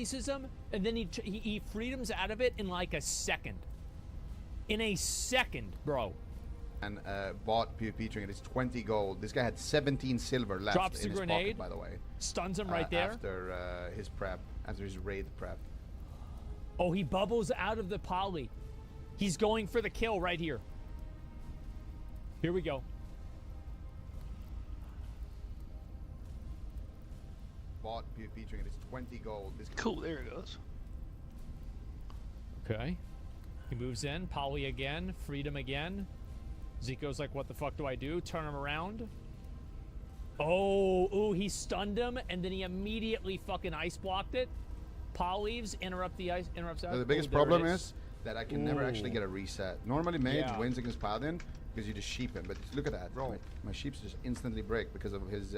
chases him, and then he freedoms out of it in like a second. In a second, bro. And bought PvP Trinket. It's 20 gold. This guy had 17 silver left Drops in the his grenade, pocket, by the way. Stuns him right there. After his prep, after his raid prep. Oh, he bubbles out of the poly. He's going for the kill right here. Here we go. Bought PvP Trinket. It's 20 gold. This Cool, there it goes. Okay. He moves in. Poly again. Freedom again. Zico's like, what the fuck do I do? Turn him around. Oh, ooh, he stunned him, and then he immediately fucking ice blocked it. Polys, interrupts out. The biggest problem is that I can never actually get a reset. Normally Mage wins against Paladin because you just sheep him, but look at that. My sheeps just instantly break because of his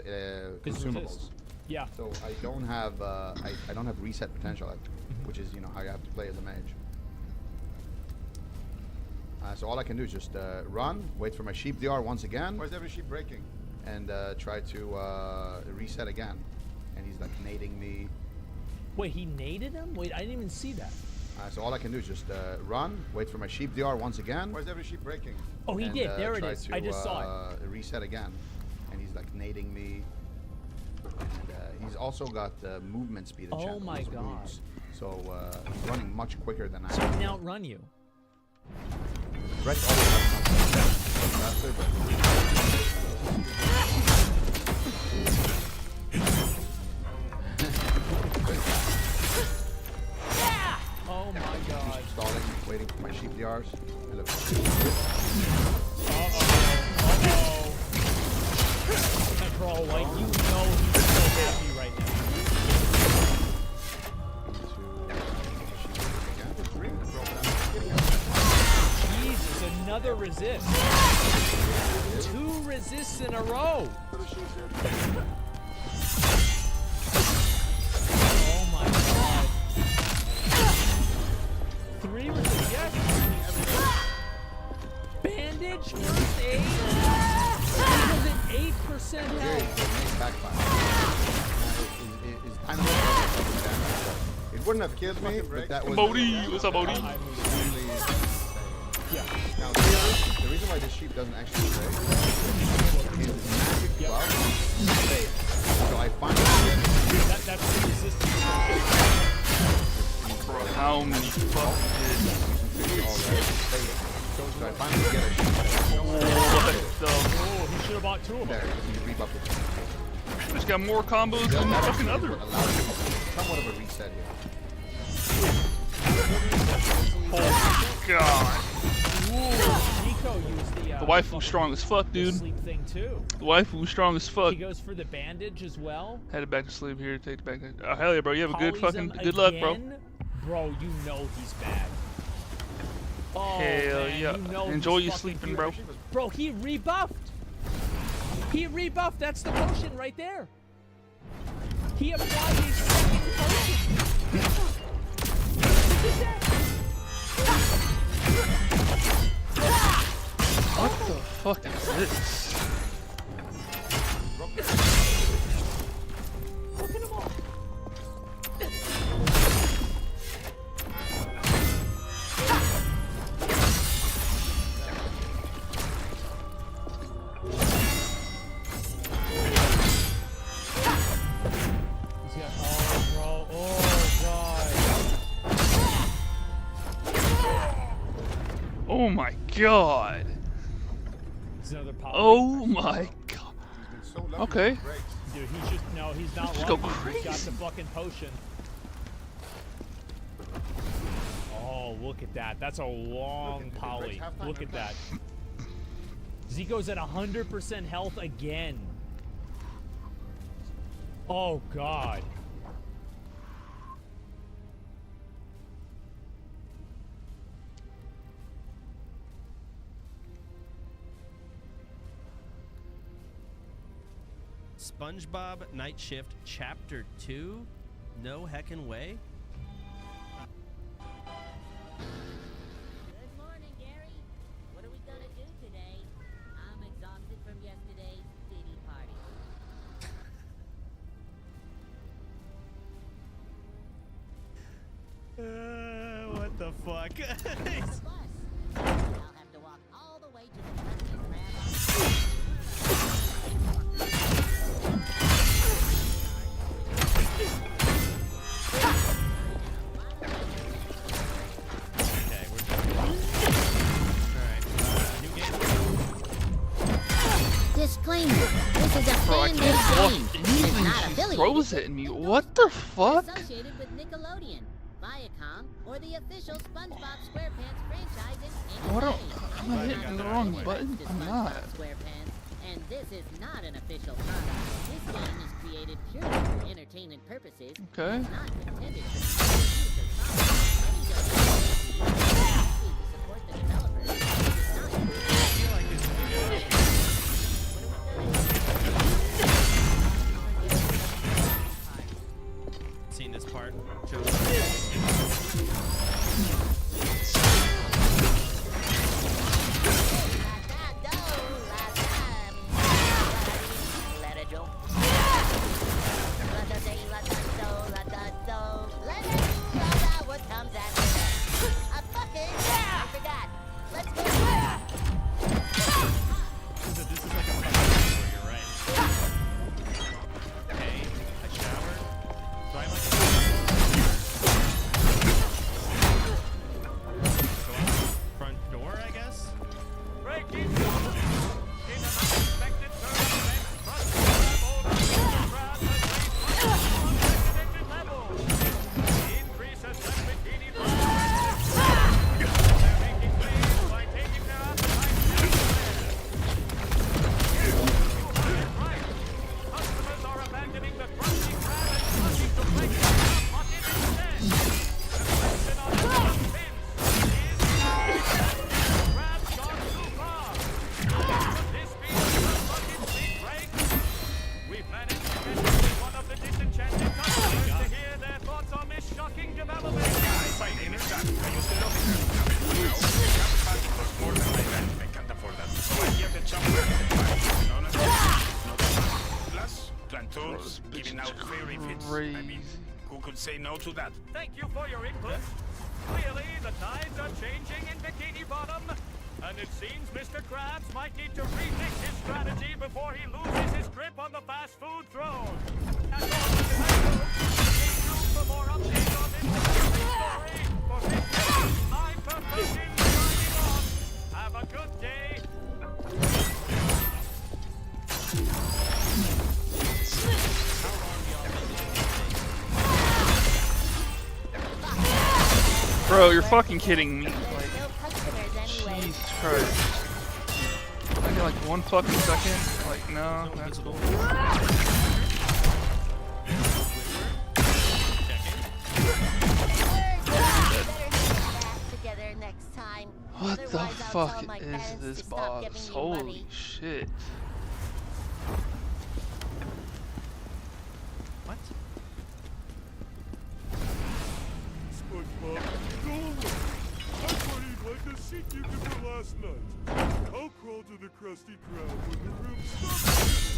consumables. Yeah. So I don't have I don't have reset potential, which is how you have to play as a mage. So all I can do is just run, wait for my sheep DR once again. Where's every sheep breaking? And try to reset again. And he's like nading me. Wait, he naded him? Wait, I didn't even see that. So all I can do is just run, wait for my sheep DR once again. Where's every sheep breaking? Oh, he did. There it is. I just saw it. Reset again. And he's like nading me. And he's also got movement speed. Oh my god. Moves. So he's running much quicker than I So am. he can outrun you. Brett always has something faster, but... Oh my god. Stalling, waiting for my sheep DRs. Bro, like, he's so happy right now. Jesus, another resist. 2 resists in a row. Oh my god. 3 resists, yes. Bandage, first aid. He was at 8% health. It wouldn't have killed me, but that was... Bodhi! What's up, Bodhi? Yeah. Now, the reason why this sheep doesn't actually break is magic glove. So I finally get That's the resistance. Bro, how many fucking So I finally get a sheep. Oh, he should have bought 2 of them. There, you rebuff it. Just got more combos than the fucking other. Somewhat of a reset here. Oh god. Ooh, Nico used The waifu's strong as fuck, dude. sleep thing too. The waifu's strong as fuck. He goes for the bandage as well. Headed back to sleep here. Take it back. Oh hell yeah, bro. You have a good Polys fucking him good luck, bro. again. Bro, you know he's bad. Oh, Hell man, yeah. you know Enjoy he's you fucking sleeping, good. bro. Bro, he rebuffed. He rebuffed. That's the potion right there. He applied his second potion. What the fuck is this? Look at him all. Oh my god. Oh my god. Okay. Dude, he's just he's not Just lucky. go crazy. He's got the fucking potion. Oh, look at that. That's a long poly. Look at that. Zico's at 100% health again. Oh god. SpongeBob Night Shift Chapter 2? No heckin' way? Good morning, Gary. What are we gonna do today? I'm exhausted from yesterday's city party. What the fuck? Bus. I'll have to walk all the way to the Krusty Okay, we're done. Alright, new game. Disclaimer: this is a Bro, I fan-made can't game. walk It's anything. not She affiliated throws it at me. What the fuck? associated with Nickelodeon, Viacom, or the official SpongeBob SquarePants franchise in any What? way. I'm not hitting the wrong Any button. rights to I'm SpongeBob not. SquarePants, and this is not an official product. This game is created purely for entertainment purposes. Okay. It's not intended for commercial use or profit. Any donation to support the developers is not I feel like this is a good idea. Seen this part. This is like a puzzle where you're right. Okay, I showered. Do I have like go out front door, I guess? Breaking news! In an unexpected turn of events, Krusty Krab owner Mr. Krabs has raised funds to unprecedented levels. The increase has left bikini bottoms they're making waves by taking their appetites elsewhere. You heard it right. Customers are abandoning the Krusty Krab and flocking to Breaking Krab Pocket instead. The question on everyone's lips is, has Mr. Krabs gone too far? Could this be the fucking big break? We've managed to get with one of the disenchanted customers to hear their thoughts on this shocking development. My name is Jack. I used to love it. Now, the capital costs more than my rent. I can't afford that. So I hear the chump at the party. No, not that. Plus, plantons giving out free refits. I mean, who could say no to that? Thank you for your input. Clearly, the tides are changing in Bikini Bottom, and it seems Mr. Krabs might need to rethink his strategy before he loses his grip on the fast food throne. That's all for tonight, folks. Stay tuned for more updates on this exciting story. For this day, I'm Perversion signing off. Have a good day. Bro, you're fucking kidding me. Like, no customers anyway. Jesus Christ. I get like 1 fucking second. Like, no, that's cool. Together next time. What the Otherwise, I'll fuck tell my is parents this to stop giving boss? you Holy money. shit. What? SpongeBob, go away. I thought he'd like the seat you gave her last night. I'll crawl to the Krusty Krab when the room stops.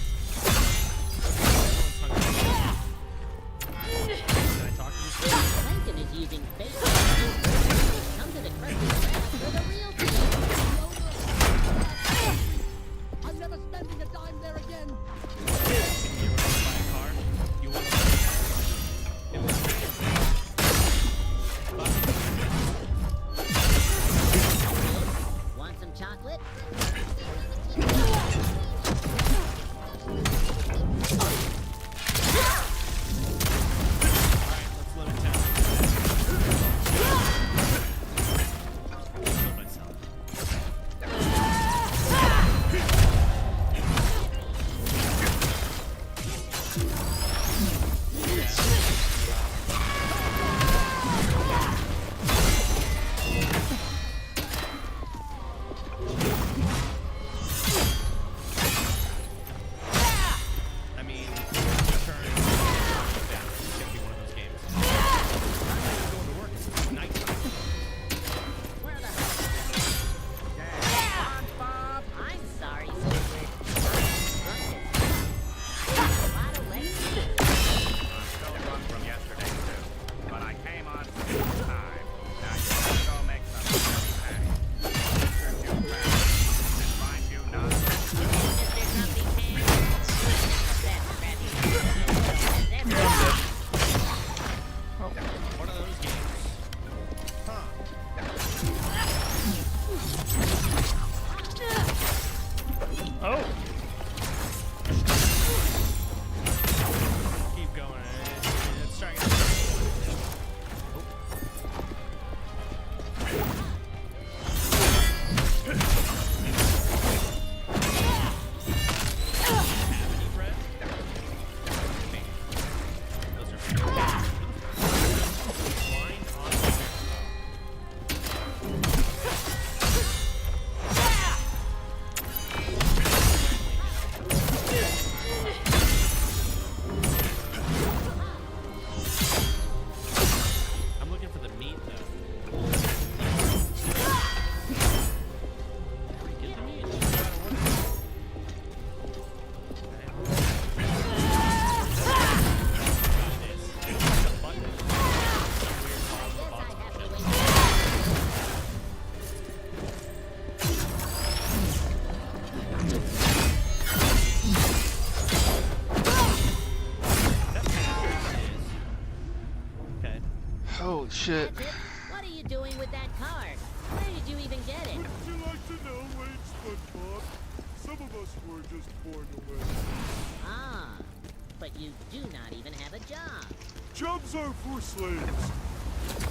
Can I talk to this guy? Plankton is using fake news. Come to the Krusty Krab for the real thing. I'm never spending a dime there again. Can you run by a car? You want to it was Want some chocolate? Alright, let's limit town. Huh. Oh. Keep going. It's starting to... I'm looking for the meat, though. Get the meat. Okay. Holy shit. Patrick, what are you doing with that card? Where did you even get it? Would you like to know, Wade SpongeBob? Some of us were just born away. Ah, but you do not even have a job. Jobs are for slaves.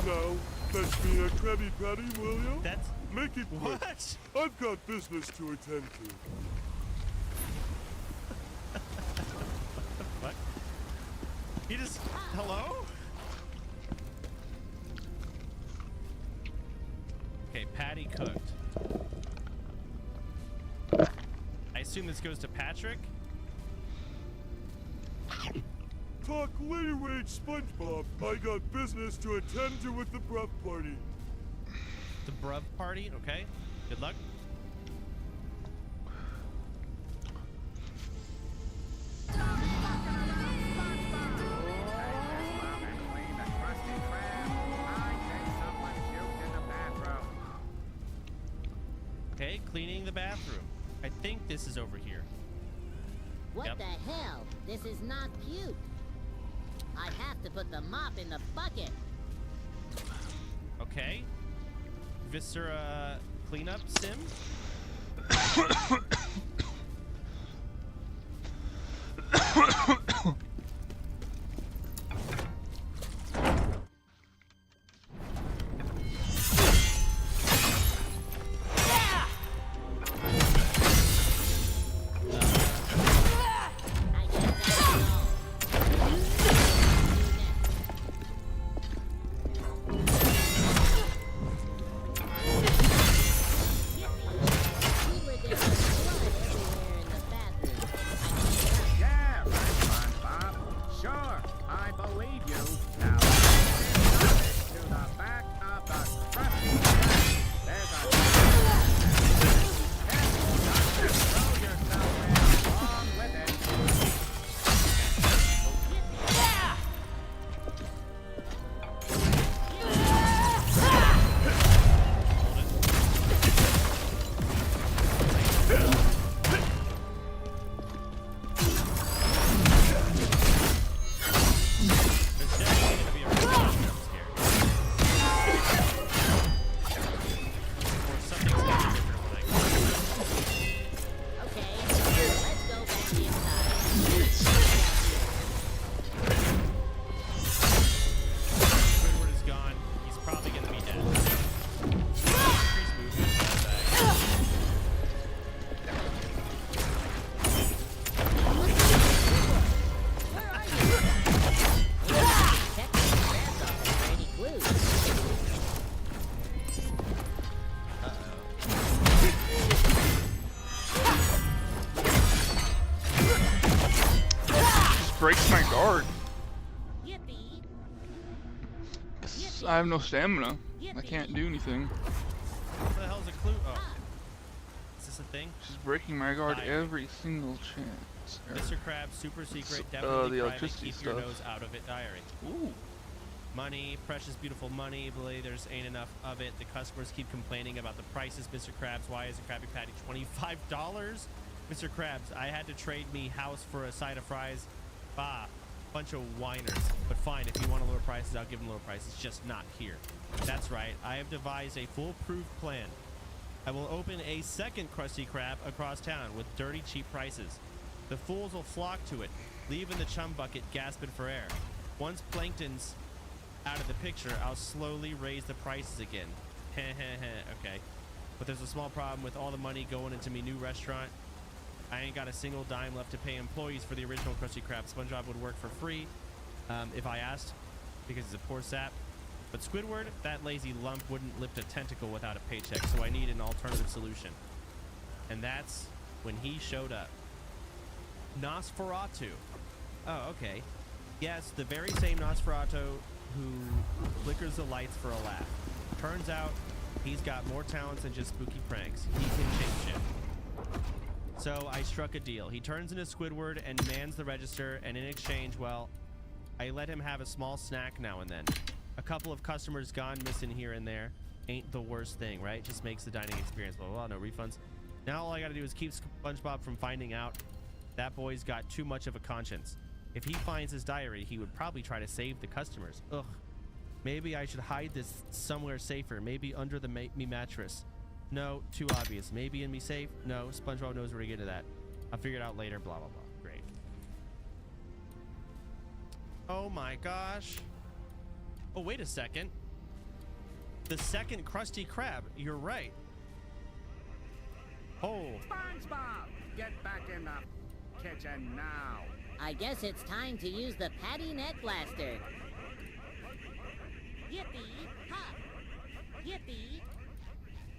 Now, fetch me a Krabby Patty, will you? That's... Make it quick. What? I've got business to attend to. What? He just... Hello? Okay, patty cooked. I assume this goes to Patrick? Talk later, Wade SpongeBob. I got business to attend to with the bruv party. The bruv party? Okay. Good luck. Okay, cleaning the bathroom. I think this is over here. What Yep. the hell? This is not cute. I have to put the mop in the bucket. Okay. Viscera cleanup sim? I guess that's all. We were there with blood everywhere in the bathroom. Yeah, right, SpongeBob. Sure, I believe you. Now, to the back of the Krusty Krab. There's a... Throw yourself in along with it. There's definitely gonna be a really jump scare. Or something's gonna be different when I go. Okay, let's go back inside. Squidward is gone. He's probably gonna be dead. Increased movement. Where are you? Check the crabs off for any clues. Just breaks my guard. Yippee! 'Cause I have no stamina. I can't do anything. What the hell's a clue? Oh. Is this a thing? She's breaking my guard Diary. every single chance. Mr. Krabs, super secret, So, definitely the private, electricity keep your stuff. nose out of it diary. Ooh. Money, precious, beautiful money. Believe there's ain't enough of it. The customers keep complaining about the prices. Mr. Krabs, why is a Krabby Patty $25? Mr. Krabs, I had to trade me house for a side of fries. Bah. Bunch of whiners. But fine, if you want to lower prices, I'll give them lower prices, just not here. That's right, I have devised a foolproof plan. I will open a second Krusty Krab across town with dirty cheap prices. The fools will flock to it, leaving the chum bucket gasping for air. Once Plankton's out of the picture, I'll slowly raise the prices again. Okay. But there's a small problem with all the money going into me new restaurant. I ain't got a single dime left to pay employees for the original Krusty Krab. SpongeBob would work for free if I asked, because he's a poor sap. But Squidward, that lazy lump, wouldn't lift a tentacle without a paycheck, so I need an alternative solution. And that's when he showed up. Nosferatu. Oh, okay. Yes, the very same Nosferatu who flickers the lights for a laugh. Turns out he's got more talents than just spooky pranks. He can change shit. So I struck a deal. He turns into Squidward and mans the register, and in exchange, well, I let him have a small snack now and then. A couple of customers gone missing here and there ain't the worst thing, right? Just makes the dining experience blah, blah, blah, no refunds. Now all I gotta do is keep SpongeBob from finding out that boy's got too much of a conscience. If he finds his diary, he would probably try to save the customers. Ugh. Maybe I should hide this somewhere safer. Maybe under the me mattress. No, too obvious. Maybe in me safe? No, SpongeBob knows where to get to that. I'll figure it out later, blah, blah, blah. Great. Oh my gosh. Oh, wait a second. The second Krusty Krab. You're right. Oh. SpongeBob, get back in the kitchen now. I guess it's time to use the Patty Net Blaster. Yippee! Ha! Yippee!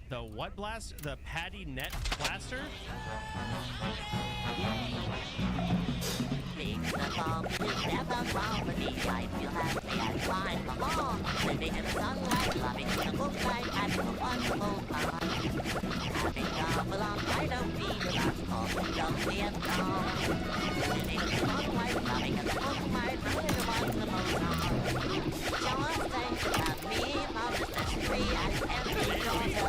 The what blast? The Patty Net Blaster? Being the bomb is never wrong for me. I feel happy and fine along. Living in the sunlight, loving in the moonlight, having a wonderful time. Having come along, I don't need a last call. Don't be a dog. Living in the sunlight, loving in the moonlight, having a wonderful time. Show us things about me, from the mystery and every corner.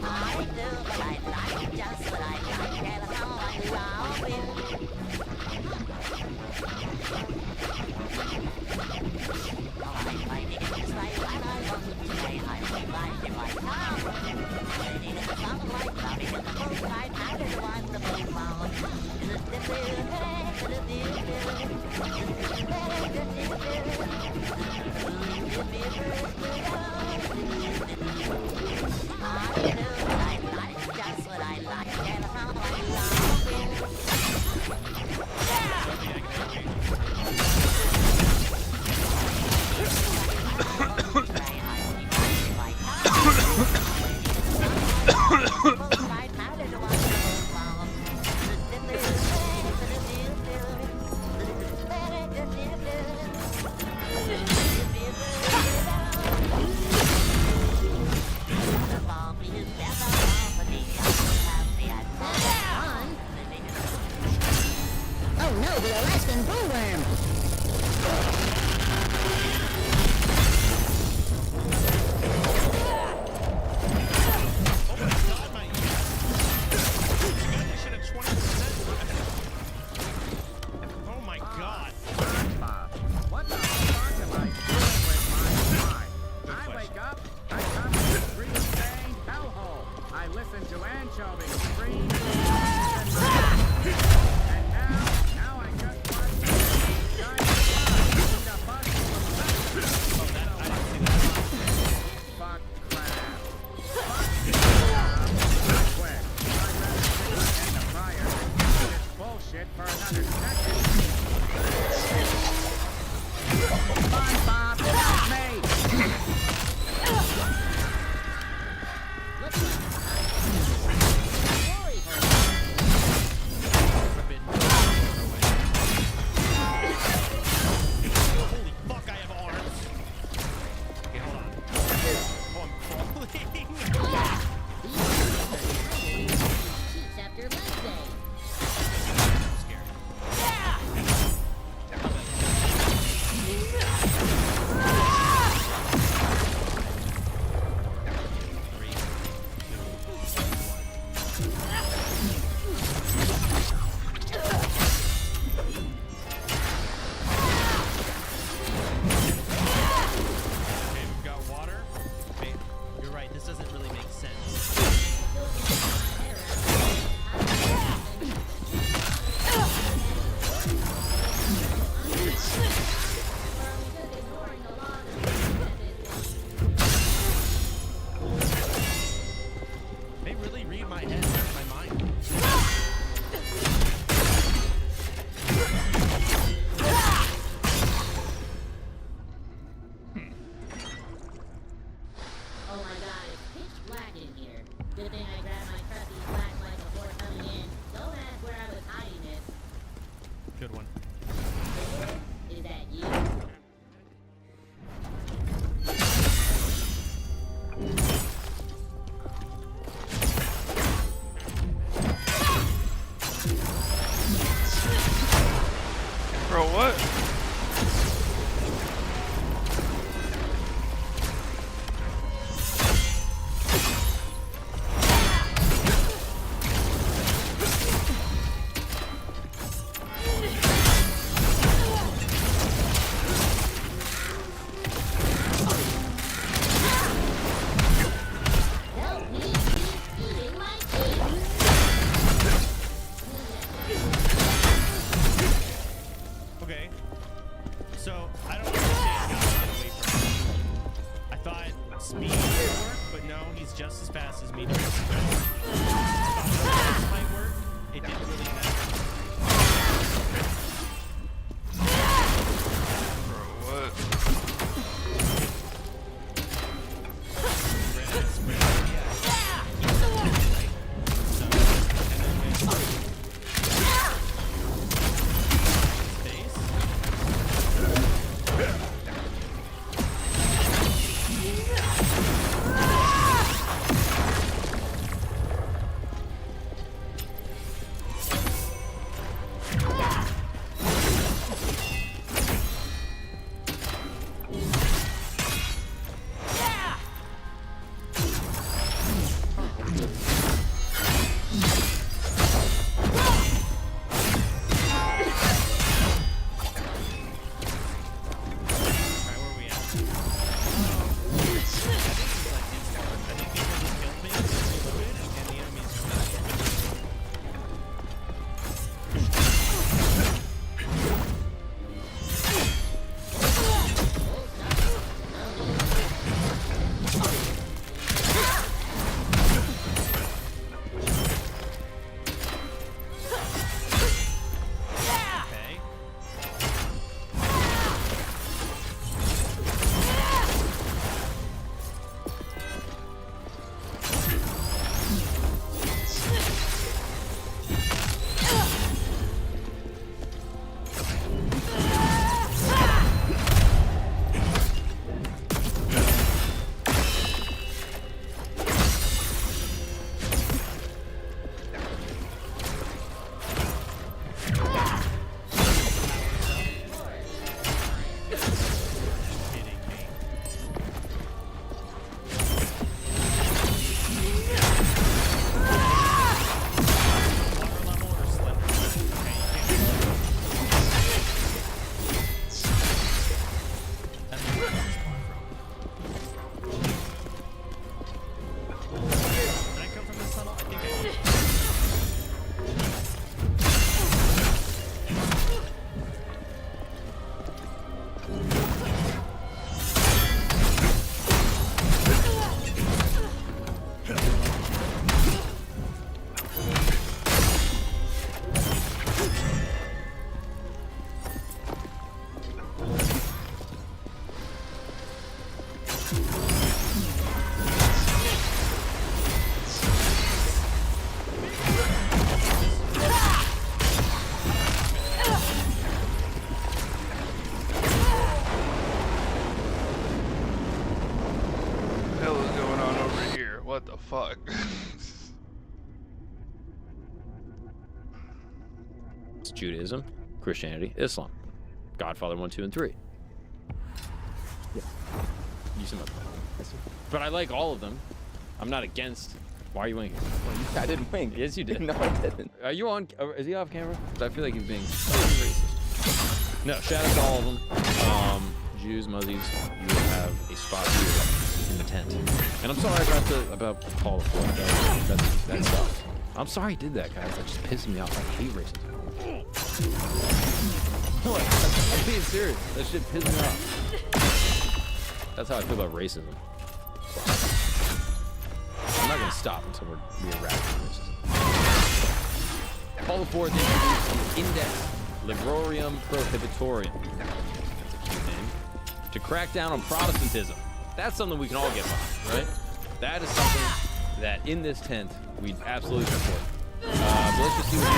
I do what I like, just what I like, and how I love it. I'm finding it just like when I want to today. I'm finding my power. Sitting in the sunlight, loving in the moonlight, having a wonderful moment. I do what I like, just what I like, and how I love it. The bomb is what? Okay. So, I don't understand how to get away from him. I thought speed would work, but no, he's just as fast as me. Might work. It didn't really matter. Bro, what? What the fuck? It's Judaism, Christianity, Islam. Godfather 1, 2, and 3. Yeah. You see my point. But I like all of them. I'm not against. Why are you winking? I didn't wink. Yes, you did. No, I didn't. Are you on? Is he off camera? 'Cause I feel like he's being racist. No, shout out to all of them. Jews, Muzzies, you will have a spot here in the tent. And I'm sorry about Paul the Fourth. That sucks. I'm sorry he did that, guys. That just pisses me off. I hate racism. What? I'm being serious. That shit pisses me off. That's how I feel about racism. I'm not gonna stop until we eradicate racism. Paul IV introduced the Index Librorium Prohibitorium. That's a cute name. To crack down on Protestantism. That's something we can all get behind, right? That is something that in this tent we absolutely support. But let's just see what he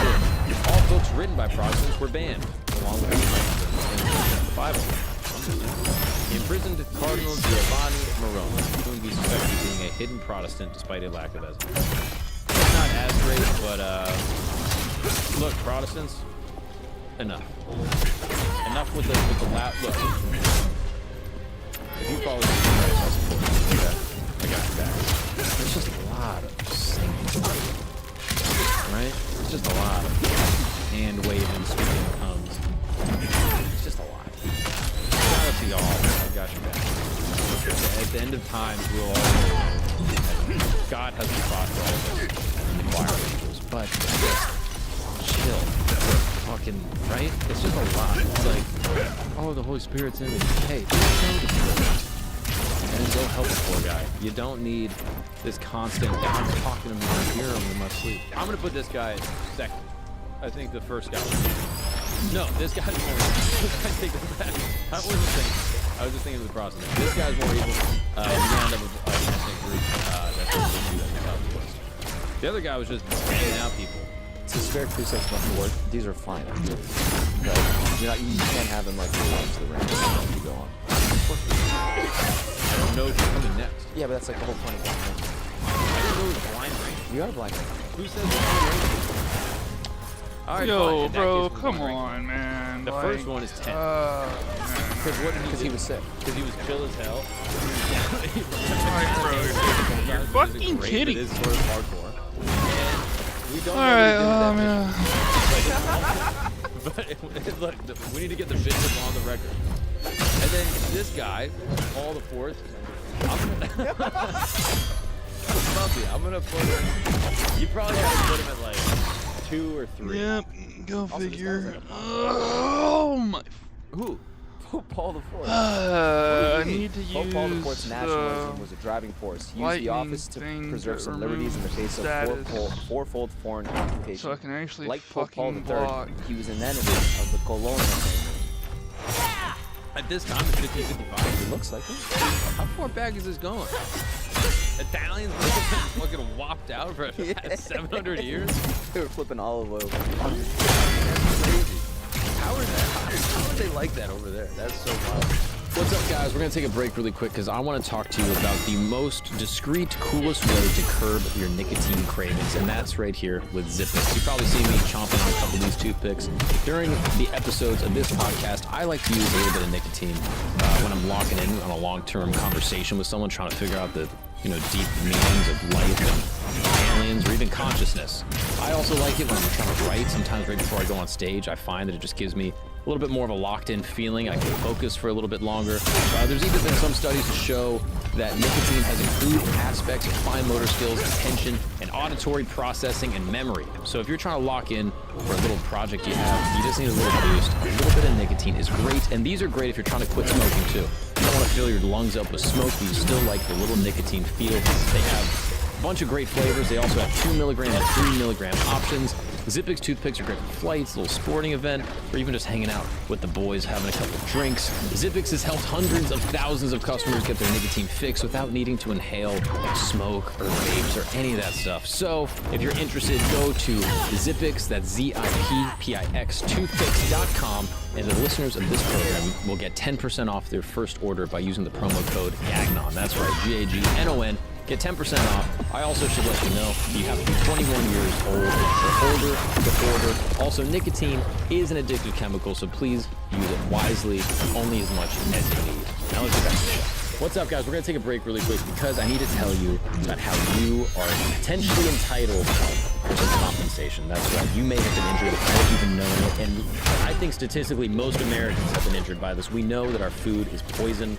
did. All books written by Protestants were banned, along with the Bible. Imprisoned Cardinal Giovanni Morone, whom we suspect of being a hidden Protestant despite a lack of evidence. It's not as great, but look, Protestants, enough. Enough with the loud look. If you follow me, I got your back. There's just a lot of singing, right? It's just a lot of hand waving, speaking tongues. It's just a lot. Shout out to y'all. I got your back. At the end of time, we'll all God has a spot for all of us in the choir rituals, but just chill. Fucking, right? It's just a lot. It's like, oh, the Holy Spirit's in me. Hey, just show the Spirit. And go help the poor guy. You don't need this constant, God's talking to me, I hear him in my sleep. I'm gonna put this guy second. I think the first guy was... No, this guy's more evil. I take that back. I wasn't thinking. I was just thinking of the process. This guy's more evil. You're gonna end up with a ethnic group that's going to do that Southwest. The other guy was just banging out people. To spare precepts about the word, these are fine. But you can't have them like go on to the range as you go on. I don't know who's coming next. Yeah, but that's like the whole point of blind range. I didn't know it was blind range. We are blind range. Who says we're blind range? All right, Yo, fine. In that bro, case, we're come blind range. on, man. The first one is 10. Because he was sick. Because he was chill as hell. Alright, bro, you're fucking kidding. It is sort of hardcore. And we don't Alright, but look, we need to get the bishop on the record. And then this guy, Paul the Fourth, I'm gonna put him. You probably gotta put him at like 2 or 3. Yep, go figure. Oh my. Who? Paul the Fourth. I need to Pope use Paul the Fourth's nationalism was a driving force. He used the office to preserve some liberties in the face of fourfold foreign occupation. so I can actually Like Pope Paul fucking III, block. he was an enemy of the colonial family. At this time, it's 50-55. It looks like it. How far back is this going? Italians fucking whopped out for 700 years? They were flipping olive oil. That's crazy. How are they like that over there? That's so wild. What's up, guys? We're going to take a break really quick because I want to talk to you about the most discreet, coolest way to curb your nicotine cravings, and that's right here with Zippix. You probably see me chomping on a couple of these toothpicks. During the episodes of this podcast, I like to use a little bit of nicotine when I'm locking in on a long-term conversation with someone trying to figure out the deep meanings of life and aliens or even consciousness. I also like it when I'm trying to write. Sometimes right before I go on stage, I find that it just gives me a little bit more of a locked-in feeling. I can focus for a little bit longer. There's even been some studies to show that nicotine has improved aspects of fine motor skills, attention, and auditory processing and memory. So if you're trying to lock in for a little project you have, you just need a little boost. A little bit of nicotine is great, and these are great if you're trying to quit smoking too. You don't want to fill your lungs up with smoke, but you still like the little nicotine feel. They have a bunch of great flavors. They also have 2 milligram and 3 milligram options. Zippix toothpicks are great for flights, a little sporting event, or even just hanging out with the boys, having a couple of drinks. Zippix has helped hundreds of thousands of customers get their nicotine fix without needing to inhale smoke or vapes or any of that stuff. So if you're interested, go to Zippix, that's ZIPPIX toothpicks.com, and the listeners of this program will get 10% off their first order by using the promo code GAGNON. That's right, GAGNON. Get 10% off. I also should let you know you have to be 21 years old or older to order. Also, nicotine is an addictive chemical, so please use it wisely, only as much as you need. Now let's get back to the show. What's up, guys? We're going to take a break really quick because I need to tell you about how you are potentially entitled for some compensation. That's right. You may have been injured without even knowing it, and I think statistically most Americans have been injured by this. We know that our food is poison.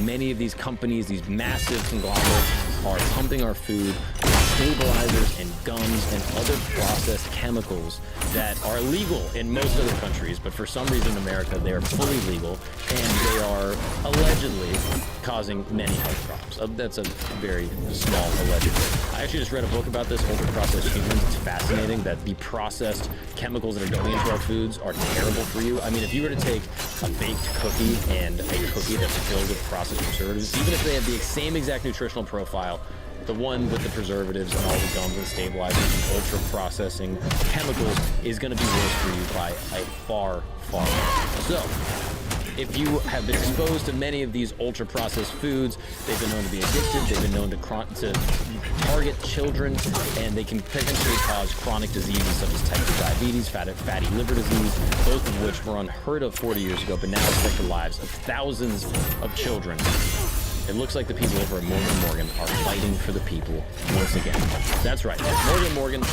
Many of these companies, these massive conglomerates, are pumping our food with stabilizers and gums and other processed chemicals that are illegal in most other countries, but for some reason in America they are fully legal, and they are allegedly causing many health problems. That's a very small allegedly. I actually just read a book about this, Ultra-Processed Humans. It's fascinating that the processed chemicals that are going into our foods are terrible for you. I mean, if you were to take a baked cookie and a cookie that's filled with processed preservatives, even if they have the same exact nutritional profile, the one with the preservatives and all the gums and stabilizers and ultra processing chemicals is going to be worse for you by a far, far more. So, if you have been exposed to many of these ultra-processed foods, they've been known to be addictive, they've been known to target children, and they can potentially cause chronic diseases such as type 2 diabetes, fatty liver disease, both of which were unheard of 40 years ago, but now affect the lives of thousands of children. It looks like the people over at Morgan & Morgan are fighting for the people once again. That's right. Morgan & Morgan,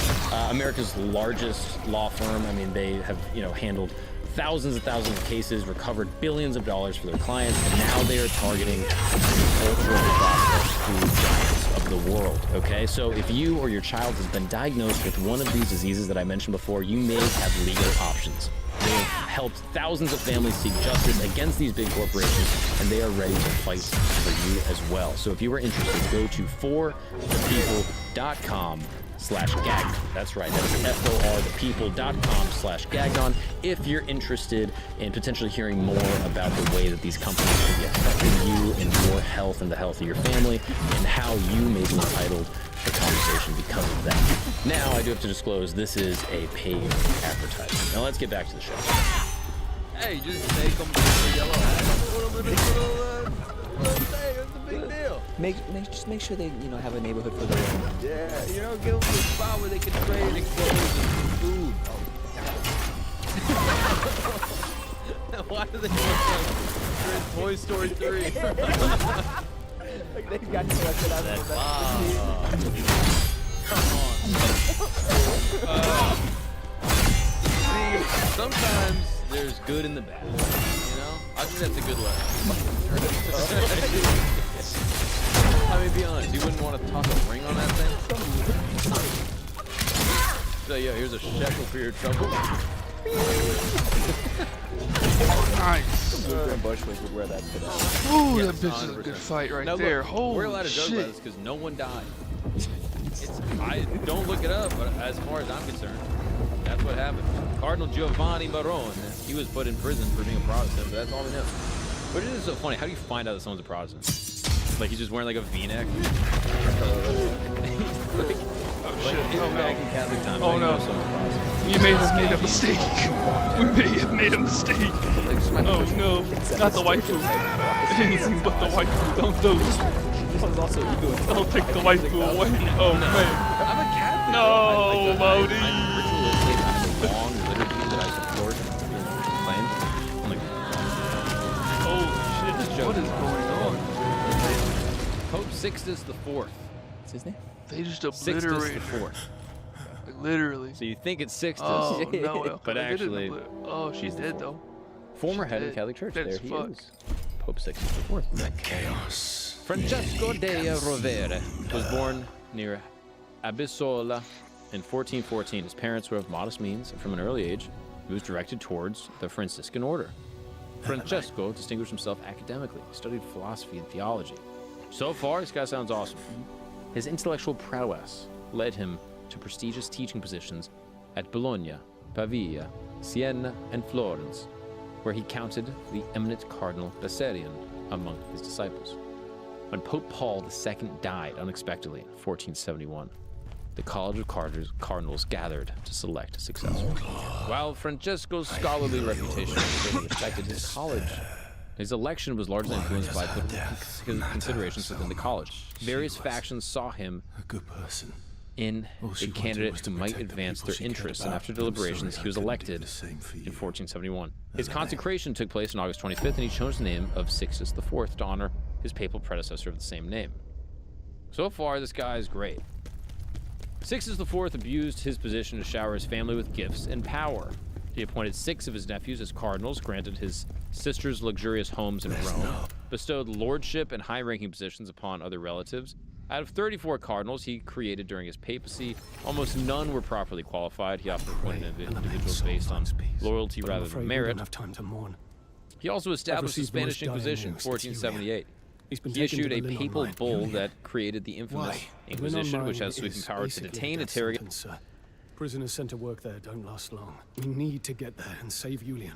America's largest law firm. I mean, they have, handled thousands and thousands of cases, recovered billions of dollars for their clients, and now they are targeting the ultra-processed food giants of the world, okay? So if you or your child has been diagnosed with one of these diseases that I mentioned before, you may have legal options. They have helped thousands of families seek justice against these big corporations, and they are ready to fight for you as well. So if you are interested, go to forthepeople.com/gagnon. That's right, that's forthepeople.com/gagnon if you're interested in potentially hearing more about the way that these companies can be affecting you and your health and the health of your family, and how you may be entitled to conversation because of that. Now, I do have to disclose this is a paid advertisement. Now let's get back to the show. Hey, just make them put a yellow hat, put them in a little thing. It's a big deal. Just make sure they, have a neighborhood for their own. Yeah, give them a spot where they can trade and clothes and food. Why do they look like they're in Toy Story 3? Like they got selected out of that. Come on. See, sometimes there's good in the bad. I think that's a good lesson. I mean, be honest, you wouldn't want to toss a ring on that thing? So, yeah, here's a shekel for your trouble. Nice. Graham Bushwick would wear that today. Ooh, that bitch is a good fight right there. Holy we're allowed to joke about this because no one died. I don't look it up, but as far as I'm concerned, that's what happened. Cardinal Giovanni Marone, he was put in prison for being a Protestant, but that's all we know. But it is so funny. How do you find out that someone's a Protestant? Like he's just wearing like a V-neck? Catholic time, oh no. We may have made a mistake. We may have made a mistake. Oh no. Not the waifu. Anything but the waifu. Don't do it. Don't take the waifu away. Oh man. I'm a Catholic. No, Modi. I'm ritualistic. I have a long liturgy that I support. I'm like, holy shit. What is going on? Pope Sixtus IV. What's his name? They just Sixtus obliterated IV. her. Literally. So you think it's Sixtus, Oh, no. but actually... Oh, she's dead, though. Former head of the Catholic Church. There he is. Pope Sixtus IV. The chaos. Francesco dei Rovere was born near Abissola in 1414. His parents were of modest means, and from an early age, he was directed towards the Franciscan order. Francesco distinguished himself academically. He studied philosophy and theology. So far, this guy sounds awesome. His intellectual prowess led him to prestigious teaching positions at Bologna, Pavia, Siena, and Florence, where he counted the eminent Cardinal Bessarion among his disciples. When Pope Paul II died unexpectedly in 1471, the College of Cardinals gathered to select a successor. While Francesco's scholarly reputation greatly affected his college, his election was largely influenced by political considerations within the college. Various factions saw him A good person. in a candidate who might advance their interests, and after deliberations, he was elected in 1471. His consecration took place on August 25th, and he chose the name of Sixtus IV to honor his papal predecessor of the same name. So far, this guy is great. Sixtus IV abused his position to shower his family with gifts and power. He appointed 6 of his nephews as cardinals, granted his sisters luxurious homes in Rome, bestowed lordship and high-ranking positions upon other relatives. Out of 34 cardinals he created during his papacy, almost none were properly qualified. He often appointed individuals based on loyalty rather than merit. He also established the Spanish Inquisition in 1478. He issued a papal bull that created the infamous Inquisition, which has sweeping power to detain, interrogate. Prisoners sent to work there don't last long. We need to get there and save Julian.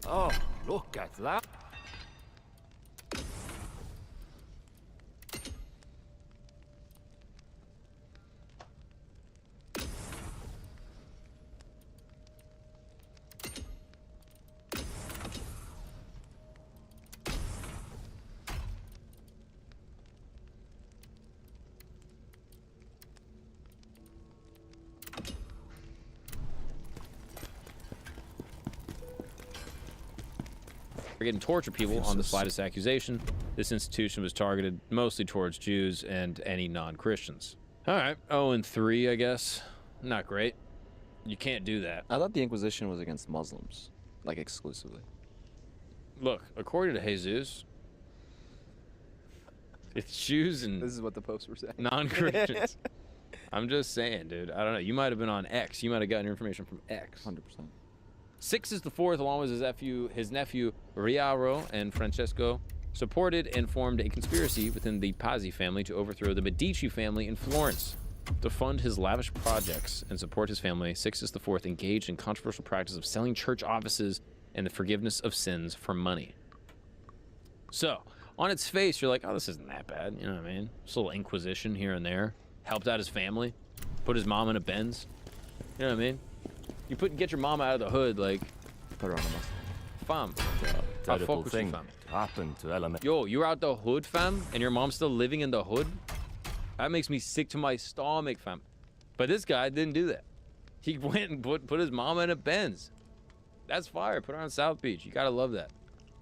Oh, look at that. Getting torture people on the slightest accusation. This institution was targeted mostly towards Jews and any non-Christians. All right, 0-3, I guess. Not great. You can't do that. I thought the Inquisition was against Muslims, like exclusively. Look, according to Jesus, it's Jews and This is what the posts were saying. non-Christians. I'm just saying, dude. I don't know. You might have been on X. You might have gotten your information from X. 100%. Sixtus IV, along with his nephew Riaro and Francesco, supported and formed a conspiracy within the Pazzi family to overthrow the Medici family in Florence. To fund his lavish projects and support his family, Sixtus IV engaged in controversial practice of selling church offices and the forgiveness of sins for money. So, on its face, you're like, oh, this isn't that bad. You know what I mean? Just a little inquisition here and there. Helped out his family. Put his mom in a Benz. You know what I mean? You get your mom out of the hood, like, Put her on the fam. Terrible fuck with thing you, fam. happened to Element. Yo, you're out the hood, fam, and your mom's still living in the hood? That makes me sick to my stomach, fam. But this guy didn't do that. He went and put his mama in a Benz. That's fire. Put her on South Beach. You gotta love that.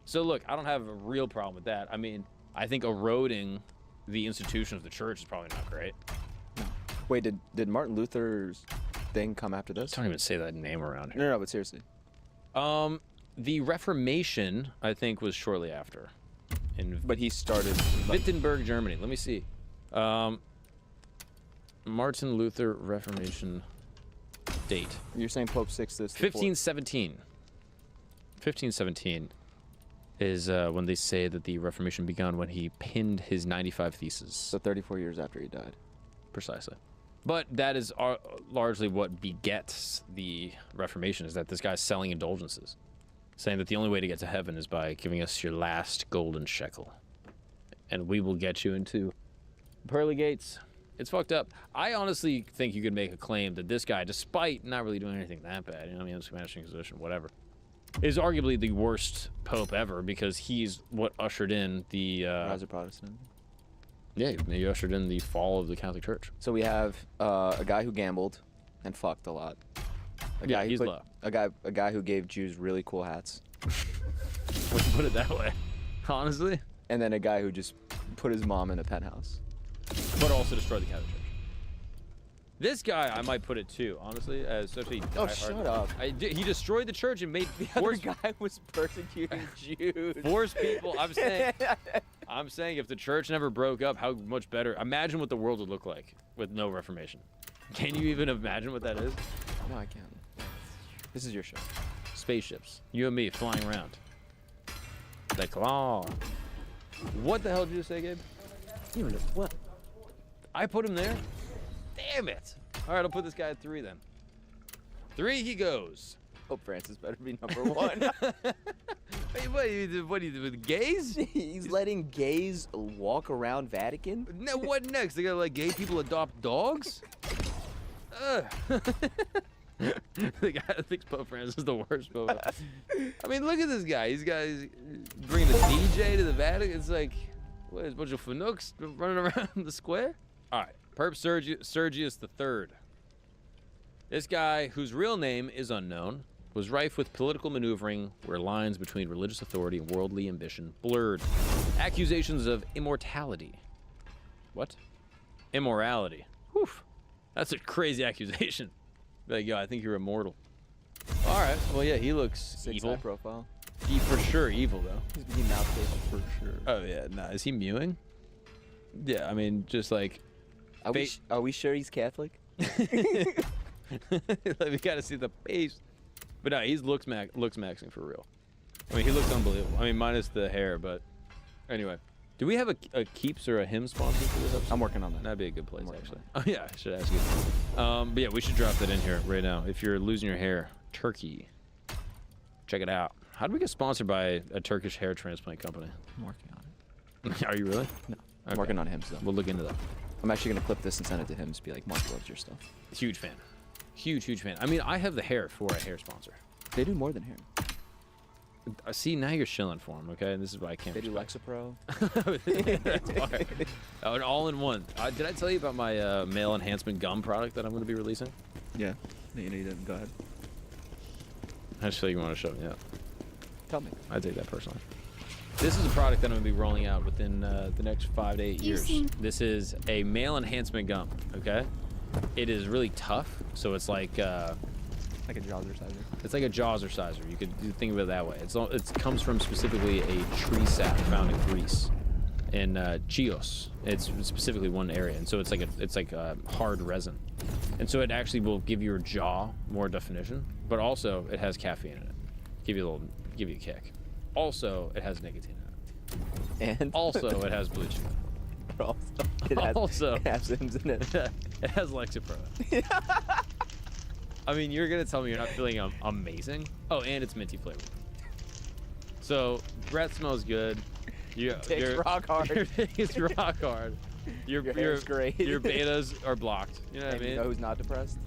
So look, I don't have a real problem with that. I mean, I think eroding the institution of the church is probably not great. Wait, did Martin Luther's thing come after this? Don't even say that name around here. No, but seriously. The Reformation, I think, was shortly after. But he started... Wittenberg, Germany. Let me see. Martin Luther Reformation date. You're saying Pope Sixtus IV. 1517. 1517 is when they say that the Reformation began when he pinned his 95 Theses. So 34 years after he died. Precisely. But that is largely what begets the Reformation, is that this guy's selling indulgences. Saying that the only way to get to heaven is by giving us your last golden shekel. And we will get you into pearly gates. It's fucked up. I honestly think you could make a claim that this guy, despite not really doing anything that bad, you know what I mean, the Spanish Inquisition, whatever, is arguably the worst pope ever, because he's what ushered in the... Rise of Protestant. Yeah, he ushered in the fall of the Catholic Church. So we have a guy who gambled and fucked a lot. A guy who gave Jews really cool hats. Let's put it that way. Honestly. And then a guy who just put his mom in a penthouse. But also destroyed the Catholic Church. This guy, I might put it too, honestly, as such a Oh, shut up. He destroyed the church and made... The other guy was persecuting Jews. Forced people... I'm saying if the church never broke up, how much better... Imagine what the world would look like with no Reformation. Can you even imagine what that is? No, I can't. This is your show. Spaceships. You and me flying around. The claw. What the hell did you say, Gabe? You know what? I put him there? Damn it. All right, I'll put this guy at 3 then. 3 he goes. Hope Francis better be number 1. Hey, what do you do with gays? He's letting gays walk around Vatican? No, what next? They gotta let gay people adopt dogs? The guy that thinks Pope Francis is the worst Pope. I mean, look at this guy. He's bringing the DJ to the Vatican. It's like, what, a bunch of fanooks running around the square? All right, Pope Sergius III. This guy, whose real name is unknown, was rife with political maneuvering where lines between religious authority and worldly ambition blurred. Accusations of immortality. What? Immorality. Whew. That's a crazy accusation. Like, yo, I think you're immortal. All right. Well, yeah, he looks evil. Profile. He for sure evil, though. He's mouth for sure. Oh, yeah. Nah, is he mewing? Yeah, I mean, just like... Are we sure he's Catholic? Like, we gotta see the face. But no, he looks maxing for real. I mean, he looks unbelievable. I mean, minus the hair, but... Anyway. Do we have a Keeps or a hymn sponsor for this episode? I'm working on that. That'd be a good place, actually. Oh, yeah, I should ask you. But yeah, we should drop that in here right now. If you're losing your hair, Turkey. Check it out. How do we get sponsored by a Turkish hair transplant company? I'm working on it. Are you really? No. I'm Okay. working on Hims though. We'll look into that. I'm actually gonna clip this and send it to him. Just be like, Mark loves your stuff. Huge fan. Huge fan. I mean, I have the hair for a hair sponsor. They do more than hair. See, now you're shilling for them, okay? And this is why I can't. They do respect. Lexapro. That's why. Oh, an all-in-one. Did I tell you about my male enhancement gum product that I'm going to be releasing? Yeah. You need to go ahead. I just feel like you want to show me. Yeah. Tell me. I take that personally. This is a product that I'm going to be rolling out within the next 5 to 8 years. This is a male enhancement gum, okay? It is really tough, so it's like a Jawzerciser. It's like a Jawzerciser. You could think of it that way. It comes from specifically a tree sap found in Greece, in Chios. It's specifically one area, and so it's like a hard resin, and so it actually will give your jaw more definition. But also, it has caffeine in it, give you a kick. Also, it has nicotine in it, And also it has bleaching. It has Hims in it. It has Lexapro. I mean, you're gonna tell me you're not feeling amazing? Oh, and it's minty flavored. So breath smells good. Takes rock hard. Your dick is rock hard. Your hair's great. Your betas are blocked. You know what I mean? You know who's not depressed?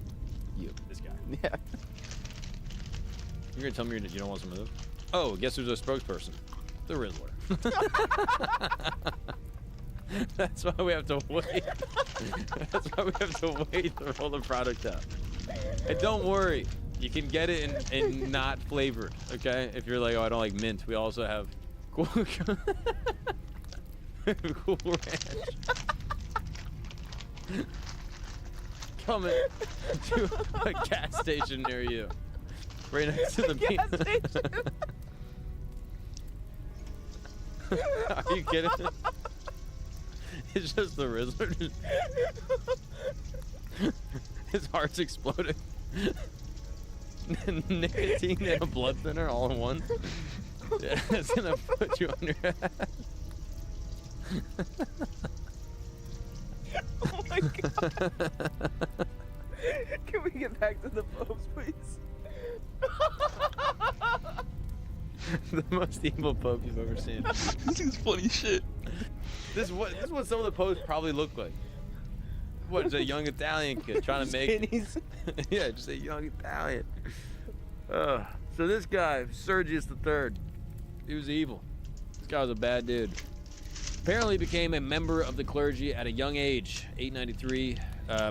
You. This guy. Yeah. You're gonna tell me you don't want some of those? Oh, guess who's a spokesperson? The Rizzler. That's why we have to wait. That's why we have to wait to roll the product out. And don't worry, you can get it in not flavored, okay? If you're like, oh, I don't like mint, we also have Cool, cool Ranch. Coming to a gas station near you. Right next to the gas station. Are you kidding? It's just the Rizzler. His heart's exploding. Nicotine and a blood thinner all in one. Yeah, it's gonna put you on your ass. Oh my god. Can we get back to the popes, please? The most evil pope you've ever seen. This is funny shit. This is what some of the popes probably look like. What is a young Italian kid trying to make? Yeah, just a young Italian. So this guy, Sergius III, he was evil. This guy was a bad dude. Apparently became a member of the clergy at a young age. 893,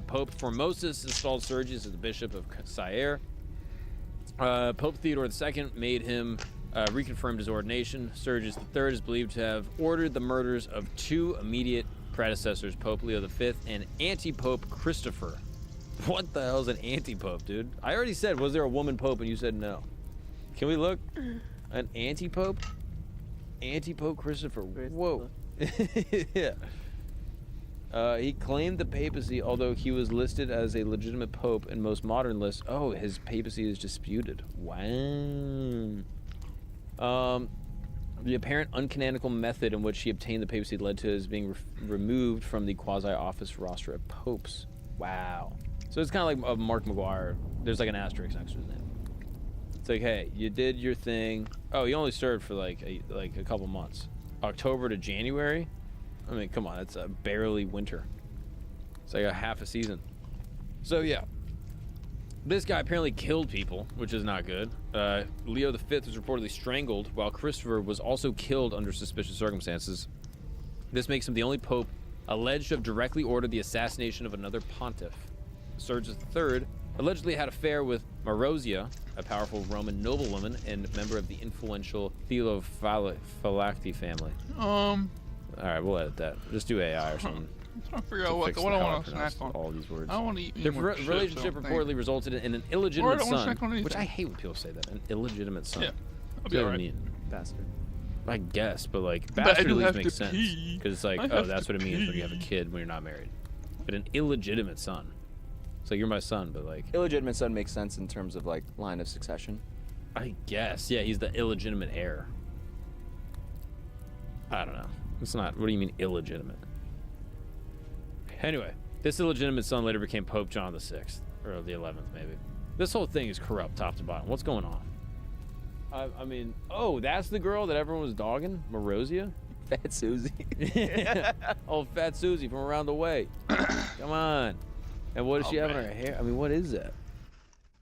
Pope Formosus installed Sergius as the bishop of Syre. Pope Theodore II made him reconfirmed his ordination. Sergius III is believed to have ordered the murders of two immediate predecessors, Pope Leo V and anti-Pope Christopher. What the hell is an anti-Pope, dude? I already said, was there a woman Pope, and you said no. Can we look? An anti-Pope? Anti-Pope Christopher. Whoa. Yeah. He claimed the papacy, although he was listed as a legitimate pope in most modern lists. Oh, his papacy is disputed. Wow. The apparent uncanonical method in which he obtained the papacy led to his being removed from the quasi-office roster of popes. Wow. So it's kind of like Mark McGuire. There's like an asterisk next to his name. It's like, hey, you did your thing. Oh, he only served for like a couple months. October to January? I mean, come on, it's barely winter. It's like a half a season. So yeah, this guy apparently killed people, which is not good. Leo V was reportedly strangled, while Christopher was also killed under suspicious circumstances. This makes him the only pope alleged to have directly ordered the assassination of another pontiff. Sergius III allegedly had an affair with Marozia, a powerful Roman noblewoman and member of the influential Theophylacti family. All right, we'll edit that. Just do AI or something. I'm trying to figure out what I want to snack on. All these words. I don't want to eat Their any more chips, relationship I don't reportedly think. resulted in an illegitimate Or I don't wanna son, snack on anything. which I hate when people say that. An illegitimate son. Yeah, I'll What be does that alright. mean? Bastard. I guess, but like But I bastard do at least have makes to sense pee. because it's like, I oh, have that's to what it means when you have a pee. kid when you're not married. But an illegitimate son, it's like you're my son, but like Illegitimate son makes sense in terms of like line of succession. I guess, yeah, he's the illegitimate heir. I don't know. It's not. What do you mean illegitimate? Anyway, this illegitimate son later became Pope John VI, or the 11th maybe. This whole thing is corrupt top to bottom. What's going on? I mean, oh, that's the girl that everyone was dogging? Marozia? Fat Susie. Oh, Fat Susie from around the way. Come on. And what does she have in her hair? I mean, what is that?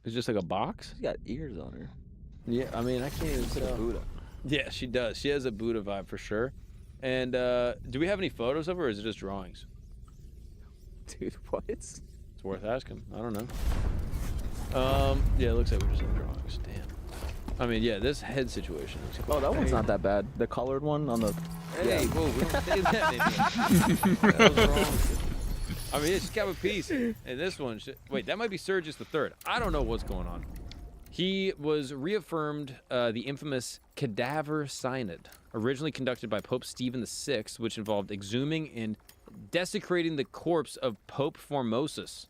It's just like a box? She's got ears on her. Yeah, I mean, I can't even She's like tell. a Buddha. Yeah, she does. She has a Buddha vibe for sure. And do we have any photos of her, or is it just drawings? Dude, what? It's worth asking. I don't know. Yeah, it looks like we just have drawings. Damn. I mean, yeah, this head situation looks cool. Oh, that one's not that bad. The colored one on the... Hey, whoa, we don't say that anymore. That was wrong. I mean, it's just got a piece. And this one, wait, that might be Sergius III. I don't know what's going on. He was reaffirmed the infamous Cadaver Synod, originally conducted by Pope Stephen VI, which involved exhuming and desecrating the corpse of Pope Formosus.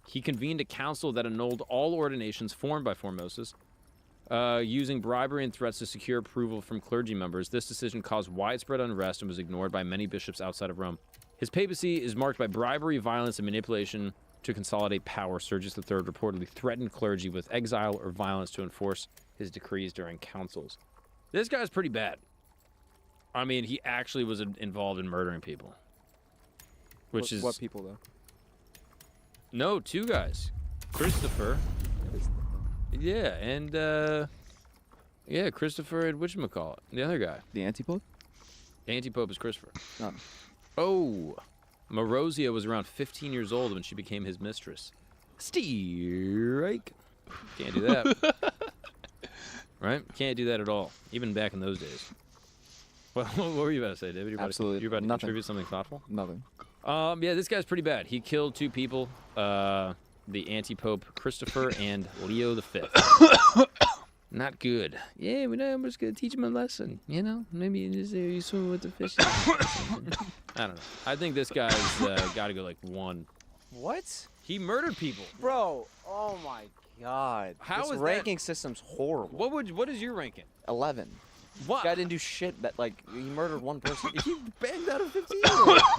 He convened a council that annulled all ordinations formed by Formosus, using bribery and threats to secure approval from clergy members. This decision caused widespread unrest and was ignored by many bishops outside of Rome. His papacy is marked by bribery, violence, and manipulation to consolidate power. Sergius III reportedly threatened clergy with exile or violence to enforce his decrees during councils. This guy's pretty bad. I mean, he actually was involved in murdering people. What people, though? No, 2 guys. Christopher. Yeah, and, yeah, Christopher and whatchamacallit, the other guy. The Antipope? Antipope is Christopher. Oh. Oh, Marozia was around 15 years old when she became his mistress. Strike. Can't do that. Right? Can't do that at all, even back in those days. Well, what were you about to say, David? Absolutely You're about to nothing. contribute something thoughtful? Nothing. Yeah, this guy's pretty bad. He killed 2 people, the anti-pope Christopher and Leo V. Not good. Yeah, but I'm just going to teach him a lesson, you know? Maybe you swim with the fish. I don't know. I think this guy's got to go like 1. What? He murdered people. Bro, oh my god. How this is ranking system's horrible. What is your ranking? 11. What? This guy didn't do shit that, like, he murdered 1 person. He banged out a 15-year-old.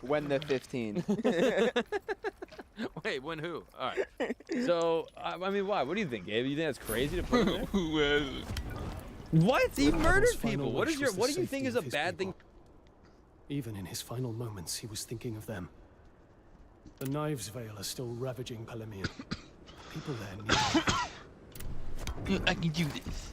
When the 15. Wait, when who? All right. So, I mean, why? What do you think, Gabe? You think that's crazy to put him there? What? He murdered people. What do you think is a bad thing? Even in his final moments, he was thinking of them. The Knives Vale are still ravaging Palemian. People there need... I can do this.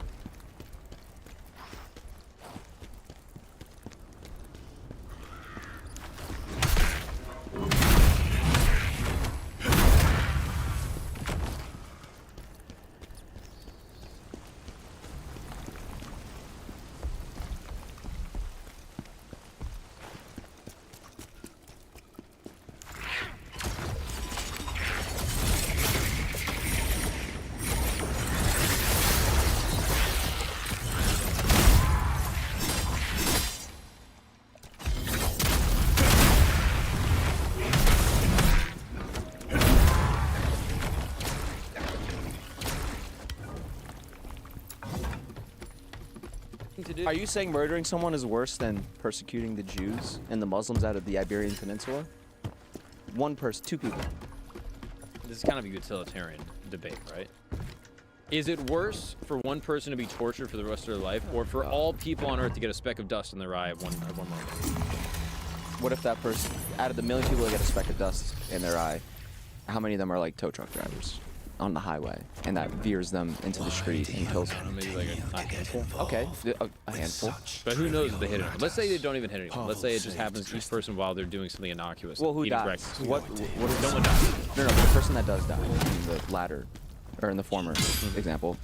Are you saying murdering someone is worse than persecuting the Jews and the Muslims out of the Iberian Peninsula? 1 person, 2 people. This is kind of a utilitarian debate, right? Is it worse for 1 person to be tortured for the rest of their life, or for all people on Earth to get a speck of dust in their eye at one moment? What if that person, out of the 1,000,000 people that get a speck of dust in their eye, how many of them are like tow truck drivers on the highway, and that veers them into the street and kills them? Maybe like a handful. Okay, a handful. But who knows if they hit anyone? Let's say they don't even hit anyone. Let's say it just happens to each person while they're doing something innocuous. Well, who eating dies? breakfast. What if No one dies. No, the person that does die in the latter, or in the former example,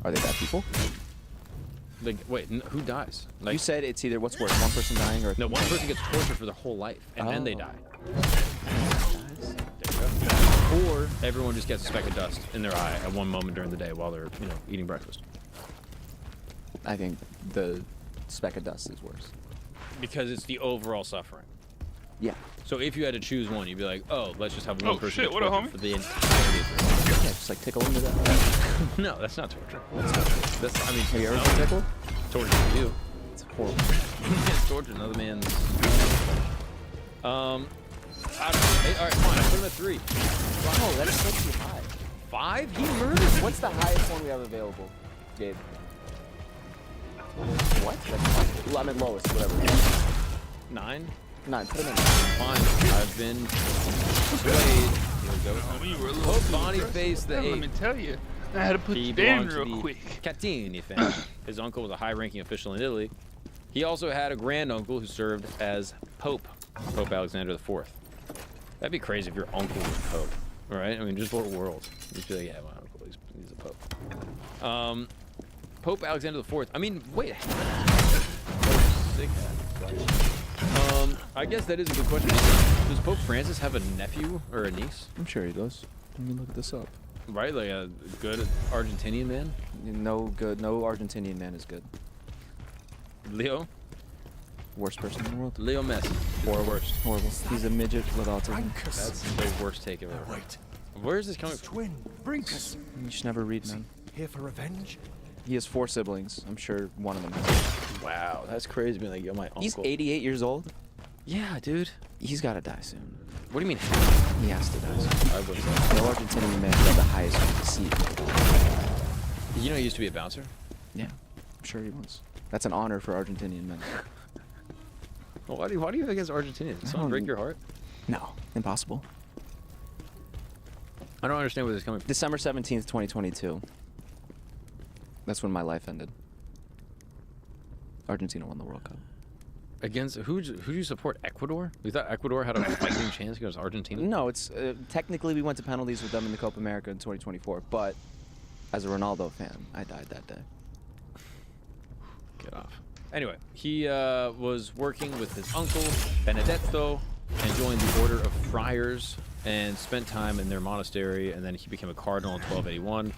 are they bad people? Like, wait, who dies? Like, You said it's either what's worse, 1 person dying or... no, 1 person gets tortured for their whole life, and then they die. Or everyone just gets a speck of dust in their eye at one moment during the day while they're, eating breakfast. I think the speck of dust is worse. Because it's the overall suffering. Yeah. So if you had to choose one, you'd be like, oh, let's just have 1 Oh, person shit, get what a tortured homie. for the entirety of their life. Yeah, just like tickle into that. No, that's not torture. That's, I mean, Have you ever no, been tickled? torture to you. It's horrible. It's torture another man's. I don't know. Hey, all right, fine. I put him at 3. Wow, that's so too high. 5? He murdered. What's the highest one we have available, Gabe? What? I mean, lowest, whatever. 9? 9. Put him in. Fine. I've been swayed. Here we go. Oh, you were a little Pope too Boniface aggressive. the Let me 8th. tell you, I had to put He you down belonged to real the quick. Catini family. His uncle was a high-ranking official in Italy. He also had a granduncle who served as Pope, Pope Alexander IV. That'd be crazy if your uncle was Pope, right? I mean, just what world? You'd be like, yeah, my uncle, he's a Pope. Pope Alexander IV. I mean, wait. Sick. I guess that is a good question. Does Pope Francis have a nephew or a niece? I'm sure he does. Let me look this up. Right, like a good Argentinian man? No Argentinian man is good. Leo? Worst person in the world. Leo Messi. Horrible. Worst. Horrible. He's a midget with autism. That's the worst take I've ever heard. Wait. Where is this coming from? Twin, Brinkus. You should never read, man. Here for revenge? He has 4 siblings. I'm sure one of them has. Wow, that's crazy being like, yo, my uncle. He's 88 years old. Yeah, dude. He's got to die soon. What do you mean? He has to die soon. I would say. No Argentinian man should have the highest seat. You know, he used to be a bouncer. Yeah, I'm sure he was. That's an honor for Argentinian men. Well, why do you think it's Argentinian? Did someone break your heart? No, impossible. I don't understand where this is coming from. December 17th, 2022. That's when my life ended. Argentina won the World Cup. Against who do you support? Ecuador? You thought Ecuador had a fighting chance against Argentina? No, it's technically we went to penalties with them in the Copa America in 2024, but as a Ronaldo fan, I died that day. Get off. Anyway, he was working with his uncle, Benedetto, and joined the Order of Friars and spent time in their monastery, and then he became a cardinal in 1281.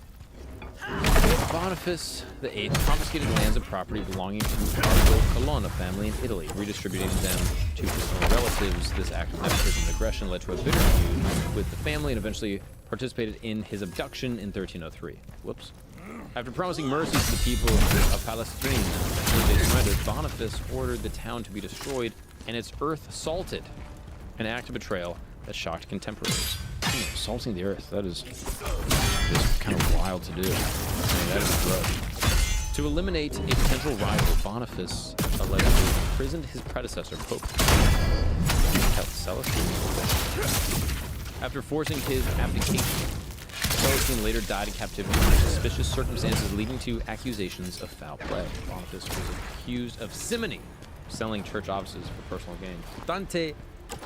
Boniface VIII confiscated lands and property belonging to the Arco Colonna family in Italy, redistributing them to his own relatives. This act of nepotism and aggression led to a bitter feud with the family and eventually participated in his abduction in 1303. Whoops. After promising mercy to the people of Palestrina when they surrendered, Boniface ordered the town to be destroyed and its earth salted, an act of betrayal that shocked contemporaries. Salting the earth, that is kind of wild to do. I mean, that is gross. To eliminate a potential rival, Boniface allegedly imprisoned his predecessor, Pope Celestine. After forcing his abdication, Celestine later died in captivity under suspicious circumstances, leading to accusations of foul play. Boniface was accused of simony, selling church offices for personal gain. Dante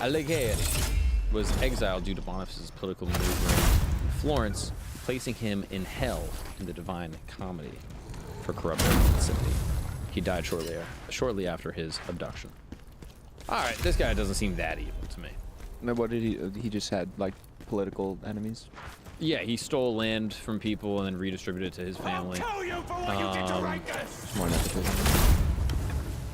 Alighieri was exiled due to Boniface's political maneuvering in Florence, placing him in hell in the Divine Comedy for corruption and simony. He died shortly after his abduction. All right, this guy doesn't seem that evil to me. What did he just had like political enemies? Yeah, he stole land from people and then redistributed it to his family. Kill you for what you did to Rankus! It's more nepotism.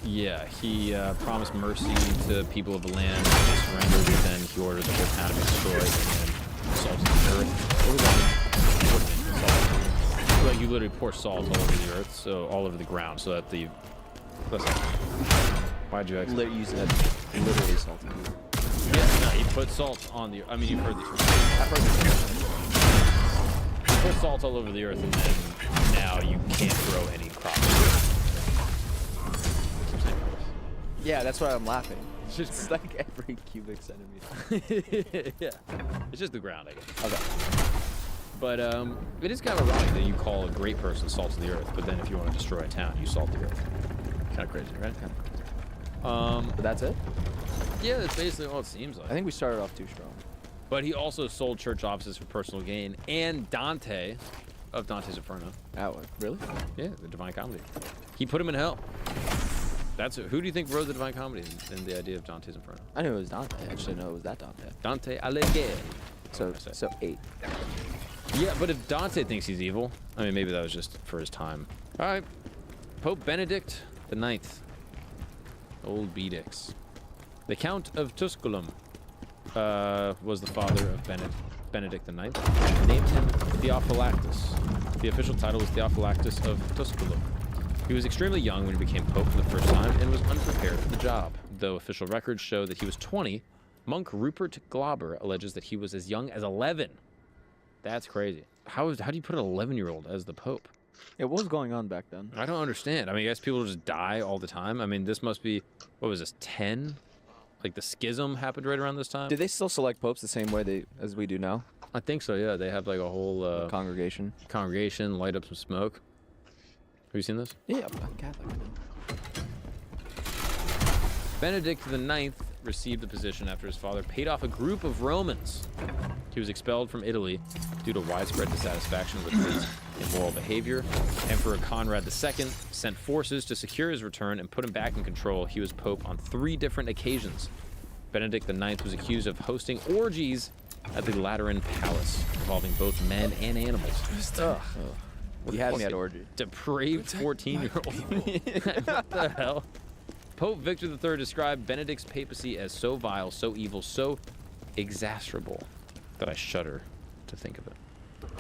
Yeah, he promised mercy to people of the land. They surrendered, but then he ordered the whole town to be destroyed and then salted the earth. What was that? Salt. Like you literally pour salt all over the earth, so all over the ground, so that the. Why'd you actually use that? Literally salted. Yeah, no, he put salt on the. I mean, you've heard this. I've heard this. He put salt all over the earth, and then now you can't grow any crops. Yeah, that's why I'm laughing. It's just like every cubic centimeter. Yeah, it's just the ground, I guess. Okay. But it is kind of ironic that you call a great person salt of the earth, but then if you want to destroy a town, you salt the earth. Kind of crazy, right? But that's it? Yeah, that's basically all it seems like. I think we started off too strong. But he also sold church offices for personal gain, and Dante of Dante's Inferno. Oh, really? Yeah, the Divine Comedy. He put him in hell. That's it. Who do you think wrote the Divine Comedy and the idea of Dante's Inferno? I knew it was Dante. I just didn't know it was that Dante. Dante Alighieri. So 8. Yeah, but if Dante thinks he's evil, I mean, maybe that was just for his time. All right, Pope Benedict the Ninth. Old Bedix. The Count of Tusculum was the father of Benedict the Ninth. Named him Theophylactus. The official title was Theophylactus of Tusculum. He was extremely young when he became pope for the first time and was unprepared for the job. Though official records show that he was 20, monk Rupert Glauber alleges that he was as young as 11. That's crazy. how do you put an 11-year-old as the Pope? It was going on back then. I don't understand. I mean, I guess people just die all the time. I mean, this must be, what was this, 10? Like the schism happened right around this time? Did they still select popes the same way as we do now? I think so, yeah. They have like a whole congregation. Congregation, light up some smoke. Have you seen this? Yeah, I'm Catholic. I know. Benedict IX received the position after his father paid off a group of Romans. He was expelled from Italy due to widespread dissatisfaction with his immoral behavior. Emperor Conrad II sent forces to secure his return and put him back in control. He was pope on 3 different occasions. Benedict IX was accused of hosting orgies at the Lateran Palace, involving both men and animals. He had me at orgy. Depraved 14-year-old. What the hell? Pope Victor III described Benedict's papacy as so vile, so evil, so exasperable that I shudder to think of it.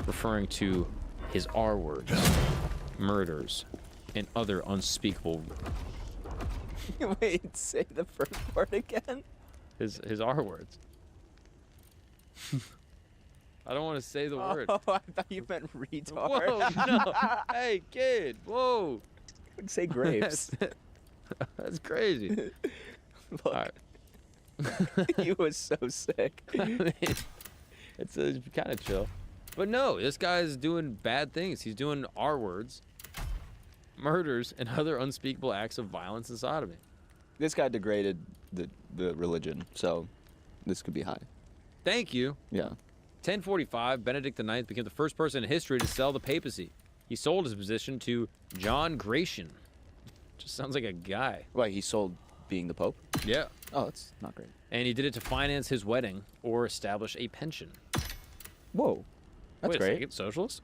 Referring to his R words, murders, and other unspeakable. Wait, say the first part again. His R words. I don't want to say the word. Oh, I thought you meant retard. Whoa, no. Hey, kid. Whoa. Say grapes. That's crazy. Look, All right. he was so sick. I mean, it's kind of chill. But no, this guy's doing bad things. He's doing R words, murders, and other unspeakable acts of violence and sodomy. This guy degraded the religion, so this could be high. Thank you. Yeah. 1045, Benedict IX became the first person in history to sell the papacy. He sold his position to John Gratian. Just sounds like a guy. Wait, he sold being the Pope? Yeah. Oh, that's not great. And he did it to finance his wedding or establish a pension. Whoa. That's Wait a great. second, socialist?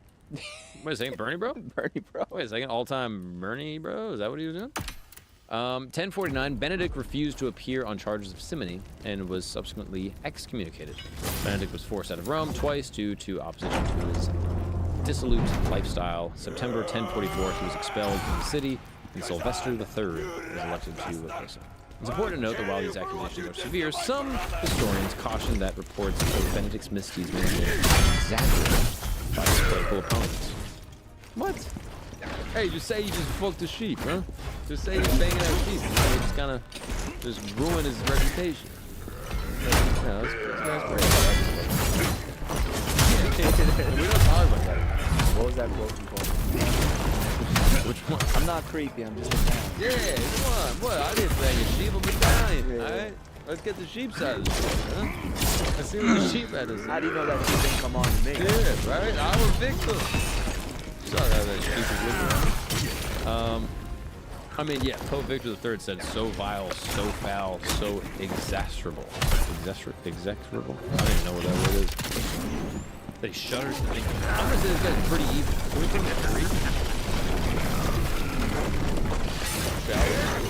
Wait a second, Bernie bro? Bernie bro. Wait a second, all-time Bernie bro? Is that what he was doing? 1049, Benedict refused to appear on charges of simony and was subsequently excommunicated. Benedict was forced out of Rome twice due to opposition to his dissolute lifestyle. September 1044, he was expelled from the city, and Sylvester III was elected to replace him. It's important to note that while these accusations are severe, some historians caution that reports of Benedict's misdeeds may be exaggerated by his political opponents. What? Hey, just say you just fucked a sheep, huh? Just say he's banging out sheep. And just kind of just ruin his reputation. Yeah, that's great. We don't talk about that. What was that quote you called? Which one? I'm not creepy, I'm just a fan. Yeah, come on. What? I didn't bang a sheep. I'm Italian. Yeah. All right? Let's get the sheep side of the story, huh? Let's see what the sheep had to say. How do you know that she didn't come on to me? Yeah, right? I was victim. Sorry how that sheep is looking. I mean, yeah, Pope Victor III said so vile, so foul, so exasperable. Execrable? I don't even know what that word is. That he shudders to think. I'm gonna say this guy's pretty evil. Can we bring that to read?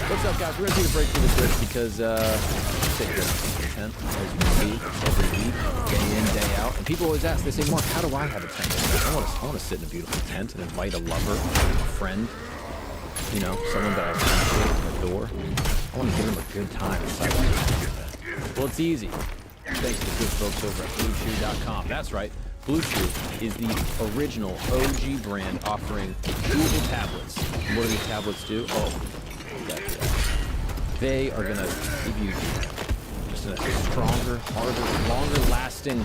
What's up, guys? We're gonna take a break really quick because take a tent, as you can see, every week, day in, day out. And people always ask, they say, Mark, how do I have a tent? I want to sit in a beautiful tent and invite a lover, a friend, you know, someone that I appreciate and adore. I want to give them a good time inside my tent. Well, it's easy. Thanks to the good folks over at BlueChew.com. That's right. Blue Chew is the original OG brand offering Google tablets. And what do these tablets do? Oh, they are going to give you just a stronger, harder, longer lasting.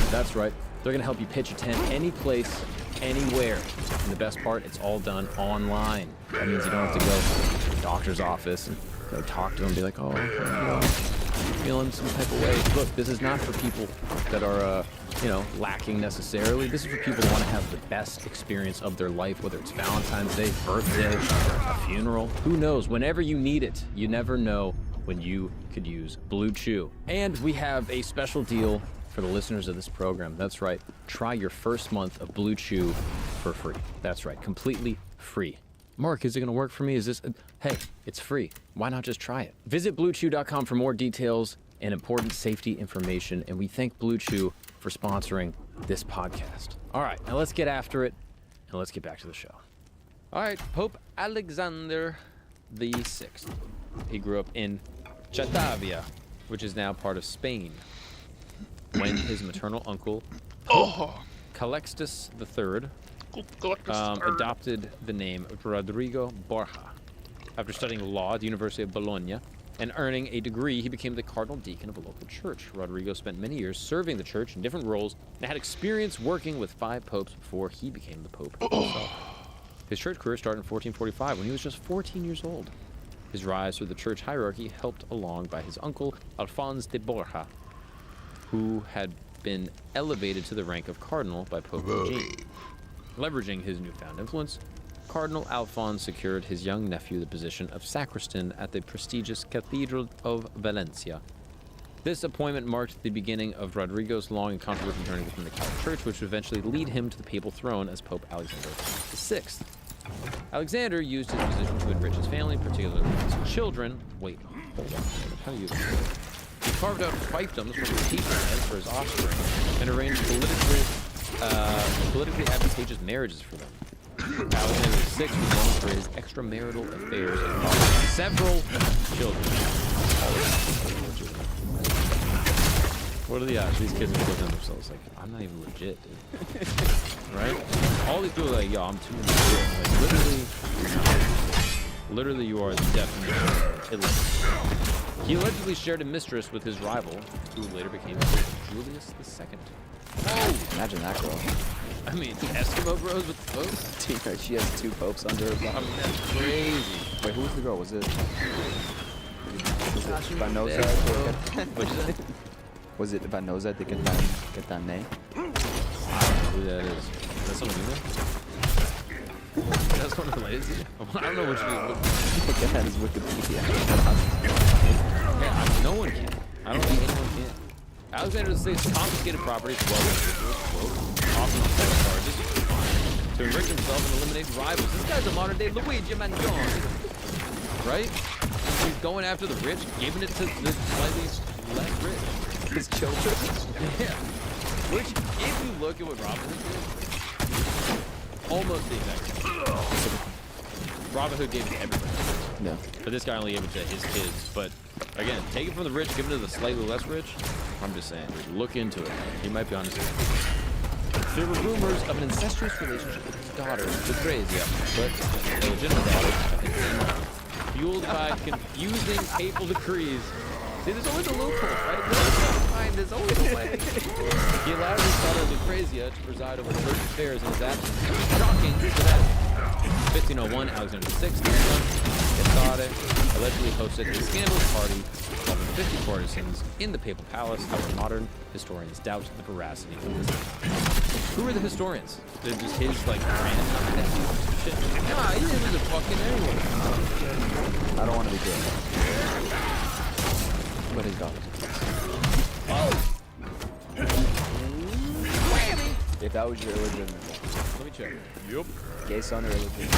That's right. They're going to help you pitch a tent any place, anywhere. And the best part, it's all done online. That means you don't have to go to the doctor's office and go talk to them and be like, oh, I'm feeling some type of way. Look, this is not for people that are, lacking necessarily. This is for people that want to have the best experience of their life, whether it's Valentine's Day, birthday, a funeral. Who knows? Whenever you need it, you never know when you could use Blue Chew. And we have a special deal for the listeners of this program. That's right. Try your first month of Blue Chew for free. That's right. Completely free. Mark, is it going to work for me? Is this... Hey, it's free. Why not just try it? Visit BlueChew.com for more details and important safety information. And we thank Blue Chew for sponsoring this podcast. All right, now let's get after it and let's get back to the show. All right, Pope Alexander VI. He grew up in Chatavia, which is now part of Spain. When his maternal uncle, Calixtus III adopted the name Rodrigo Borja. After studying law at the University of Bologna and earning a degree, he became the cardinal deacon of a local church. Rodrigo spent many years serving the church in different roles and had experience working with 5 popes before he became the pope himself. His church career started in 1445 when he was just 14 years old. His rise through the church hierarchy helped along by his uncle, Alphonse de Borja, who had been elevated to the rank of cardinal by Pope Eugene. Leveraging his newfound influence, Cardinal Alphonse secured his young nephew the position of sacristan at the prestigious Cathedral of Valencia. This appointment marked the beginning of Rodrigo's long and controversial journey within the Catholic Church, which would eventually lead him to the papal throne as Pope Alexander VI. Alexander used his position to enrich his family, particularly his children. Wait, hold on. How do you... He carved out fiefdoms from his patron lands for his offspring and arranged politically advantageous marriages for them. Alexander VI was known for his extramarital affairs and fathered several children. What are the odds? These kids are killing themselves. Like, I'm not even legit, dude. Right? All these people are like, yo, I'm too legit. Like, literally, you are the definition of illegit. He allegedly shared a mistress with his rival, who later became Julius II. Oh! Imagine that girl. I mean, Eskimo bros with the Pope? She has 2 popes under her belt. I mean, that's crazy. Wait, who was the girl? Was it Vanosa? What'd you say? Was it Vanosa de Catane? I don't know who that is. Is that someone you know? That's someone related to you? I don't know which one. Look at his Wikipedia. Yeah, no one can. I don't think anyone can. Alexander VI confiscated properties as well as often on federal charges to enrich himself and eliminate rivals. This guy's a modern day Luigi Mangione, right? He's going after the rich, giving it to the slightly less rich. His children? Yeah. Which, if you look at what Robin Hood did, almost the exact same. Robin Hood gave it to everybody. Yeah. But this guy only gave it to his kids. But again, take it from the rich, give it to the slightly less rich. I'm just saying, dude, look into it. He might be honest. There were rumors of an incestuous relationship with his daughter, Lucrezia, but the legitimate daughter, fueled by confusing papal decrees. See, there's always a loophole, right? There's always a way. He allowed his daughter Lucrezia to preside over church affairs in his absence. Shocking to that. 1501, Alexander VI, allegedly hosted a scandalous party involving 50 courtesans in the papal palace. However, modern historians doubt the veracity of this. Who are the historians? They're just his, like, random shit. Nah, he was a fucking anyone. I don't want to be good. But his daughter's Oh! If that was your illegitimate. Let me check. Yup. Gay son or illegitimate?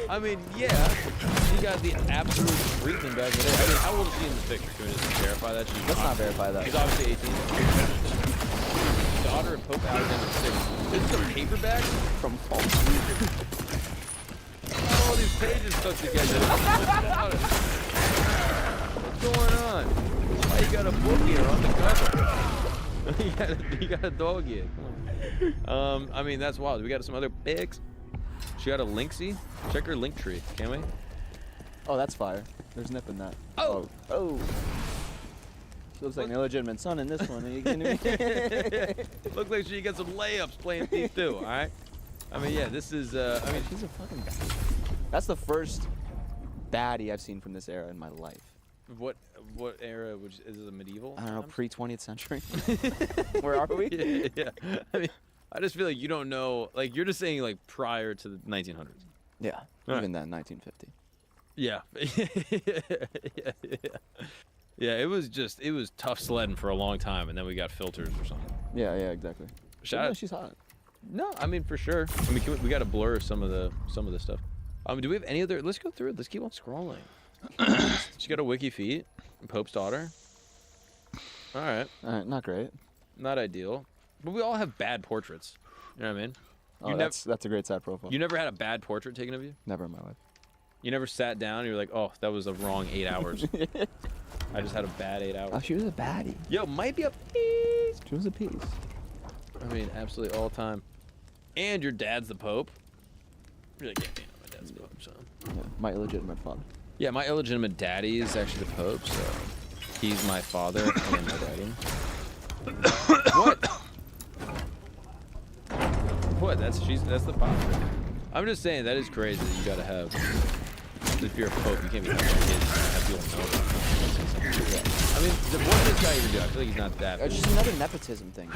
I mean, yeah, she got the absolute treatment back in the day. I mean, how old is she in the picture? Can we just verify that? Let's not verify that. She's obviously 18. Daughter of Pope Alexander VI. This is a paperback From Paul Street. all these pages stuck together. What's going on? Why you got a book here on the cover? you got a dog here. Come on. I mean, that's wild. We got some other pics. She got a Linksy. Check her link tree, can we? Oh, that's fire. There's nip in that. Oh. Oh. She looks like an illegitimate son in this one. Are you kidding me? Looks like she got some layups playing Thief 2, all right? I mean, yeah, this is, I mean, She's a fucking guy. That's the first baddie I've seen from this era in my life. what era, which is it a medieval? I don't know, times? pre-20th century. Where are we? Yeah. I mean, I just feel like you don't know, like, you're just saying, like, prior to the 1900s. Yeah, Right. even then, 1950. Yeah. Yeah, it was tough sledding for a long time, and then we got filters or something. Yeah, exactly. Shout Yeah, out. she's hot. No, I mean, for sure. I mean, we got to blur some of the stuff. Do we have any other? Let's go through it. Let's keep on scrolling. She got a wiki feet. Pope's daughter. All right. Not great. Not ideal. But we all have bad portraits. You know what I mean? Oh, that's a great side profile. You never had a bad portrait taken of you? Never in my life. You never sat down and you were like, oh, that was the wrong 8 hours. I just had a bad 8 hours. Oh, she was a baddie. Yo, might be a piece. She was a piece. I mean, absolutely all time. And your dad's the Pope. Really can't be my dad's the Pope, so. Yeah, my illegitimate father. Yeah, my illegitimate daddy is actually the Pope, so he's my father and my daddy. What? What? That's the Pope. I'm just saying that is crazy that you gotta have. If you're a Pope, you can't be having kids. You have people know about it. I mean, what does this guy even do? I feel like he's not that. It's just another nepotism thing.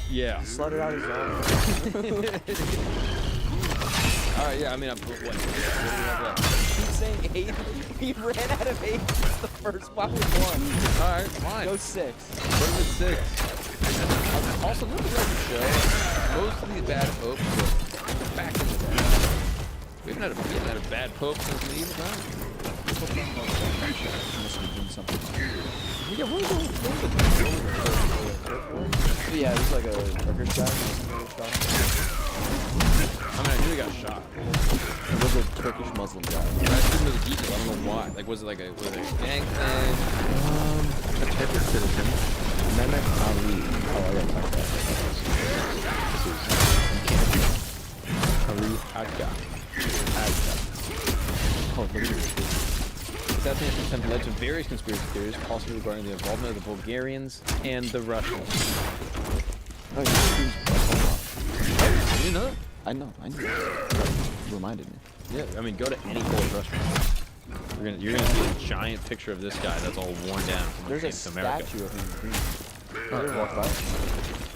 Yeah. Slut it out his own. All right, yeah. I mean, what do we have left? He's saying 8. He ran out of 8. The first one was 1. All right, fine. Go 6. What if it's 6? Also, let me like the show. Most of these bad popes were back in the day. We haven't had a bad pope since medieval times. Yeah, what was Yeah, it was like a Turkish guy. I mean, I knew he got shot. It was a Turkish Muslim guy. But I didn't know the details. I don't know why. Like, was it like a gang thing? A Turkish citizen, Mehmet Ali. Oh, I gotta talk about that. Ali Agca. Oh, look at this. Assassination attempt led to various conspiracy theories, possibly regarding the involvement of the Bulgarians and the Russians. Oh, You know that? I know. You reminded me. Yeah, I mean, go to any Polish restaurant. You're gonna see a giant picture of this guy that's all worn down from when he There's a came to America. statue of him in green. Have you ever walked by?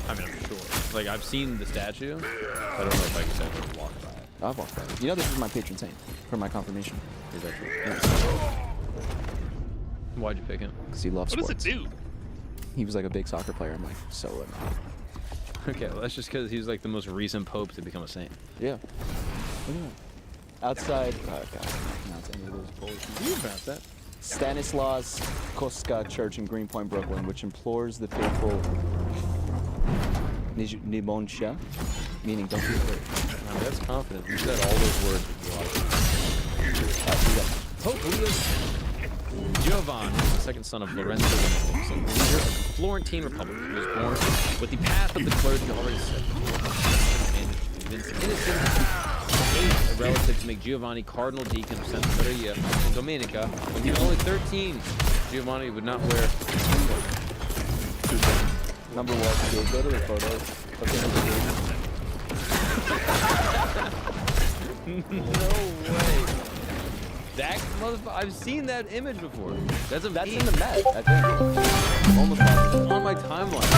I mean, I'm sure. Like, I've seen the statue. I don't know if I can say I've walked by it. I've walked by it. You know this is my patron saint for my confirmation. Is that true? Yes. Why'd you pick him? Because he loves sports. What does it do? He was like a big soccer player. I'm like, so am I. Okay, well, that's just because he's like the most recent pope to become a saint. Yeah. Look at that. Outside, oh god, I can't pronounce any of those Polish names. You can pronounce that. Stanislaus Kostka Church in Greenpoint, Brooklyn, which implores the faithful Nibonsha, meaning don't be afraid. Wow, that's confident. You said all those words with Pope Leo Giovanni was the second son of Lorenzo Domenico, leader of the Florentine Republic. He was born with the path of the clergy already set. And convinced innocent a relative to make Giovanni cardinal deacon of Santa Maria and Domenica. When he was only 13, Giovanni would not wear Number 1, go to the photos. No way. That motherfucker, I've seen that image before. That's in the Met, I think. Almost on my timeline.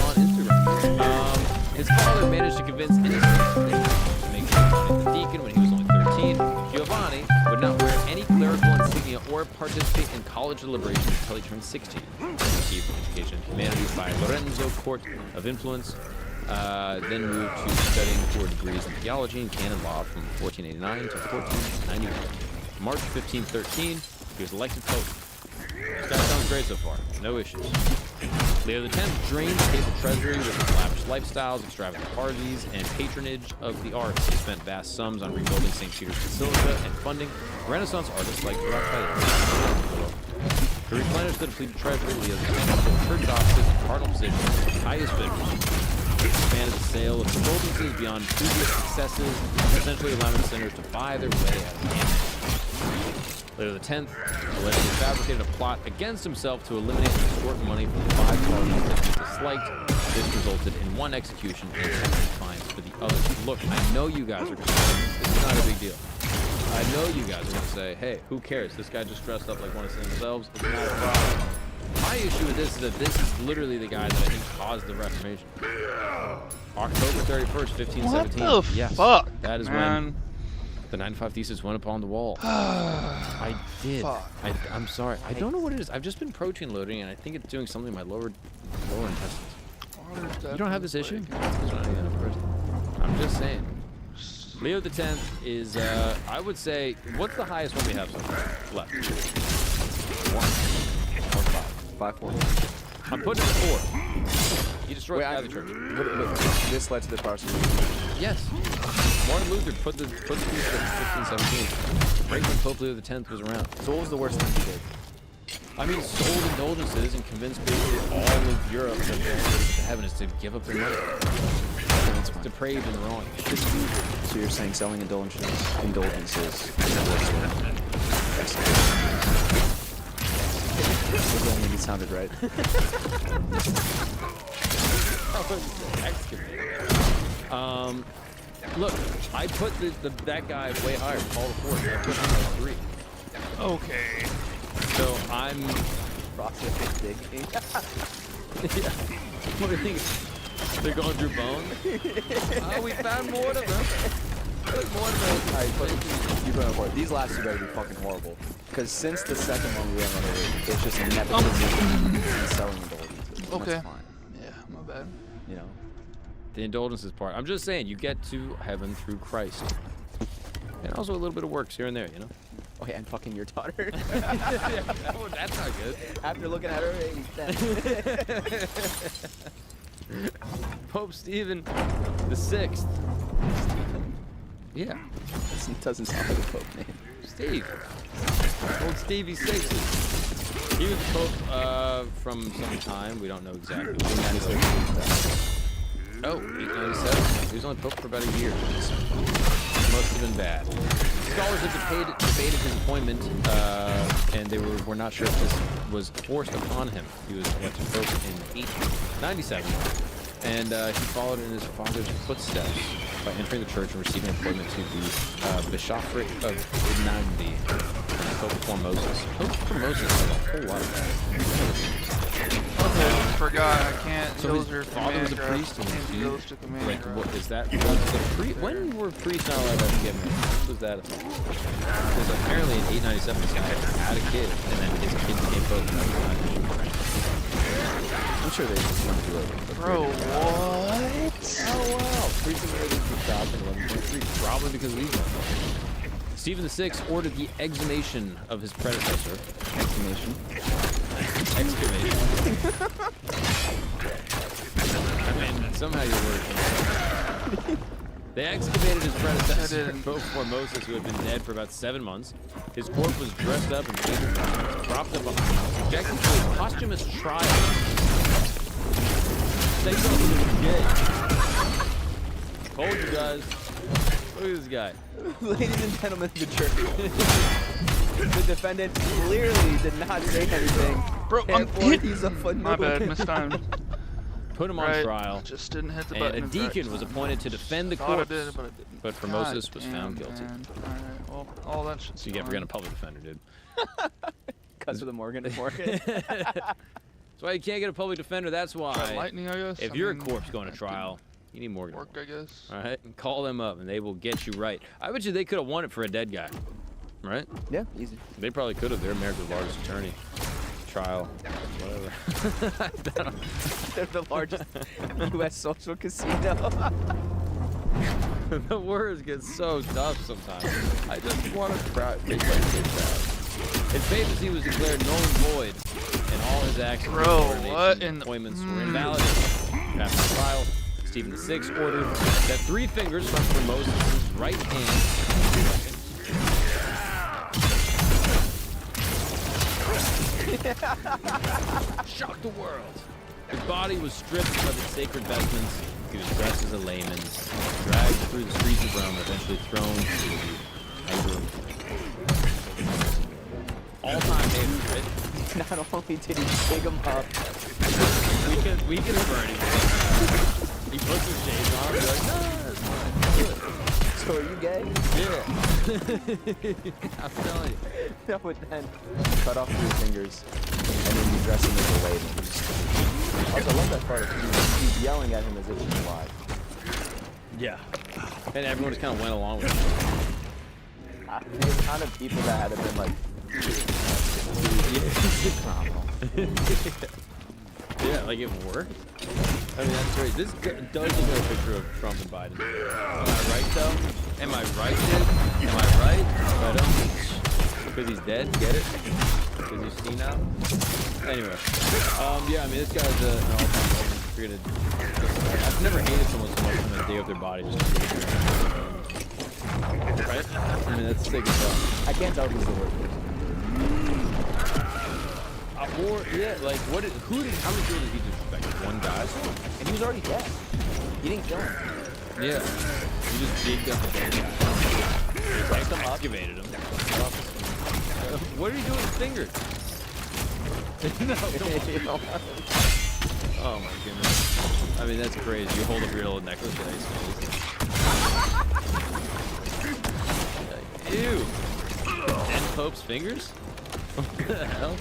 On Instagram. His father managed to convince innocent to make Giovanni the deacon when he was only 13. Giovanni would not wear any clerical insignia or participate in college deliberations until he turned 16. He received education in humanities by Lorenzo Court of Influence. Then moved to studying 4 degrees in theology and canon law from 1489 to 1491. March 1513, he was elected pope. This guy sounds great so far. No issues. Leo X drained the papal treasury with his lavish lifestyles, extravagant parties, and patronage of the arts. He spent vast sums on rebuilding St. Peter's Basilica and funding Renaissance artists like Raphael. To replenish the depleted treasury, Leo X filled church offices and cardinal positions with the highest bidders. He expanded the sale of indulgences beyond previous successes, essentially allowing sinners to buy their way out of gambling. Leo X allegedly fabricated a plot against himself to eliminate and extort money from the 5 parties that he disliked. This resulted in 1 execution and 10 fines for the others. Look, I know you guys are going to say this is not a big deal. I know you guys are going to say, hey, who cares? This guy just dressed up like one of themselves. It's not a problem. My issue with this is that this is literally the guy that I think caused the Reformation. October 31st, 1517. What the yes, fuck, that is man? when the 95 Thesis went upon the wall. I did. I'm sorry. I don't know what it is. I've just been protein loading, and I think it's doing something in my lower intestines. You don't have this issue? I'm just saying. Leo X is, I would say, what's the highest one we have so far? Left. 5, 4. I'm putting it at 4. He destroyed the Catholic Church. This led to the Protestant. Yes. Martin Luther put the piece at 1517. right when Pope Leo X was around. So what was the worst thing he did? I mean, sold indulgences and convinced basically all of Europe that their answer to heaven is to give up their money. It's depraved and wrong. So you're saying selling indulgences is the worst thing? That's the only it sounded right. Look, I put that guy way higher, Paul IV. I put him at 3. Okay. So I'm process digging. Yeah. What do you think? They're going through bones? Oh, we found more of them. Look, more of them. Alright, you going for it. These last two better be fucking horrible. Because since the second one we ran out of it's just nepotism and selling indulgences. Okay. That's fine. Yeah, my bad. You know. The indulgences part. I'm just saying, you get to heaven through Christ. And also a little bit of works here and there, you know? Oh, yeah, and fucking your daughter. Oh, that's not good. After looking at her, Pope Stephen the Sixth. Yeah. It doesn't sound like a Pope name. Steve. Old Stevie Sixes. He was Pope from some time. We don't know exactly. Oh, 897. He was only Pope for about a year. Must have been bad. Scholars have debated his appointment, and they were not sure if this was forced upon him. He was elected Pope in 1897, and he followed in his father's footsteps by entering the church and receiving appointment to the bishopric of Nandi, Pope Formosus. Pope Formosus has a whole lot of that. Okay, forgot. I can't. So Those his are father was a command priest, and graph. he, Those to command like, graph. what is that? When were priests not allowed to get married? When was that? Because apparently in 897 this guy had a kid, and then his kid became pope. I'm sure they just went through it. Bro, what? Oh wow! Priests and marriages were stopped in 11.3, probably because of these ones. Stephen VI ordered the exhumation of his predecessor. Exhumation. Excavation. I mean, somehow your word. They excavated his predecessor, Pope Formosus, who had been dead for about 7 months. His corpse was dressed up in painted garments, propped up on the house, subjected to a posthumous trial. They told him he was gay. Told you guys. Look at this guy. Ladies and gentlemen of the jury, the defendant clearly did not say anything. Bro, he's a footnote. My bad, mistimed. Put him on trial. Just didn't hit the And button. a deacon was appointed to defend the Thought I corpse. did, but I didn't. But Formosus God was found damn, guilty. man. Alright, well, all that shit's So you can't forget a fine. public defender, dude. Cuts with a Morgan and Morgan. That's why you can't get a public defender. That's Try why. lightning, I guess. If I you're mean, a corpse going to that trial, you need Morgan. didn't work, I guess. All right, and call them up, and they will get you right. I bet you they could have won it for a dead guy, right? Yeah, easy. They probably could have. They're America's largest attorney. Trial, whatever. They're the largest U.S. social casino. The words get so tough sometimes. I just want to cry. Make my kid proud. His papacy was declared null and void, and all his actions Bro, of ordination what and in the- appointments were invalid. After the trial, Stephen VI ordered that 3 fingers from Formosus' right hand shocked the world. His body was stripped of its sacred vestments. He was dressed as a layman, dragged through the streets of Rome, eventually thrown to the anger of all-time favorite, right? Not only did he dig him up, We can burn him. He puts his shades on. We're like, no, it's fine. so are you gay? Yeah. I'm telling you. That would then cut off your fingers, and then you dress him as a layman. Also, I love that part. He's yelling at him as if he's alive. Yeah. And everyone just kind of went along with it. The kind of people that had been like, Yeah, like it worked. I mean, that's great. This does look like a picture of Trump and Biden. Am I right, though? Am I right, dude? Am I right? Right. Because he's dead? Get it? Because he's seen now? Anyway. Yeah, I mean, this guy's an all-time legend. I've never hated someone so much when they dig up their body just to Right? I mean, that's sick as fuck. I can't tell who's the worst person. Or, yeah, like, how many people did he disrespect? One guy? And he was already dead. He didn't kill him. Yeah. He just digged up the dead guy. Picked him up. Excavated him. What did he do with his fingers? No. Oh my goodness. I mean, that's crazy. You hold up your little necklace and I Ew. 10 Pope's fingers? What the hell?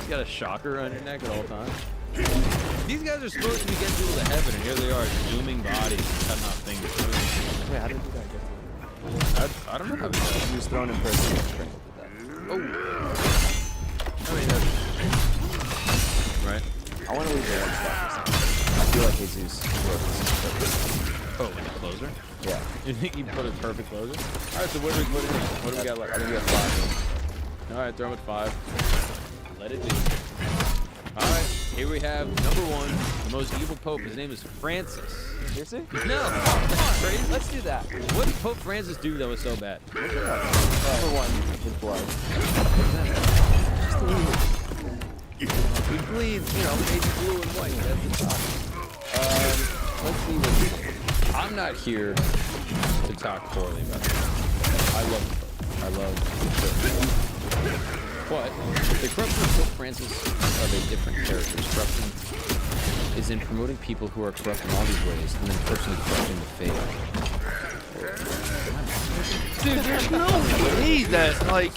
You got a shocker around your neck at all times. These guys are supposed to be getting people to heaven, and here they are, zooming bodies and cutting off fingers. Wait, how did you guys get to it? I don't know how he does. He was thrown in prison and strangled to death. Oh. I mean, that's... Right? I want to leave the one spot for a second. I feel like Jesus wrote this. Oh, like a closer? Yeah. You think you put a perfect closer? Alright, so what do we put in? What do we got left? I think we got 5. Alright, throw him at 5. Let it be. Alright, here we have number 1, the most evil pope. His name is Francis. Seriously? No! That's crazy. Let's do that. What did Pope Francis do that was so bad? Number 1, his blood. He bleeds, you know, maybe blue and white. That's the top. Let's see what I'm not here to talk poorly about it. I love the Pope. I love the church. But the corruption of Pope Francis of a different character. Corruption is in promoting people who are corrupt in all these ways and then personally corrupting the faith. Dude, there's no way that, like,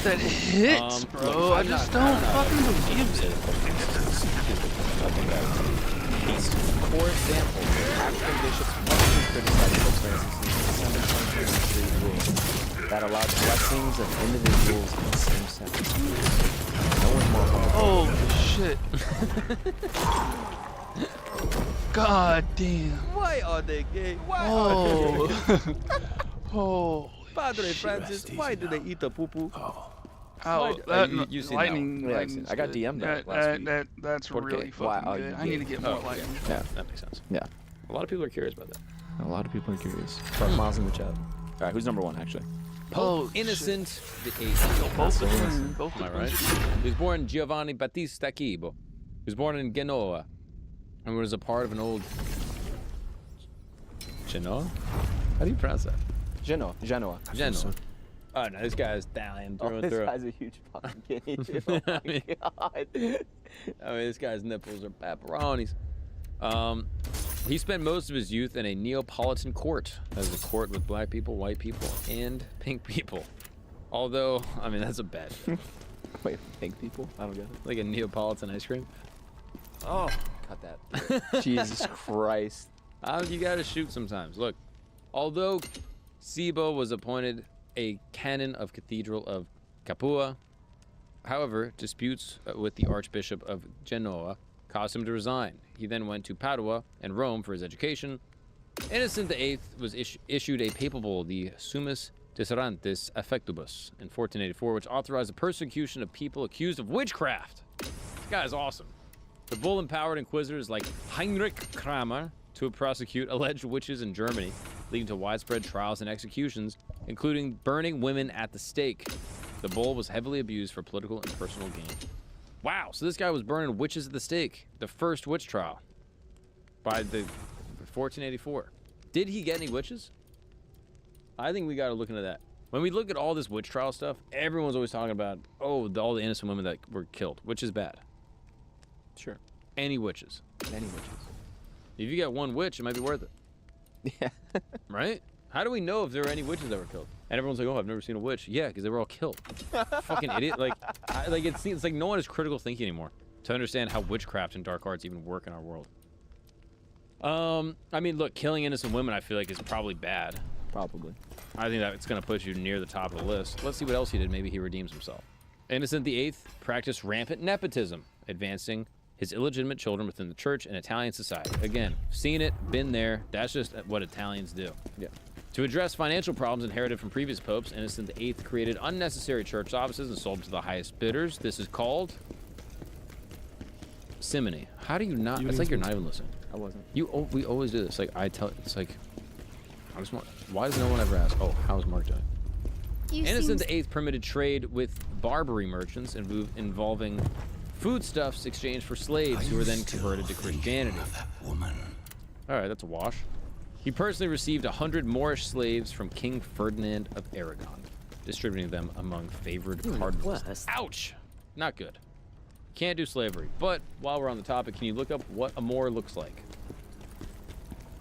that hits, bro. I just don't fucking believe it. For example, African bishops publicly criticized Pope Francis in December 2023 rule that allowed blessings of individuals in the same sex. No one's more humble. Oh, shit. God damn. Why are they gay? Why Oh. Oh. Padre Francis, why do they eat the poo-poo? Oh, you seen lightning. that one. Lightning's I got good. DM'd that last week. That's really fucking good. I need to get more lightning. Yeah, that makes sense. Yeah. A lot of people are curious about that. A lot of people are curious. Fuck Miles in the chat. All right, who's number 1 actually? Pope Innocent the Eighth. Both of them. Am I right? He was born Giovanni Battista Cibo. He was born in Genoa and was a part of an old Genoa? How do you pronounce that? Genoa. Oh no, this guy's Italian through and This through. guy's a huge fucking guinea too. Oh my god. I mean, this guy's nipples are pepperonis. He spent most of his youth in a Neapolitan court. That is a court with black people, white people, and pink people. Although, I mean, that's a bet. Wait, pink people? I don't get it. Like a Neapolitan ice cream. Oh, cut that. Jesus Christ. You gotta shoot sometimes. Look, although Cibo was appointed a canon of Cathedral of Capua, however, disputes with the Archbishop of Genoa caused him to resign. He then went to Padua and Rome for his education. Innocent VIII was issued a papal bull, the Summus Deserantis Affectibus, in 1484, which authorized the persecution of people accused of witchcraft. This guy is awesome. The bull empowered inquisitors like Heinrich Kramer to prosecute alleged witches in Germany, leading to widespread trials and executions, including burning women at the stake. The bull was heavily abused for political and personal gain. Wow, so this guy was burning witches at the stake. The first witch trial by the 1484. Did he get any witches? I think we got to look into that. When we look at all this witch trial stuff, everyone's always talking about, all the innocent women that were killed, which is bad. Sure. Any witches. Many witches. If you get one witch, it might be worth it. Yeah. Right? How do we know if there were any witches that were killed? And everyone's like, oh, I've never seen a witch. Yeah, because they were all killed. Fucking idiot. Like it seems like no one is critical thinking anymore to understand how witchcraft and dark arts even work in our world. I mean, look, killing innocent women, I feel like is probably bad. Probably. I think that it's going to put you near the top of the list. Let's see what else he did. Maybe he redeems himself. Innocent VIII practiced rampant nepotism, advancing his illegitimate children within the church and Italian society. Again, seen it, been there. That's just what Italians do. Yeah. To address financial problems inherited from previous popes, Innocent VIII created unnecessary church offices and sold them to the highest bidders. This is called simony. How do you not? It's like you're not even listening. I wasn't. We always do this. Like I tell, it's like Why does no one ever ask? Oh, how's Mark doing? You Innocent seem VIII permitted trade with Barbary merchants involving foodstuffs exchanged for slaves who were then converted to Christianity. All right, that's a wash. He personally received 100 Moorish slaves from King Ferdinand of Aragon, distributing them among favored cardinals. Ouch! Not good. Can't do slavery. But while we're on the topic, can you look up what a Moor looks like?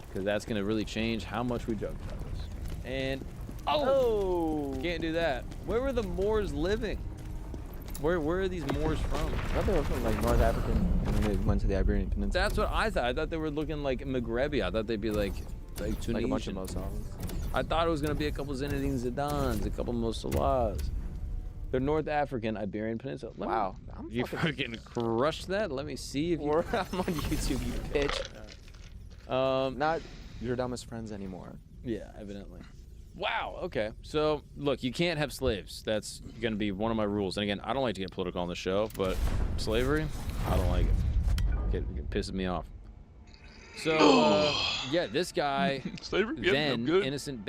Because that's going to really change how much we judge about this. And can't do that. Where were the Moors living? Where are these Moors from? I thought they were from like North Africa, and then they went to the Iberian Peninsula. That's what I thought. I thought they were looking like Maghrebi. I thought they'd be like Tunisian. Like a bunch of Mosavs. I thought it was gonna be a couple Zinedine Zidans, a couple Mosalahs. They're North African Iberian Peninsula. Wow. You fucking crushed that. Let me see if you. I'm on YouTube, you bitch. Not your dumbest friends anymore. Yeah, evidently. Wow. Okay. So look, you can't have slaves. That's going to be one of my rules. And again, I don't like to get political on the show, but slavery, I don't like it. It pisses me off. So yeah, this guy slavery. Then Good. Innocent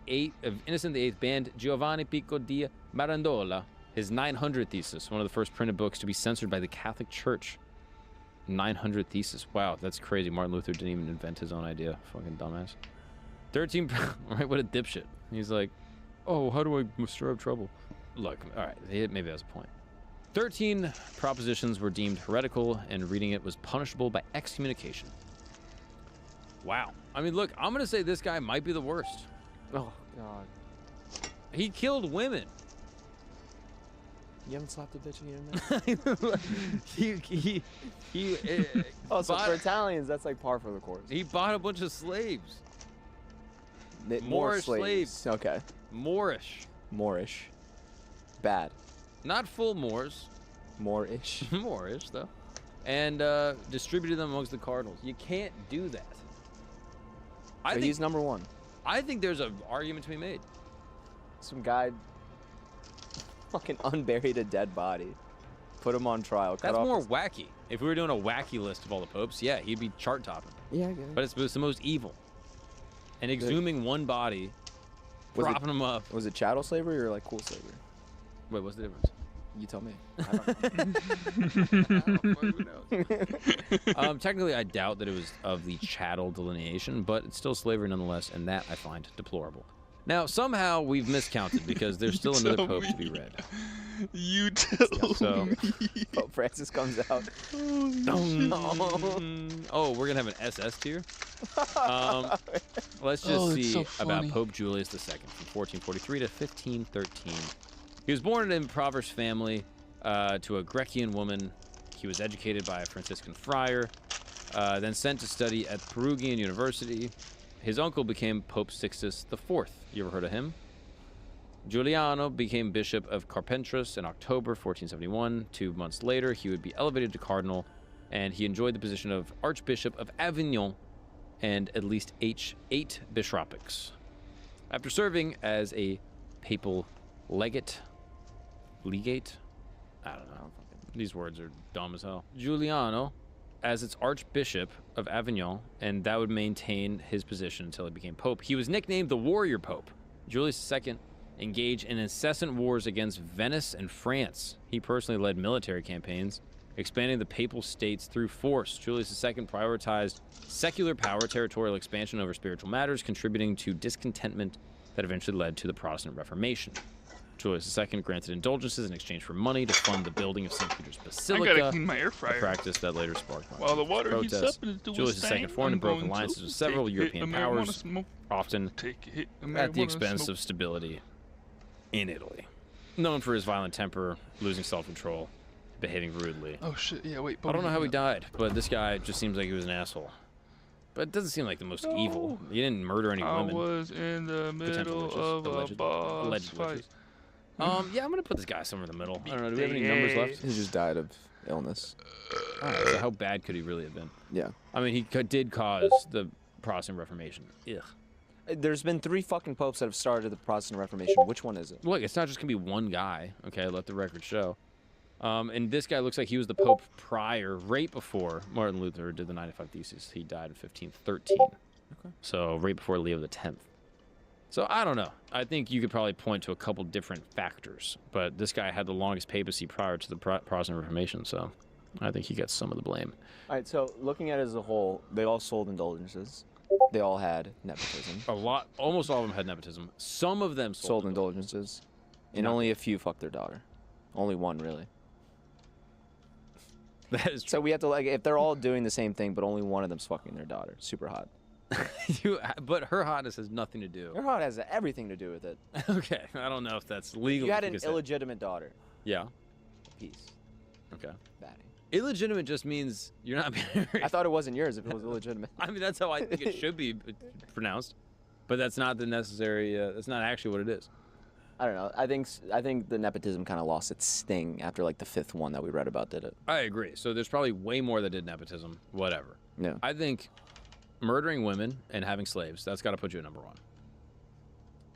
VIII banned Giovanni Pico di Mirandola, his 900 thesis, one of the first printed books to be censored by the Catholic Church. 900 thesis. Wow, that's crazy. Martin Luther didn't even invent his own idea. Fucking dumbass. 13, right? What a dipshit. He's like, oh, how do I stir up trouble? Look, all right, maybe that's a point. 13 propositions were deemed heretical, and reading it was punishable by excommunication. Wow. I mean, look, I'm going to say this guy might be the worst. Oh, God. He killed women. You haven't slapped a bitch in he oh, so for Italians, that's like par for the course. He bought a bunch of slaves. Moorish slaves. Okay. Moorish. Bad. Not full Moors. Moorish. Moorish, though. And distributed them amongst the cardinals. You can't do that. I think he's number one. I think there's an argument to be made. Some guy fucking unburied a dead body. Put him on trial. That's more wacky. If we were doing a wacky list of all the popes, yeah, he'd be chart topping. Yeah, I get it. But it's the most evil. And exhuming one body, propping him up. Was it chattel slavery or like cool slavery? Wait, what's the difference? You tell me. Technically, I doubt that it was of the chattel delineation, but it's still slavery nonetheless, and that I find deplorable. Now, somehow we've miscounted because there's still another pope to be read. You tell me. Pope Francis comes out. Oh, we're gonna have an SS tier. Let's just see about Pope Julius II from 1443 to 1513. He was born in an impoverished family to a Grecian woman. He was educated by a Franciscan friar, then sent to study at Perugian University. His uncle became Pope Sixtus IV. You ever heard of him? Giuliano became Bishop of Carpentras in October 1471. 2 months later, he would be elevated to cardinal, and he enjoyed the position of Archbishop of Avignon and at least 8 bishoprics. After serving as a papal legate, I don't know. These words are dumb as hell. Giuliano as its Archbishop of Avignon, and that would maintain his position until he became Pope. He was nicknamed the Warrior Pope. Julius II engaged in incessant wars against Venice and France. He personally led military campaigns, expanding the papal states through force. Julius II prioritized secular power, territorial expansion over spiritual matters, contributing to discontentment that eventually led to the Protestant Reformation. Julius II granted indulgences in exchange for money to fund the building of St. Peter's Basilica, I gotta clean my air fryer. a practice that later sparked while the water heats protests. up and Julius II formed and broke alliances with several European powers, often at the expense of stability in Italy. Known for his violent temper, losing self-control, behaving rudely. Oh shit, yeah, wait. I don't know how he died, but this guy just seems like he was an asshole. But it doesn't seem like the most evil. He didn't murder any women. I was in the middle of a boss fight. Yeah, I'm gonna put this guy somewhere in the middle. I don't know. Do we have any numbers left? He just died of illness. All right, so how bad could he really have been? Yeah. I mean, he did cause the Protestant Reformation. Ugh. There's been 3 fucking popes that have started the Protestant Reformation. Which one is it? Look, it's not just gonna be one guy. Okay, let the record show. And this guy looks like he was the Pope prior, right before Martin Luther did the 95 Theses. He died in 1513. Okay. So right before Leo X. So I don't know. I think you could probably point to a couple different factors, but this guy had the longest papacy prior to the Protestant Reformation, so I think he gets some of the blame. All right, so looking at it as a whole, they all sold indulgences. They all had nepotism. Almost all of them had nepotism. Some of them Sold indulgences. And only a few fucked their daughter. Only one, really. That is true. So we have to, like, if they're all doing the same thing, but only one of them's fucking their daughter. Super hot. But her hotness has nothing to do. Her hot has everything to do with it. Okay, I don't know if that's legal. You had an illegitimate daughter. Yeah. Peace. Okay. Batty. Illegitimate just means you're not married. I thought it wasn't yours if it was illegitimate. I mean, that's how I think it should be pronounced, but that's not the necessary. That's not actually what it is. I don't know. I think the nepotism kind of lost its sting after like the 5th one that we read about did it. I agree. So there's probably way more that did nepotism. Whatever. Yeah. I think murdering women and having slaves, that's got to put you at number 1.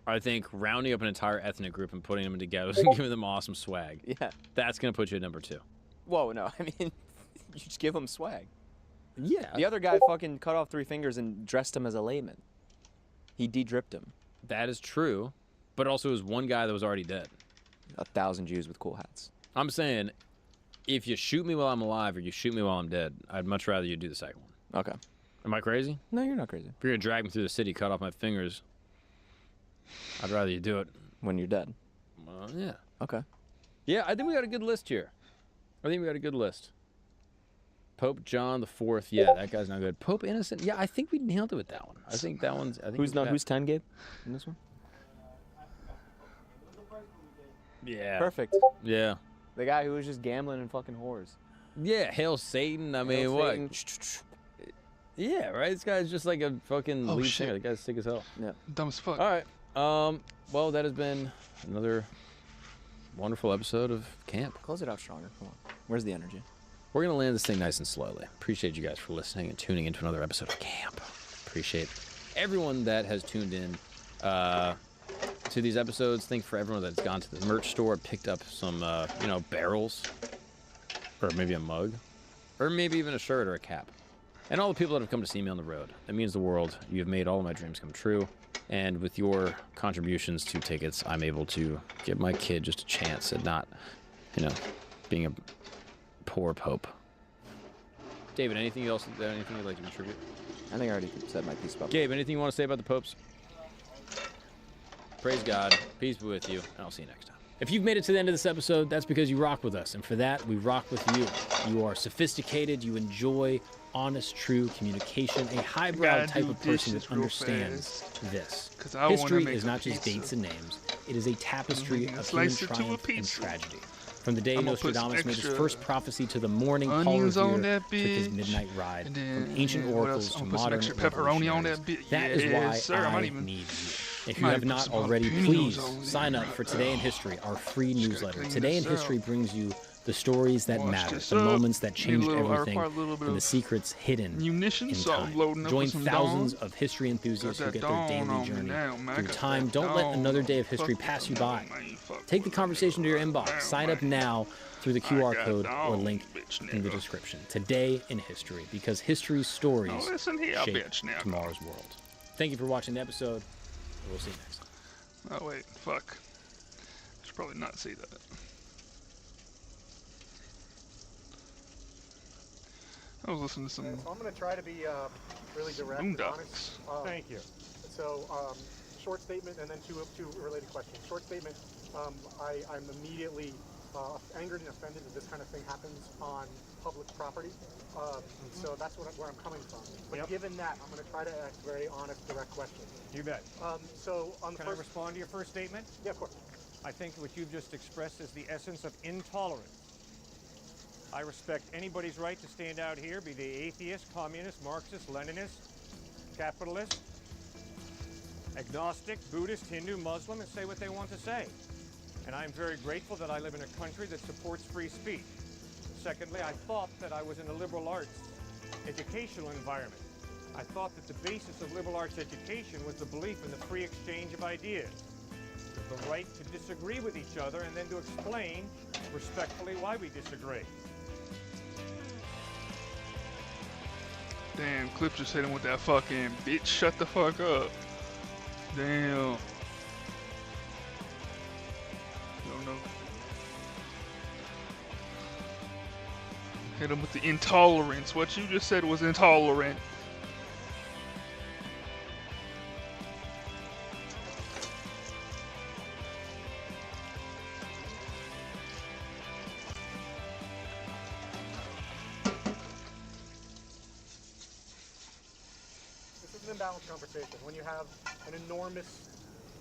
I think rounding up an entire ethnic group and putting them together and giving them awesome swag. Yeah. That's going to put you at number 2. Whoa, no. I mean, you just give them swag. Yeah. The other guy fucking cut off 3 fingers and dressed him as a layman. He de-dripped him. That is true, but also it was one guy that was already dead. 1,000 Jews with cool hats. I'm saying, if you shoot me while I'm alive or you shoot me while I'm dead, I'd much rather you do the second one. Okay. Am I crazy? No, you're not crazy. If you're going to drag me through the city, cut off my fingers, I'd rather you do it. When you're dead. Well, yeah. Okay. Yeah, I think we got a good list here. I think we got a good list. Pope John IV. Yeah, that guy's not good. Pope Innocent. Yeah, I think we nailed it with that one. I think that one's. I think Who's 10, Gabe? In this one? Yeah. Perfect. Yeah. The guy who was just gambling and fucking whores. Yeah, hail Satan. I mean, Hail what? Satan. Yeah, right. This guy's just like a fucking Oh, lead shit. singer. The guy's sick as hell. Yeah. Dumb as fuck. All right. Well, that has been another wonderful episode of Camp. Close it out stronger. Come on. Where's the energy? We're going to land this thing nice and slowly. Appreciate you guys for listening and tuning into another episode of Camp. Appreciate everyone that has tuned in to these episodes. Thank you for everyone that's gone to the merch store, picked up some, barrels, or maybe a mug, or maybe even a shirt or a cap. And all the people that have come to see me on the road. It means the world. You have made all of my dreams come true. And with your contributions to tickets, I'm able to give my kid just a chance at not, being a poor pope. David, anything else? Anything you'd like to contribute? I think I already said my piece about Gabe, anything you want to say about the popes? Praise God. Peace be with you. And I'll see you next time. If you've made it to the end of this episode, that's because you rock with us. And for that, we rock with you. You are sophisticated. You enjoy honest, true communication. A highbrow type of person that understands this. History is not just dates and names. It is a tapestry of human triumph and tragedy. From the day Nostradamus made his first prophecy to the morning Paul Revere took his midnight ride, from ancient oracles to modern pepperoni on that bit. That is why I need you. If you have not already, please sign up for Today in History, our free newsletter. Today in History brings you the stories that matter, the moments that changed everything, and the secrets hidden in time. Join thousands of history enthusiasts who get their daily journey through time. Don't let another day of history pass you by. Take the conversation to your inbox. Sign up now through the QR code or link in the description. Today in History, because history's stories shape tomorrow's world. Thank you for watching the episode. We'll see you next time. Oh, wait. Fuck. I should probably not say that. I was listening to some So I'm going to try to be really direct and honest. Thank you. So, short statement and then two related questions. Short statement, I'm immediately angered and offended that this kind of thing happens on public property. So that's where I'm coming from. But given that, I'm going to try to ask very honest, direct questions. You bet. So on the Can I respond to your first statement? Yeah, of course. I think what you've just expressed is the essence of intolerance. I respect anybody's right to stand out here, be they atheist, communist, Marxist, Leninist, capitalist, agnostic, Buddhist, Hindu, Muslim, and say what they want to say. And I'm very grateful that I live in a country that supports free speech. Secondly, I thought that I was in a liberal arts educational environment. I thought that the basis of liberal arts education was the belief in the free exchange of ideas, the right to disagree with each other and then to explain respectfully why we disagree. Damn, Clip just hit him with that fucking bitch, shut the fuck up. Damn. Don't know. Hit him with the intolerance. What you just said was intolerant. This is an imbalanced conversation. When you have an enormous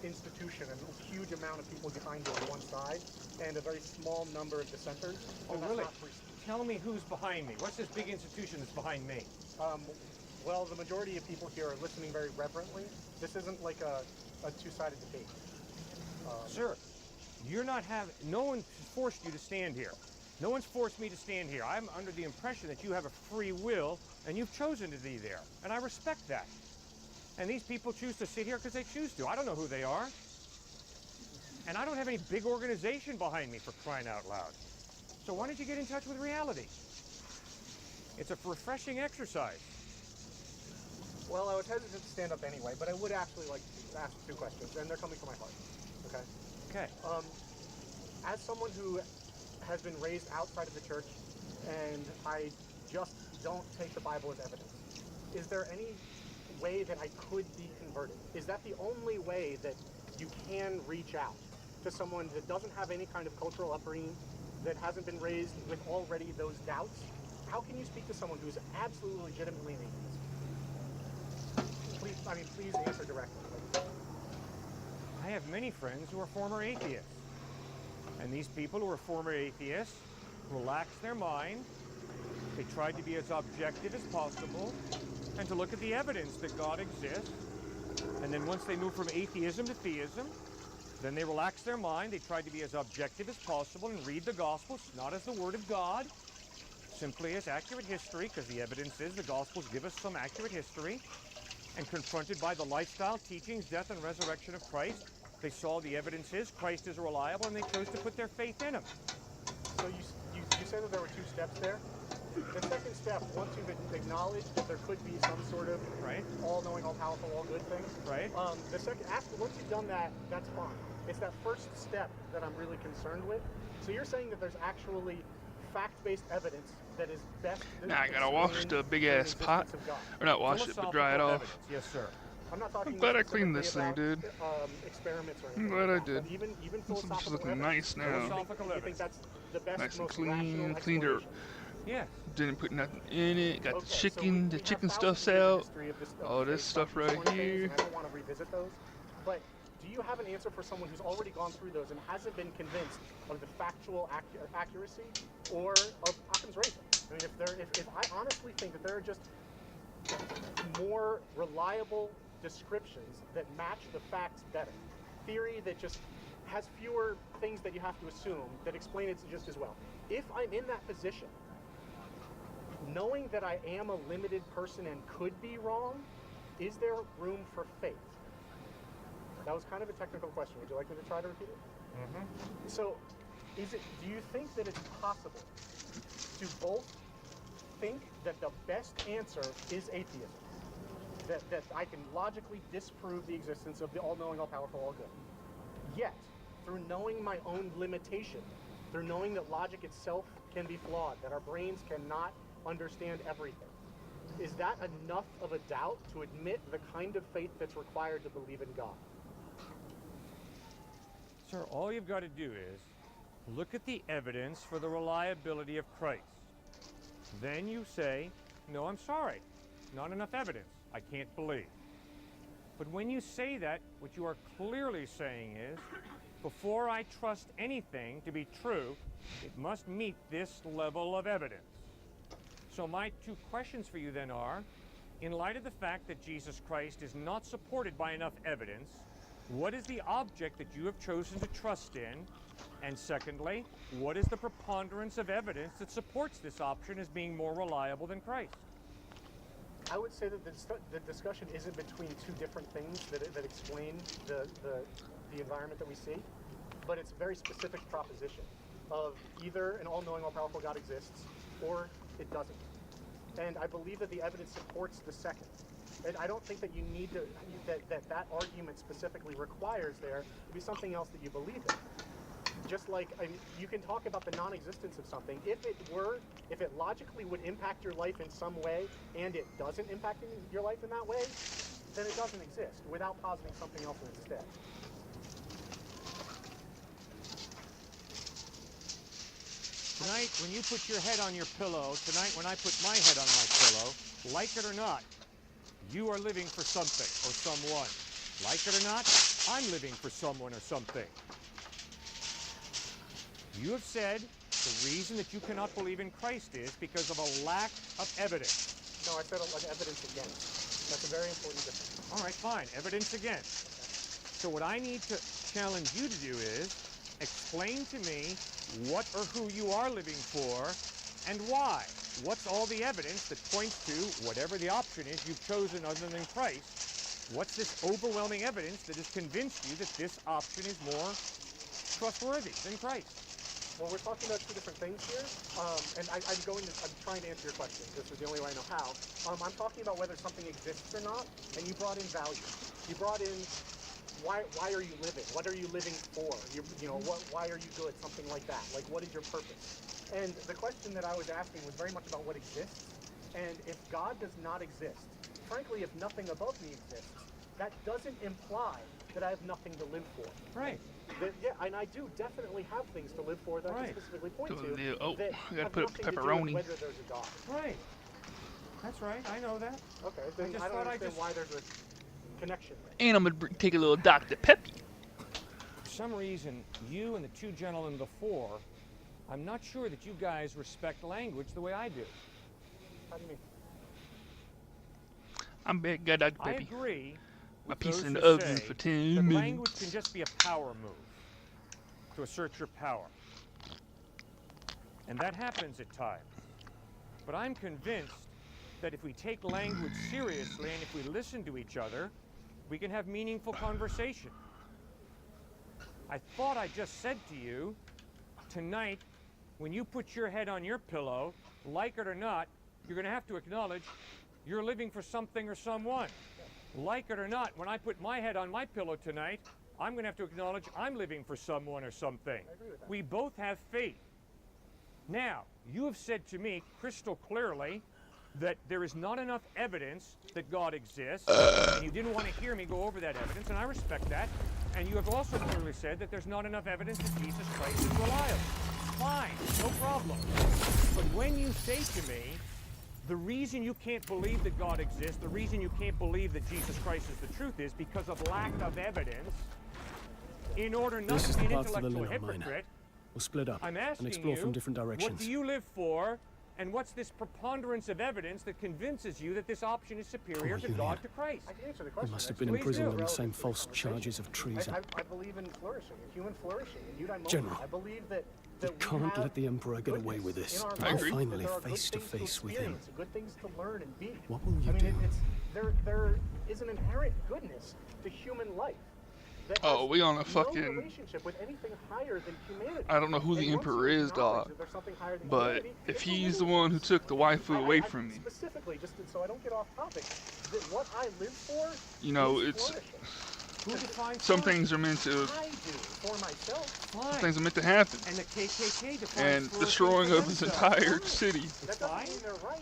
institution and a huge amount of people behind you on one side and a very small number of dissenters, Oh, that's really? not free speech. Tell me who's behind me. What's this big institution that's behind me? Well, the majority of people here are listening very reverently. This isn't like a two-sided debate. Sir, you're not having... No one forced you to stand here. No one's forced me to stand here. I'm under the impression that you have a free will and you've chosen to be there. And I respect that. And these people choose to sit here because they choose to. I don't know who they are. And I don't have any big organization behind me, for crying out loud. So why don't you get in touch with reality? It's a refreshing exercise. Well, I was hesitant to stand up anyway, but I would actually like to ask two questions, and they're coming from my heart. Okay? Okay. As someone who has been raised outside of the church, and I just don't take the Bible as evidence, is there any way that I could be converted? Is that the only way that you can reach out to someone that doesn't have any kind of cultural upbringing, that hasn't been raised with already those doubts? How can you speak to someone who's absolutely legitimately an atheist? Please answer directly. I have many friends who are former atheists. And these people who are former atheists relax their mind. They tried to be as objective as possible and to look at the evidence that God exists. And then once they move from atheism to theism, then they relax their mind. They tried to be as objective as possible and read the Gospels, not as the Word of God, simply as accurate history, because the evidence is the Gospels give us some accurate history. And confronted by the lifestyle, teachings, death, and resurrection of Christ, they saw the evidence is Christ is reliable, and they chose to put their faith in him. So you said that there were two steps there. The second step, once you've acknowledged that there could be some sort of all-knowing, all-powerful, all-good thing, the second, once you've done that, that's fine. It's that first step that I'm really concerned with. So you're saying that there's actually fact-based evidence that is best. Now I gotta wash the big ass pot, or not wash it, but dry it off. Yes, sir. I'm not talking. I'm glad I cleaned this thing, dude. Experiments or I'm anything. glad I did. Even This is looking nice now. You think that's the best, Nice and most clean. rational Cleaned it. Yeah. Didn't put nothing in it. Got the chicken. The chicken stuff's out. All this stuff right here. I don't want to revisit those, but do you have an answer for someone who's already gone through those and hasn't been convinced of the factual accuracy or of Occam's razor? I mean, if I honestly think that there are just more reliable descriptions that match the facts better, theory that just has fewer things that you have to assume that explain it just as well. If I'm in that position, knowing that I am a limited person and could be wrong, is there room for faith? That was kind of a technical question. Would you like me to try to repeat it? Mm-hmm. So, do you think that it's possible to both think that the best answer is atheism? That I can logically disprove the existence of the all-knowing, all-powerful, all-good. Yet, through knowing my own limitation, through knowing that logic itself can be flawed, that our brains cannot understand everything, is that enough of a doubt to admit the kind of faith that's required to believe in God? Sir, all you've got to do is look at the evidence for the reliability of Christ. Then you say, no, I'm sorry, not enough evidence. I can't believe. But when you say that, what you are clearly saying is, before I trust anything to be true, it must meet this level of evidence. So my two questions for you then are, in light of the fact that Jesus Christ is not supported by enough evidence, what is the object that you have chosen to trust in? And secondly, what is the preponderance of evidence that supports this option as being more reliable than Christ? I would say that the discussion isn't between two different things that explain the environment that we see, but it's a very specific proposition of either an all-knowing, all-powerful God exists, or it doesn't. And I believe that the evidence supports the second. And I don't think that you need to, that argument specifically requires there to be something else that you believe in. Just like, I mean, you can talk about the non-existence of something. If it logically would impact your life in some way, and it doesn't impact your life in that way, then it doesn't exist, without positing something else instead. Tonight, when you put your head on your pillow, tonight when I put my head on my pillow, like it or not, you are living for something or someone. Like it or not, I'm living for someone or something. You have said the reason that you cannot believe in Christ is because of a lack of evidence. No, I said evidence against. That's a very important difference. All right, fine. Evidence against. So what I need to challenge you to do is explain to me what or who you are living for and why. What's all the evidence that points to whatever the option is you've chosen other than Christ? What's this overwhelming evidence that has convinced you that this option is more trustworthy than Christ? Well, we're talking about two different things here, and I'm trying to answer your question. This is the only way I know how. I'm talking about whether something exists or not, and you brought in value. You brought in why are you living? What are you living for? Why are you good? Something like that. Like, what is your purpose? And the question that I was asking was very much about what exists. And if God does not exist, frankly, if nothing above me exists, that doesn't imply that I have nothing to live for. Right. Yeah, and I do definitely have things to live for that I can specifically point to. Oh, that I gotta have put nothing to do with pepperoni. whether there's a God. Right. That's right. I know that. Okay, then I don't understand why there's a connection there. And I'm gonna take a little Dr. Peppy. For some reason, you and the two gentlemen before, I'm not sure that you guys respect language the way I do. How do you mean? I'm big guy, Dr. I Peppy. agree. My with piece those in who the oven say for 10 that minutes. language can just be a power move to assert your power. And that happens at times. But I'm convinced that if we take language seriously and if we listen to each other, we can have meaningful conversation. I thought I just said to you, tonight, when you put your head on your pillow, like it or not, you're going to have to acknowledge you're living for something or someone. Like it or not, when I put my head on my pillow tonight, I'm going to have to acknowledge I'm living for someone or something. I agree with that. We both have faith. Now, you have said to me crystal clearly that there is not enough evidence that God exists, and you didn't want to hear me go over that evidence, and I respect that. And you have also clearly said that there's not enough evidence that Jesus Christ is reliable. Fine, no problem. But when you say to me, the reason you can't believe that God exists, the reason you can't believe that Jesus Christ is the truth is because of lack of evidence, in order not This to is be the an path to the intellectual Luna mine. hypocrite, We'll split up I'm and asking explore you, from different what directions. do you live for, and what's this preponderance of evidence that convinces you that this option is superior to God to Christ? I can answer the He question. must have That's been Please imprisoned do. on the same relevant to false conversation. charges of treason. I believe in flourishing, in human flourishing, in eudaimonia. General, I believe that We we can't have let the Emperor get away with goodness this. in our I lives, agree. that Finally, there are good face to things face with him. experience, good things to learn and be. What will you I mean, do? there is an inherent goodness to human life. That Oh, has we on a no fucking... relationship with anything higher than humanity. I don't know who the And once Emperor you is, acknowledge dog. that there's something higher than But humanity, if it's he's the eliminated. one who took the waifu away from me, Specifically, just so I don't get off topic, that what I live for you know, is it's... flourishing. Who defines Some flourishing? things are meant to... I do for myself. Fine. Things are meant to happen. And the KKK defines And flourishing destroying for of this themselves. entire city That fine. doesn't mean they're right.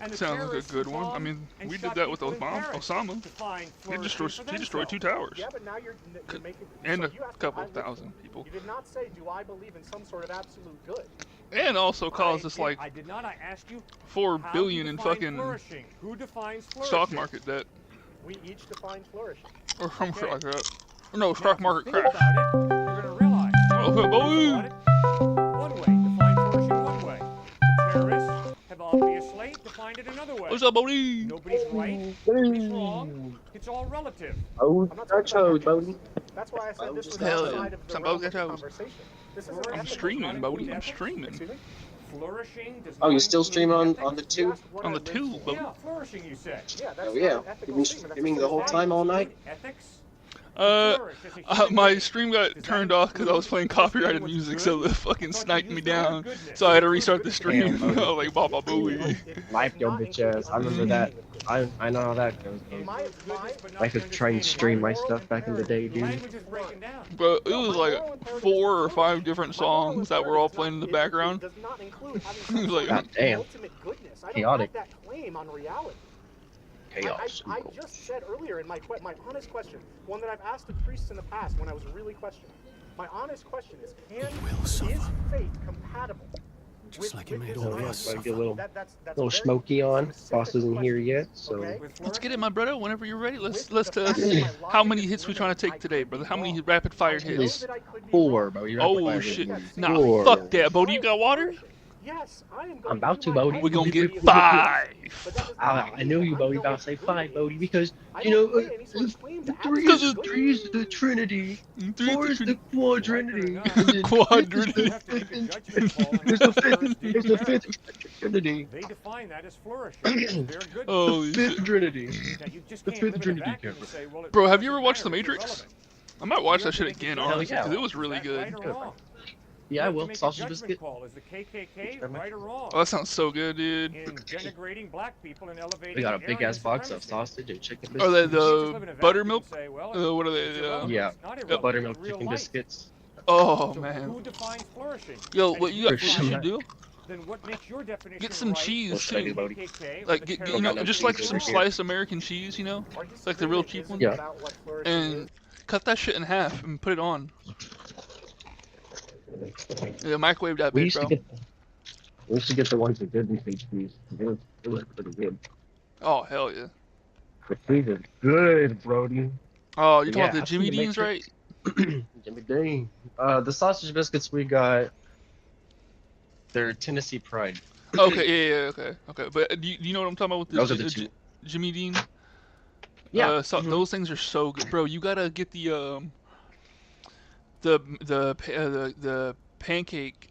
And the sounds like a terrorists good who one. I bombed mean, and we shot did that with people in Paris Osama. define He destroyed flourishing for 2 themselves. towers. Yeah, but now you're making... And so a you asked couple what I live thousand for. people. You did not say, do I believe in some sort of absolute good? And also caused us like I did not. I asked you 4 how billion you in define fucking flourishing. Who defines flourishing? stock market debt. We each define flourishing. Or some shit Okay. like that. No, Now, stock if you market think crash. about it, you're going to realize. Oh, Think boy. about it. One way, define flourishing one way. The terrorists have obviously defined it another way. What's up, Bodie? Nobody's right, nobody's wrong. It's all relative. Oh, I'm not that's talking about Bodie. That's why I said this was Hell yeah. outside of the Some realm both of the got conversation. This is an I'm ethical streaming, conversation. Bodie. I'm Ethics? streaming. Excuse me? Flourishing does Oh, not you're still include streaming on ethics? the You tube? asked what On I the live tube, for. Bodie. Yeah, flourishing, you said. Yeah, that's Oh, yeah. not an ethical You've been statement. That's streaming a the whole fact. time all night? Ethics? My stream got turned off because I was playing copyrighted music, so it fucking sniped me down. So I had to restart the stream. I was like, Baba Booey. Life your bitch ass. I remember that. I know how that goes, bro. I could try and stream my stuff back in the day, dude. But it was like 4 or 5 different songs that were all playing in the background. It was like, God damn. Chaotic. That claim on reality. Chaos. I just said earlier in my honest question, one that I've asked the priests in the past when I was really questioning. My honest question is, is faith compatible? Just like it made all of us. Might get a little smoky on. Boss isn't here yet, so. let's get it, my brother. Whenever you're ready, let's test. How many hits we trying to take today, brother? How many rapid fire hits? 4, bro. Oh shit! Nah, 4. fuck that, Bodie. You got water? Yes, I am I'm about to, Bodie. We're gonna get 5. I knew you, Bodie, about to say 5, Bodie, because, you know, 3 is the Trinity, 4 is the Quadrinity, There's the fifth Trinity. They define that as flourishing. They're good. Oh, The fifth Trinity. You just The can't fifth live in a Trinity, vacuum Cameron. and say, well, it Bro, have you doesn't ever watched The matter if it's Matrix? irrelevant. I might watch that shit again, honestly, because it was really Is that good. right or wrong? Yeah, I You have to will. make a Sausage judgment biscuit. call. Is the KKK right or wrong? Oh, that sounds so good, dude. In denigrating black people and elevating We got a big Aryan ass box of supremacy. sausage and chicken Are they biscuits. the buttermilk? What are they? Yeah, Not the irrelevant, buttermilk real chicken life. biscuits. Oh So man. who defines flourishing? Yo, And what if you got? What Sure, you sure. should do? Then what makes your definition Get some right cheese What should I do, too. Bodie? KKK, Like or get, the you know, no just cheese like over some here. sliced American cheese, you know, like the real cheap one. Yeah. And cut that shit in half and put it on. Yeah, microwave that We bitch, used to bro. get the ones that didn't taste cheese. It was pretty good. Oh hell yeah. The cheese is good, Brody. Oh, you're talking Yeah, about the I've seen Jimmy The Dean's, right? Matrix. Jimmy Dean. The sausage biscuits we got, they're Tennessee Pride. Okay, yeah, okay. But do you know what I'm talking about with Those are the the two. Jimmy Dean? Yeah. So those things are so good, bro. You gotta get the pancake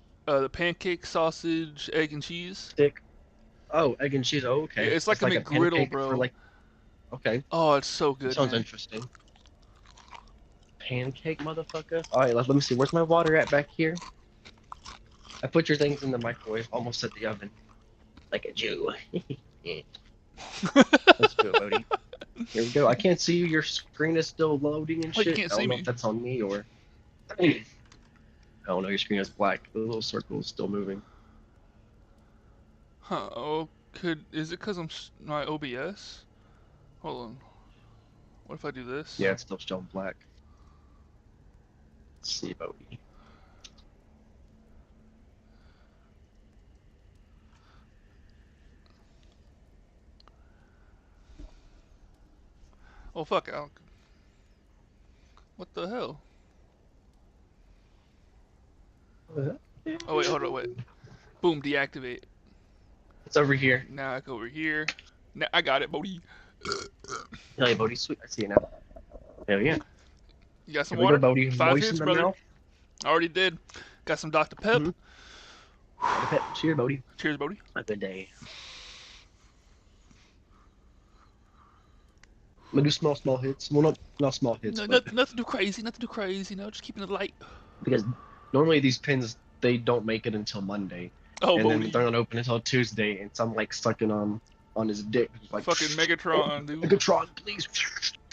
sausage, egg and cheese. Stick. Oh, egg and cheese. Oh, okay. Yeah, it's like a McGriddle, pancake bro. For like, okay. Oh, it's so good. Sounds man. interesting. Pancake, motherfucker. All right, let me see. Where's my water at back here? I put your things in the microwave, almost at the oven, like a Jew. Let's do it, Bodie. Here we go. I can't see you. Your screen is still loading and Oh, you shit. can't I see don't know me. if that's on me or. I don't know. Your screen is black. The little circle is still moving. Huh? Oh, is it because I'm my OBS? Hold on. What if I do this? Yeah, it's still showing black. Let's see, Bodie. Oh fuck! What the hell? Oh wait, hold on, wait. Boom, deactivate. It's over here. Now I go over here. Now I got it, Bodie. Hell yeah, Bodie. Sweet. I see it now. Hell yeah. You got some Here we water? go, Bodie. 5 Moisten hits, the brother. mouth. I already did. Got some Dr. Pep. Cheers, Bodie. Cheers, Bodie. A good day. I'm gonna do small hits. Well, not small hits, No, but nothing too crazy. Nothing too crazy. You know, just keeping it light. because normally these pins they don't make it until Monday, Oh, and then Bodie. they're not open until Tuesday, and so I'm like sucking on his dick, like Fucking Megatron, dude. Megatron, please.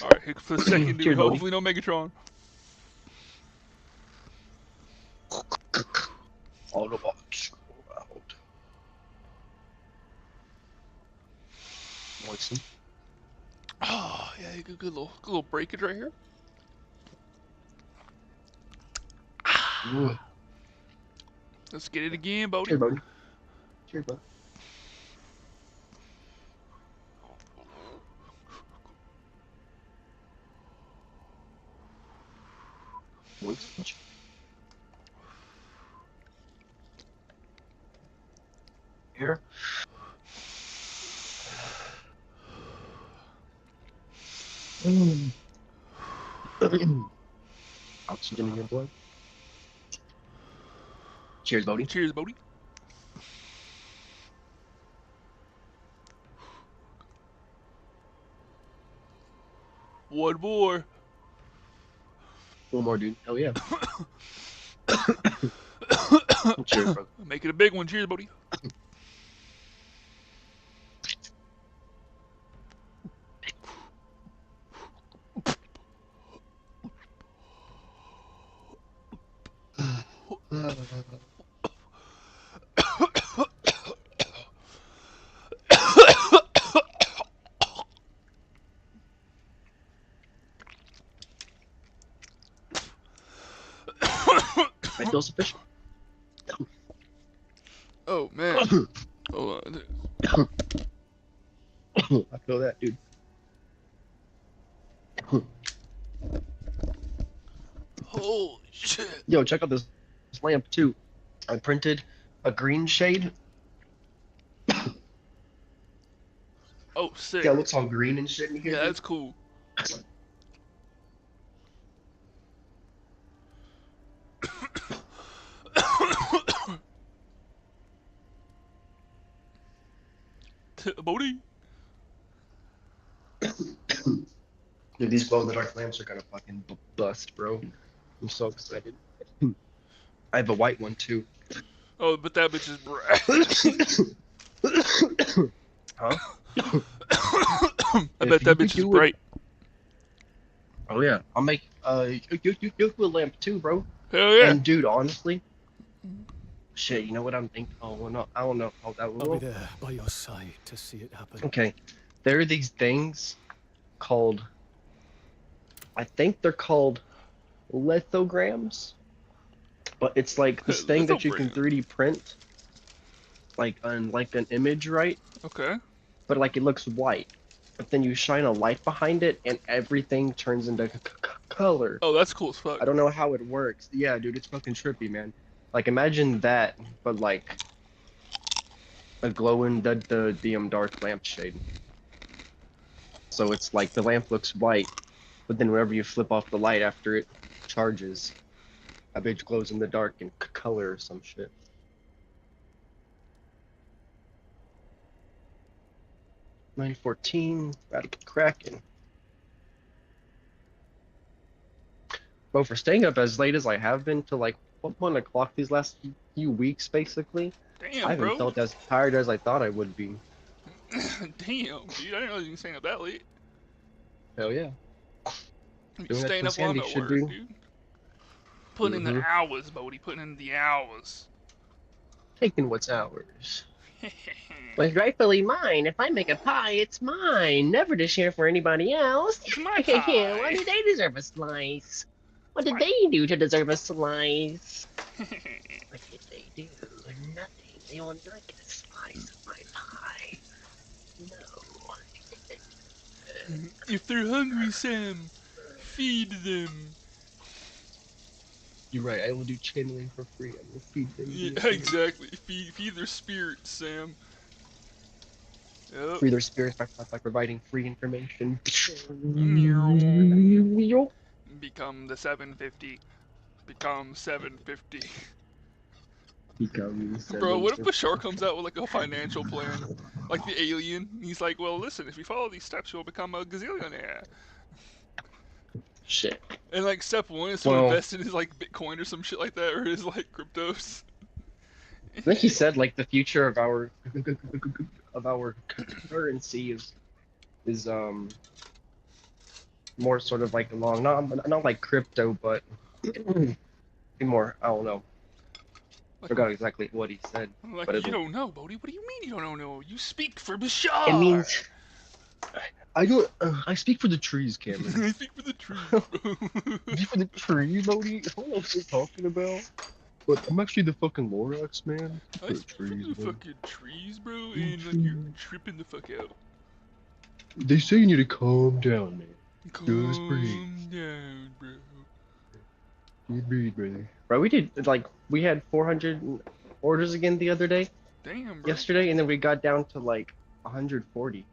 All right, for a second, dude. Cheers, Bodie. Hopefully no Megatron. Autobots out. Moisten. Oh yeah, good little breakage right here. Ooh. Let's get it again, Bodie. Cheers, Bodie. Cheers, bud. Moist. Here. Oxygen in your blood. Cheers, Bodie. Cheers, Bodie. One more. One more, dude. Hell yeah. Cheers, brother. Make it a big one. Cheers, buddy. I feel sufficient. Oh man. Hold on. I feel that, dude. Holy shit. Yo, check out this lamp too. I printed a green shade. Oh, sick. Yeah, it looks all green and shit in here. Yeah, dude. that's cool. Bodie. Dude, these glow-in-the-dark lamps are gonna fucking bust, bro. I'm so excited. I have a white one too. Oh, but that bitch is bright. Huh? I bet that bitch is bright. Oh yeah, I'll make you a lamp too, bro. Hell yeah. And dude, honestly, shit, you know what I'm thinking? Oh well, no, I don't know how that will. I'll be there by your side to see it happen. Okay, there are these things called, I think they're called lithograms, but it's like this thing that you can 3D print, like on like an image, right? Okay. But like it looks white, but then you shine a light behind it and everything turns into color. Oh, that's cool as fuck. I don't know how it works. Yeah, dude, it's fucking trippy, man. Like imagine that, but like a glowing the dark lampshade. So it's like the lamp looks white, but then whenever you flip off the light after it charges, a bitch glows in the dark in color or some shit. $9.14, Radical Kraken. Bro, for staying up as late as I have been to like 1 o'clock these last few weeks, basically, Damn, I haven't bro. felt as tired as I thought I would be. Damn, dude. I didn't know you were staying up that late. Hell yeah. You Doing that staying up Sandy on the should work, do. dude. Putting in the hours, Bodie. Putting in the hours. Taking what's ours. What's rightfully mine. If I make a pie, it's mine. Never to share for anybody else. It's my pie. Why do they deserve a slice? What did they do to deserve a slice? What did they do? Nothing. They will not get a slice of my pie. No. If they're hungry, Sam, feed them. You're right. I will do channeling for free. I will feed them. Yeah, exactly. Feed their spirits, Sam. Yep. Free their spirits by providing free information. Become the 750. Become 750. Bro, what if Bashar comes out with like a financial plan? Like the alien? He's like, well, listen, if you follow these steps, you'll become a gazillionaire. Shit. And like step 1 is to invest in his like Bitcoin or some shit like that, or his like cryptos. I think he said like the future of our currency is more sort of like along not like crypto, but more, I don't know. Like, Forgot exactly what he said. Like, but you don't know, Bodie. What do you mean you don't know? You speak for Bashar. It means I don't. I speak for the trees, Cameron. I speak for the trees, bro. I speak for the trees, Bodie. I don't know what you're talking about. But I'm actually the fucking Lorax, man. I speak for the fucking trees, bro, and like you're tripping the fuck out. They say you need to calm down, man. Just breathe. Calm down, bro. You breathe, brother. Bro, we had 400 orders again the other day. Damn, bro. Yesterday, and then we got down to like 140.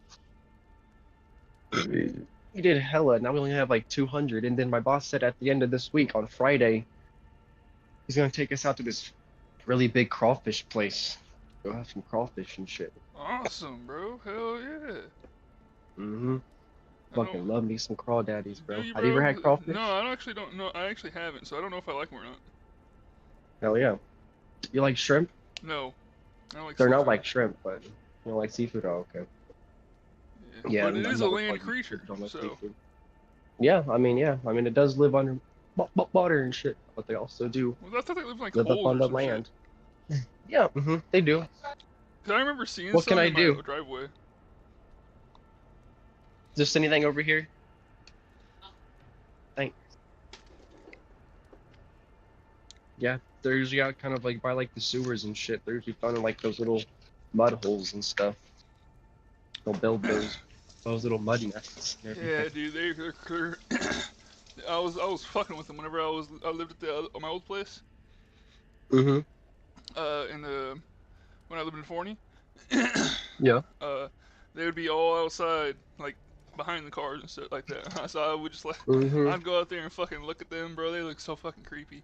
We did hella. Now we only have like 200. And then my boss said at the end of this week, on Friday, he's gonna take us out to this really big crawfish place. Go have some crawfish and shit. Awesome, bro. Hell yeah. Mm-hmm. Fucking love me some crawdaddies, bro. Do you, Have you ever had crawfish? No, I actually don't know. I actually haven't, so I don't know if I like them or not. Hell yeah. You like shrimp? No, I don't like They're seafood. not like shrimp, but you don't like seafood? Oh, okay. Yeah, But it is a another land part you creature, don't like so. seafood. Yeah, I mean, it does live under water and shit, but they also do Well, I thought they lived in like live up holes on or the some land. Yeah, they do. shit. 'Cause I remember seeing What some can I in my do? driveway. Just anything over here? Thanks. Yeah, they're usually out kind of like by like the sewers and shit. They're usually found in like those little mud holes and stuff. They'll build those little mud nests. And Yeah, dude, they're I was fucking with them whenever I lived at my old place. Mm-hmm. When I lived in Forney. Yeah. They would be all outside, like behind the cars and stuff like that. So I would just like, Mhm. I'd go out there and fucking look at them, bro. They look so fucking creepy.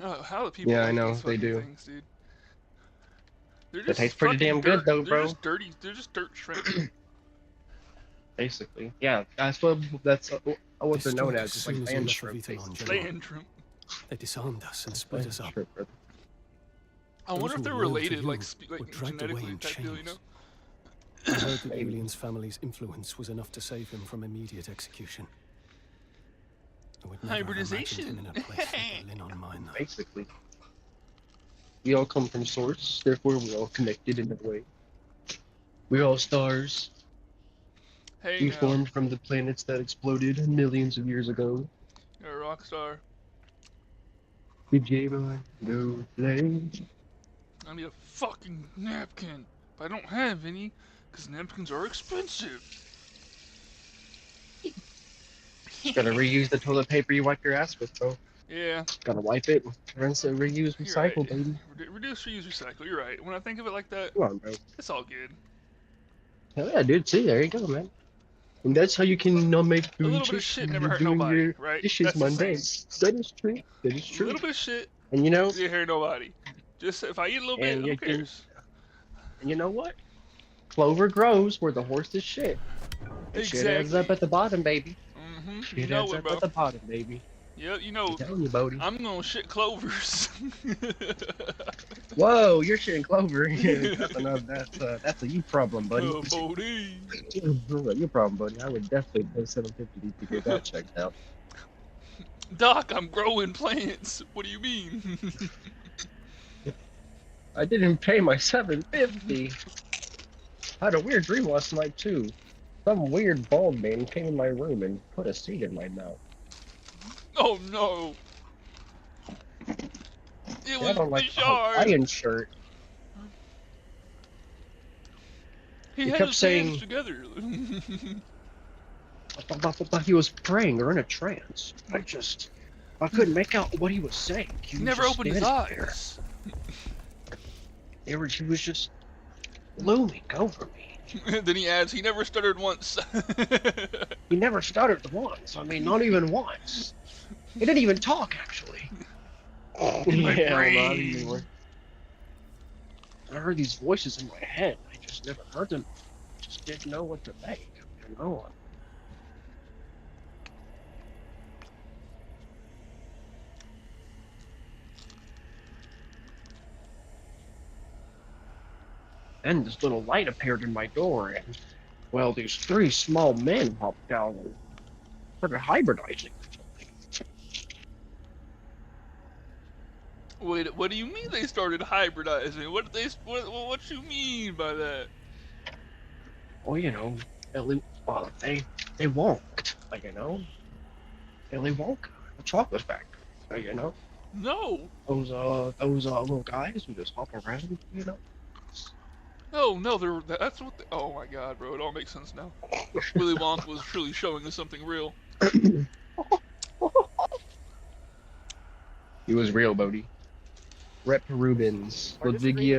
How do people Yeah, I eat know, these they fucking do. things, dude? They're They just taste pretty fucking damn good dirt. though, They're bro. just dirty. They're just dirt shrimp. Basically, yeah. That's what they're known struck as. It's like soon as we land left shrimp. Vitelon, basically. General. Land shrimp. They disarmed us and split us up. Shrimp, brother. I wonder if Those they're who were loyal to related, you like were dragged away genetically in type deal, you know? chains. I heard that Julian's family's influence was enough to save him from immediate execution. I would never have Hybridization. imagined him in a place like Berlin on mine, though. Basically, we all come from source. Therefore, we're all connected in a way. We're all stars. Hey, We now, formed from the planets that exploded millions of years ago. you're a rock star. We gave on no flame. I need a fucking napkin, but I don't have any, because napkins are expensive. Gotta reuse the toilet paper you wipe your ass with, bro. Yeah. Gotta wipe it, rinse it, reuse, You're recycle, right. baby. Reduce, reuse, recycle. You're right. When I think of it like that, Come on, bro. it's all good. Hell yeah, dude. See, there you go, man. And that's how you can make A food. little bit of shit never hurt nobody, right? Dishes That's the Monday. saying. That is true. That is A true. little bit of shit And you know, didn't hurt nobody. Just if I eat a little bit, and who you can- cares? and you know what? Clover grows where the horse is shit. And shit ends up at the bottom, baby. Mm-hmm. Shit You know ends it, up bro. at the bottom, baby. Yeah, you know. I'm telling you, Bodie. I'm gonna shit clovers. Whoa, you're shitting clover. Yeah, that's a you problem, buddy. Oh, Bodie. Your problem, buddy. I would definitely pay $750 to get that checked out. Doc, I'm growing plants. What do you mean? I didn't pay my $750. I had a weird dream last night too. Some weird bald man came in my room and put a seed in my mouth. Oh no. It was like a Bashar. Hawaiian shirt. He He had kept his saying- hands together. But he was praying or in a trance. I couldn't make out what he was saying. He never opened his eyes. He was just looming over me. Then he adds, he never stuttered once. He never stuttered once. I mean, not even once. He didn't even talk, actually. In my Yeah, not brain. anymore. I heard these voices in my head. I just never heard them. Just didn't know what to make. You know? Then this little light appeared in my door, and, well, these three small men hopped down and started hybridizing. Wait, what do you mean they started hybridizing? What you mean by that? Well, you know, they walked, you know? Willy Wonka, the chocolate factory, you know? No. Those little guys who just hop around, you know? Oh no, that's what. Oh my God, bro, it all makes sense now. Willy Wonka was truly showing us something real. He was real, Bodie. Rep Rubens. Our Lodigia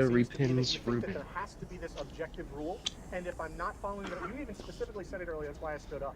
disagreement seems to be that Repins you think that Rubens. there has to be this objective rule, and if I'm not following that, you even specifically said it earlier, that's why I stood up.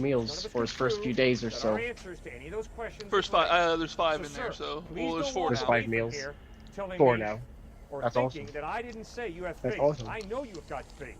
meals for his first few days or so. First 5, there's 5 in there, so well, there's 4 There's now. 5 meals. 4 now. Or That's thinking awesome. that I didn't say you have That's faith. awesome. I know you have got faith.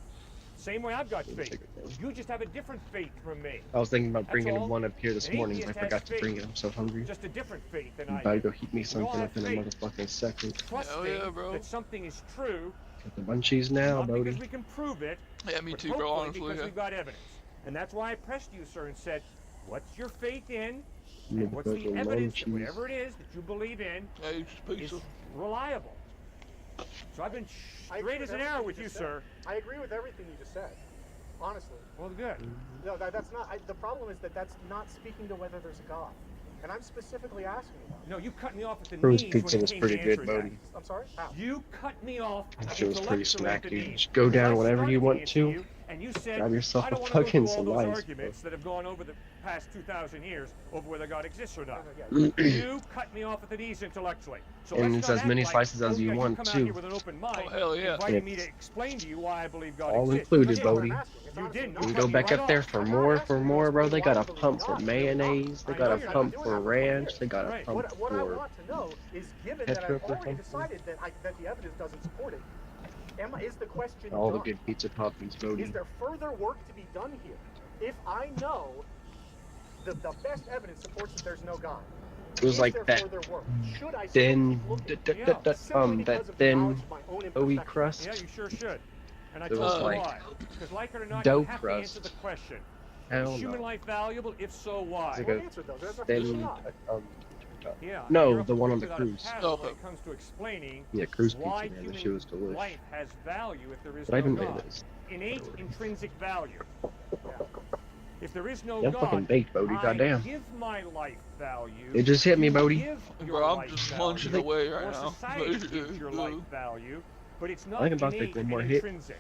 Same way I've got faith. You just have a different faith from me. I was thinking about That's bringing all. one up here this An morning, but I atheist has forgot to bring faith. it. I'm so hungry. Just a different faith than I'm I about to do. go heat me We all something have up in a faith. motherfucking second. Trusting that something is true, Got the munchies now, not Bodie. because we can prove it, Yeah, me but too, bro. hopefully Honestly, because yeah. we've got evidence. And that's why I pressed you, sir, and said, what's your faith in? I'm And what's gonna the put the evidence that munchies. whatever it is that you believe in is reliable? So I've been straight as an arrow with you, sir. I agree with everything you just said. Honestly. Well, good. No, that's not. The problem is that that's not speaking to whether there's a God. And I'm specifically asking you. No, you cut me off at the Bruce knees pizza when it was came pretty to good, answering that. Bodie. I'm sorry? How? You cut me off That shit was pretty intellectually smack, at the dude. knees. Just go down I whenever started you to want answer to. you, and you said, Grab yourself I a don't want to go fucking through all those slice, arguments that have gone over the past 2,000 years over whether God exists or not. Mm. You cut me off at the knees intellectually. So And let's it's not as act many like, slices as oh, you yeah, want, come out too. here with an open mind, Oh, hell yeah. inviting me to explain to you why I believe God All exists. included, You Bodie. You didn't. You can go back up there for more, bro. They got a pump for mayonnaise. They got a pump for ranch. They got a pump What I for want to know is, given that I've ketchup or already something. decided that the evidence doesn't support it, is the question All the done? good pizza toppings, Bodie. Is there further work to be done here? If I know the best evidence supports that there's no God, It was is like there that further work? Should I thin, simply that because of the thin knowledge of my own doughy imperfection? crust. Yeah, you sure should. And I It told was you like why. Because like it or not, dough you have to answer crust. the question. Hell Is human no. life valuable? If so, why? It's like a thin, Yeah, no, you're the one on the without a cruise. paddle when it comes to explaining Yeah, cruise why pizza, man. That shit human was delicious. life has value if there is But I no didn't God. mayonnaise. Innate intrinsic value. If there is no Yeah, I'm God, fucking baked, Bodie. I Goddamn. give my life value. It just hit me, you Bodie. give your Bro, I'm life just value, munching away right or now. society gives your life value, but it's not I think I'm about to innate take one and more hit. intrinsic.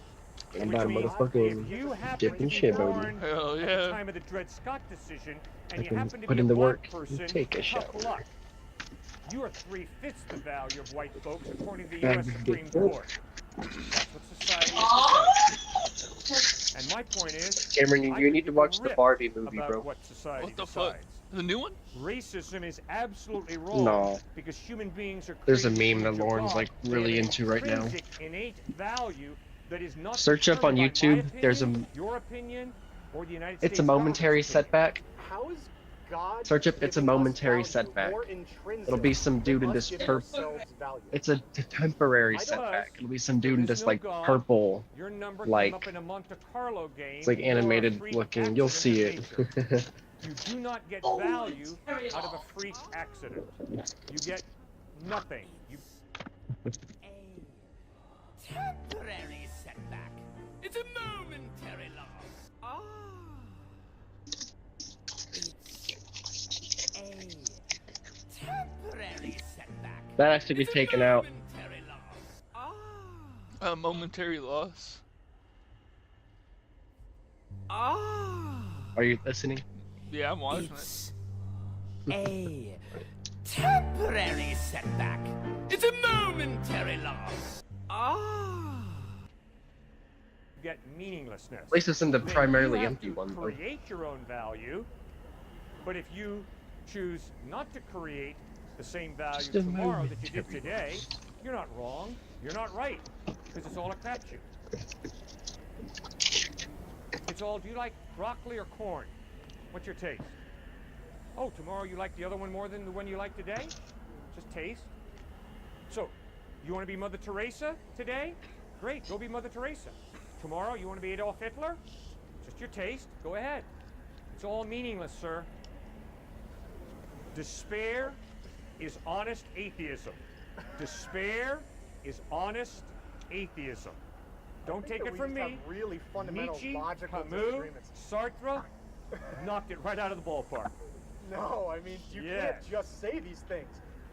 I'm Which about to means motherfucking if you happen dip to and be shit, Bodie. born Hell at yeah. the time of the Dred Scott decision, and I you can happen to put be in a the black work and person, take a tough shower. luck. You are 3/5 the value of white folks according to the Gotta U.S. be Supreme good. Court. That's what society decides. And my point is, Cameron, I you could need to give a watch the rip Barbie movie, about bro. what society What the fuck? decides. The new one? Racism is absolutely wrong No. because human beings are There's a created in meme the that image of Lauren's God. like They really have into right now. intrinsic, innate value that is not Search up on determined by my YouTube. There's a. opinion, your opinion, or the United It's States a momentary government's opinion. setback. How is God Search up. It's a giving us momentary value setback. more intrinsic It'll be some dude in than this us giving purple. ourselves value? It's a temporary I don't setback. know. It'll be some dude in There is this no like God. purple, Your number came like up in a Monte Carlo game. it's like or a animated freak looking. You'll accident see of it. nature. You do not get value out of a freak accident. You get nothing. You Temporary setback. It's a momentary loss. Ah. It's a temporary setback. That has to be taken out. Momentary loss. A momentary loss. Are you listening? Yeah, I'm watching It's a temporary setback. It's a momentary loss. get meaninglessness. At least it's in the Then primarily you have empty to one, though. create your own value, but if you choose not to create the same value Just a tomorrow that you did momentary today, you're not wrong, you're not right, because it's all a crapshoot. It's all, do you like broccoli or corn? What's your taste? Oh, tomorrow you like the other one more than the one you like today? Just taste. So, you want to be Mother Teresa today? Great, go be Mother Teresa. Tomorrow you want to be Adolf Hitler? Just your taste, go ahead. It's all meaningless, sir. Despair is honest atheism. Despair is honest atheism. Don't take it from me. Really fundamental Nietzsche, logical Camus, disagreements. Sartre knocked it right out of the ballpark. No, I mean, you can't just say these things.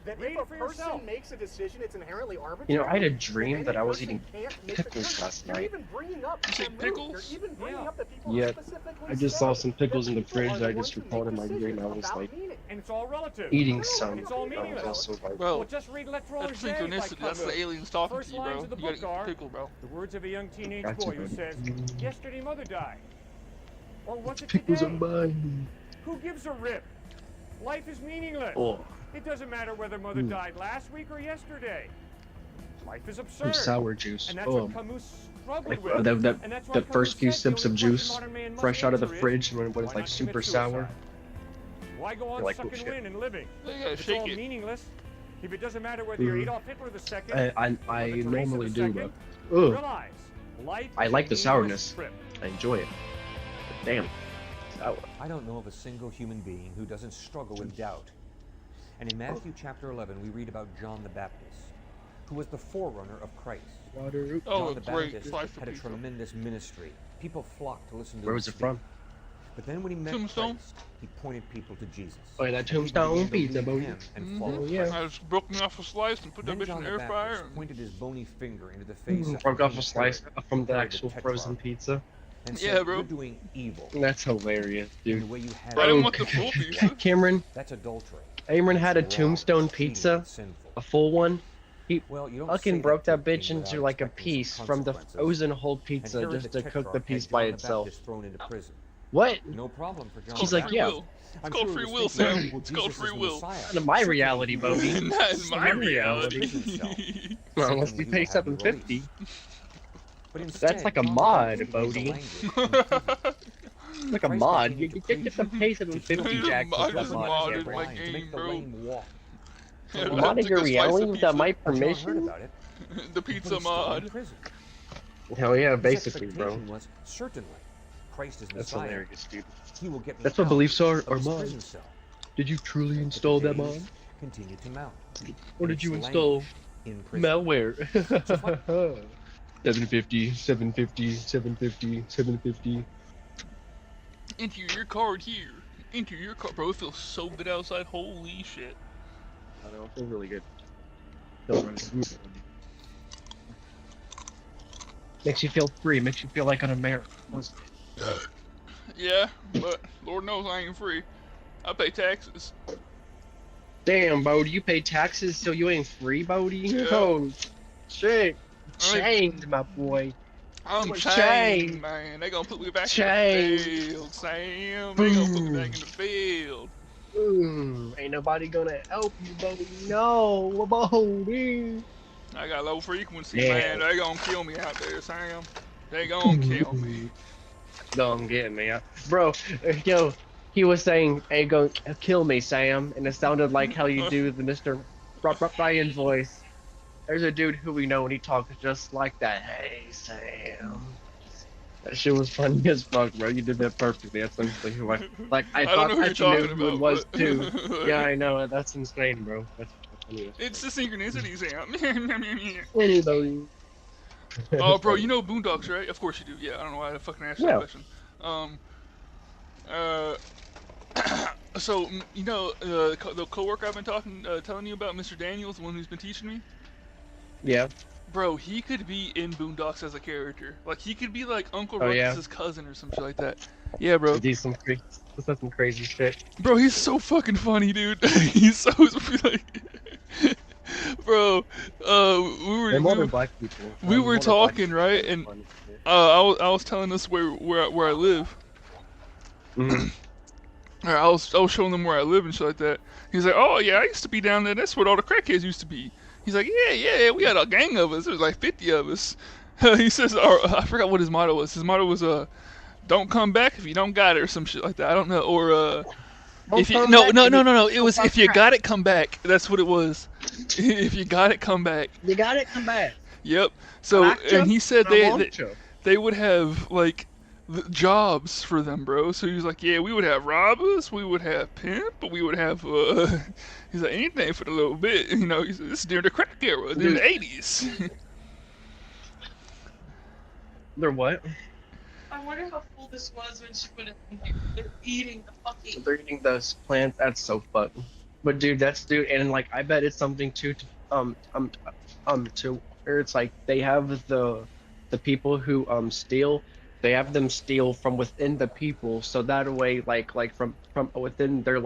That Read if it a for person yourself. makes a decision, it's inherently arbitrary. You know, I had a then dream any that I was person eating can't make the pickles choice. last You're night. even bringing up You say Camus. pickles? You're even bringing up the people Yeah, who specifically I just say saw some pickles that in the people fridge are that I the just ones who recalled in make my dream. I decisions was about like meaning. And it's all relative. eating No, some. It's all I was meaningless. also like, Bro, Well, just read L'Étranger that's by synchronicity. That's Camus. the aliens talking First to you, lines bro. of the You gotta book are eat pickle, bro. the words of a young teenage Gotcha, boy who buddy. says, "Yesterday mother died." Or what's it pickles are today? mine. Who gives a rip? Life is meaningless. Oh. It doesn't matter whether mother died last week or yesterday. Life is absurd. Some sour juice. And that's Oh. what Camus struggled Like with. the And that's why the Camus first few said the sips of only juice, question modern man must fresh out of the answer is, fridge, when why it's like not super commit sour. suicide? Why go on You're like, oh, sucking shit. wind and living? They gotta If it's shake all it. meaningless, if it doesn't matter whether you're Mhm. Adolf Hitler II I or Mother Teresa normally do, II, but ugh, realize life I is like a the meaningless sourness. trip. I enjoy it. But damn, sour. I don't know of a single human being who doesn't struggle with doubt. And in Matthew chapter 11, we read about John the Baptist, who was the forerunner of Christ. Water. Oh, John the great Baptist slice of had a pizza. tremendous ministry. People flocked to listen to Where him was it speak. from? But then when he met Tombstone? Christ, he pointed people to Jesus. Oh, yeah, that And people Tombstone began to pizza, leave boy. him and follow Oh, yeah. Christ. I just broke me off a slice and put that Then bitch John in the the air fryer. Baptist pointed his bony finger into the face of Broke off King a slice Herod, from who the carried actual Tetrarch, frozen pizza. and Yeah, said, bro. "You're doing evil That's hilarious, in the dude. way you have I didn't it." want the full pizza. Cameron, That's adultery. Cameron had a It's wrong, Tombstone it's cheating, pizza, it's sinful. a full one. He Well, you don't fucking say broke that that to a bitch king into without like a expecting some piece from the consequences. frozen whole And pizza Herod just the to cook the Tetrarch piece had by John the itself. Baptist thrown into prison. What? No problem for John. She's the like, Baptist. yeah. Will. It's I'm called sure free he was will, thinking, Sam. well, It's called Jesus free is the will. Messiah. Not in my Certainly reality, he will Bodie. Not in Certainly my he will reality. release himself. Well, unless Certainly you he pay will have you $7.50. released. But That's instead, like a John the mod, Baptist Bodie. used the language in prison. Like a Christ mod. continued You to get the preach, pay to heal $7.50, the Jack. mod That is mod modded can't my work. to game, make the bro. lame walk. Yeah, The I mod took of your a slice reality of without pizza. my John heard permission? about it. The but pizza he's still in mod. prison. Hell yeah, His basically, bro. expectation was, certainly, Christ is That's Messiah. hilarious, dude. He will get me That's what out beliefs are of his mod. prison cell. Did you truly But the install that days mod? continued to mount. Or And did you its install language in prison. malware? 750, 750, 750, 750. Enter your card here. Enter your card. Bro, it feels so good outside. Holy shit. I don't know, it feels really good. Feels really good. Makes you feel free, makes you feel like an American. Yeah, but Lord knows I ain't free. I pay taxes. Damn, Bodie, you pay taxes so you ain't free, Bodie? Yeah. Oh, shit. I- Chained, my boy. I'm You're chained, chained. man. They gonna put me back Chained. in the field, Sam. They gonna put me back in the field. Ain't nobody gonna help you, Bodie. No, Bodie. I got low frequency, Yeah. man. They gonna kill me out there, Sam. They gonna kill me. Don't get me, bro. Yo, he was saying, "Hey, go kill me, Sam," and it sounded like how you do the Mr. Ryan voice. There's a dude who we know and he talks just like that. Hey, Sam. That shit was funny as fuck, bro. You did that perfectly. That's honestly who I like. I don't thought know who that you're you knew talking who it about, was but- too. Yeah, I know. That's insane, bro. That's funny. It's the synchronicity, Sam. Anybody. Oh, bro, you know Boondocks, right? Of course you do. Yeah, I don't know why I fucking asked Yeah. that question. So you know the coworker I've been telling you about, Mr. Daniels, the one who's been teaching me. Yeah. Bro, he could be in Boondocks as a character. Like he could be like Uncle Oh, yeah? Ruckus's cousin or some shit like that. Yeah, bro. Do some crazy shit. Bro, he's so fucking funny, dude. He's so like, bro. We were They're more than black people. we were More than black talking, people. right? And Funny shit. I was telling us where I live. Mhm. I was showing them where I live and shit like that. He's like, oh yeah, I used to be down there. That's where all the crackheads used to be. He's like, yeah, we had a gang of us. There was like 50 of us. He says, I forgot what his motto was. His motto was, don't come back if you don't got it or some shit like that. I don't know. Or, if you, no. It was, if you got it, come back. That's what it was. If you got it, come back. You got it. Come back. Yep. So, Gotcha. and he said I want you. they would have, like, jobs for them, bro. So he was like, yeah, we would have robbers, we would have pimp, but we would have, he's like, anything for the little bit. You know, he said, this is during the crack era, during the 80s. They're what? I wonder how full this was when she put it in here. They're eating the fucking. They're eating those plants. That's so fun. But dude, and like I bet it's something too. To where it's like they have the people who steal. They have them steal from within the people, so that way, like from within their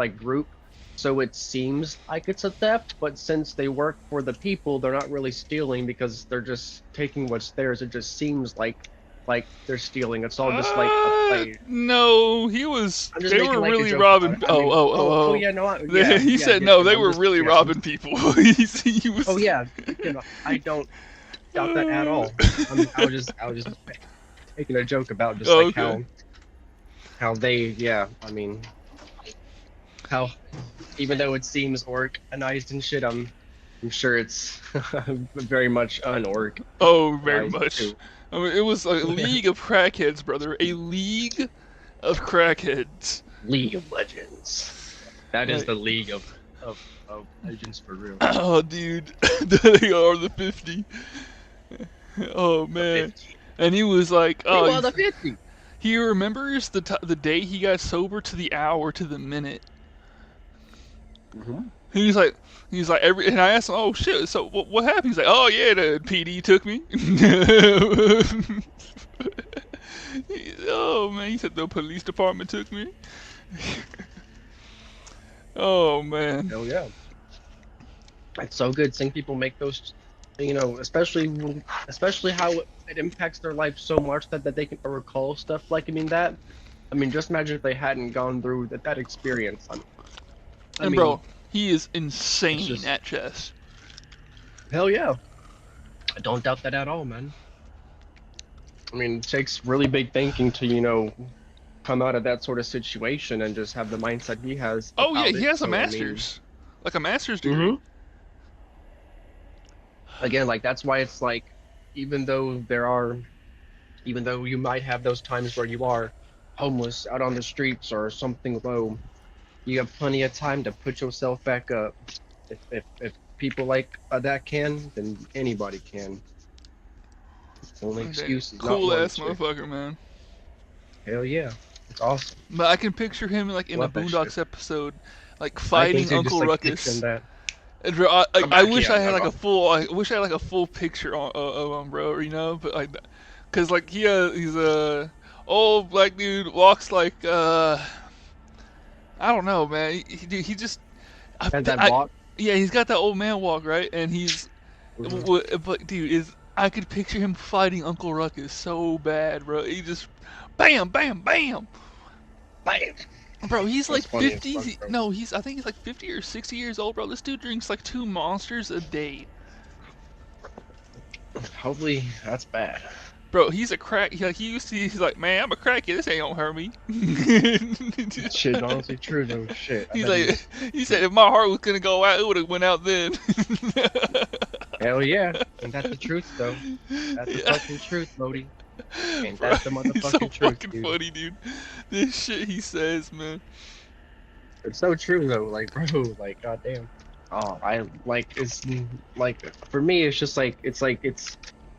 group. So it seems like it's a theft, but since they work for the people, they're not really stealing because they're just taking what's theirs. It just seems like they're stealing. It's all just like a play. No, he was. I'm just They making, were like, a really joke robbing. about it. I mean, Oh, yeah, no, he said no. They were really robbing people. He was. Oh yeah, I don't. doubt that at all. I was just making a joke about just Oh, like okay. how they, yeah, I mean, how even though it seems organized and shit, I'm sure it's very much unorganized Oh, very much. too. I mean, it was a league of crackheads, brother. A league of crackheads. League of Legends. That is Like- the league of legends for real. Oh, dude, they are the 50. Oh man, and he was like, They oh, were the 50. he remembers the day he got sober to the hour to the minute. Mm-hmm. He's like every, and I asked him, oh shit, so what happened? He's like, oh yeah, the PD took me. Oh man, he said the police department took me. Oh man. Hell yeah. It's so good seeing people make those, you know, especially how it impacts their life so much that they can recall stuff like, I mean, just imagine if they hadn't gone through that experience. I And mean, bro, he is insane just- at chess. Hell yeah. I don't doubt that at all, man. I mean, it takes really big thinking to, you know, come out of that sort of situation and just have the mindset he has. Oh yeah, about he it, has a so, I mean- master's, like a master's degree. Mhm. Again, like that's why it's like, even though you might have those times where you are homeless out on the streets or something low, you have plenty of time to put yourself back up. If people like that can, then anybody can. Only excuses, not Cool one, ass too. motherfucker, man. Hell yeah, it's awesome. But I can picture him like in Love the that Boondocks shit. episode, like I can fighting too, Uncle just, like, Ruckus. picturing that. And bro, I wish yeah, I had like no. a full, I wish I had like a full picture of him, bro. You know, but like, cause like he's a old black dude, walks like I don't know, man. He just Has that walk? Yeah, he's got that old man walk, right? And he's, Mhm. but dude, I could picture him fighting Uncle Ruckus so bad, bro. He just, bam, bam, bam, bam. Bro, he's That's like funny as 50. fuck, bro. No, I think he's like 50 or 60 years old, bro. This dude drinks like 2 monsters a day. Hopefully, that's bad. Bro, he's a crack. He's like, man, I'm a crackhead. This ain't gonna hurt me. Shit, honestly true though. Shit. I He's bet like, he said if my heart was gonna go out, it would have went out then. Hell yeah. Ain't that the truth though? That's the fucking truth, Modi. Ain't that the motherfucking It's so truth, fucking dude? funny, dude. This shit he says, man. It's so true though, like bro, like goddamn. Oh, I like it's like for me it's just like it's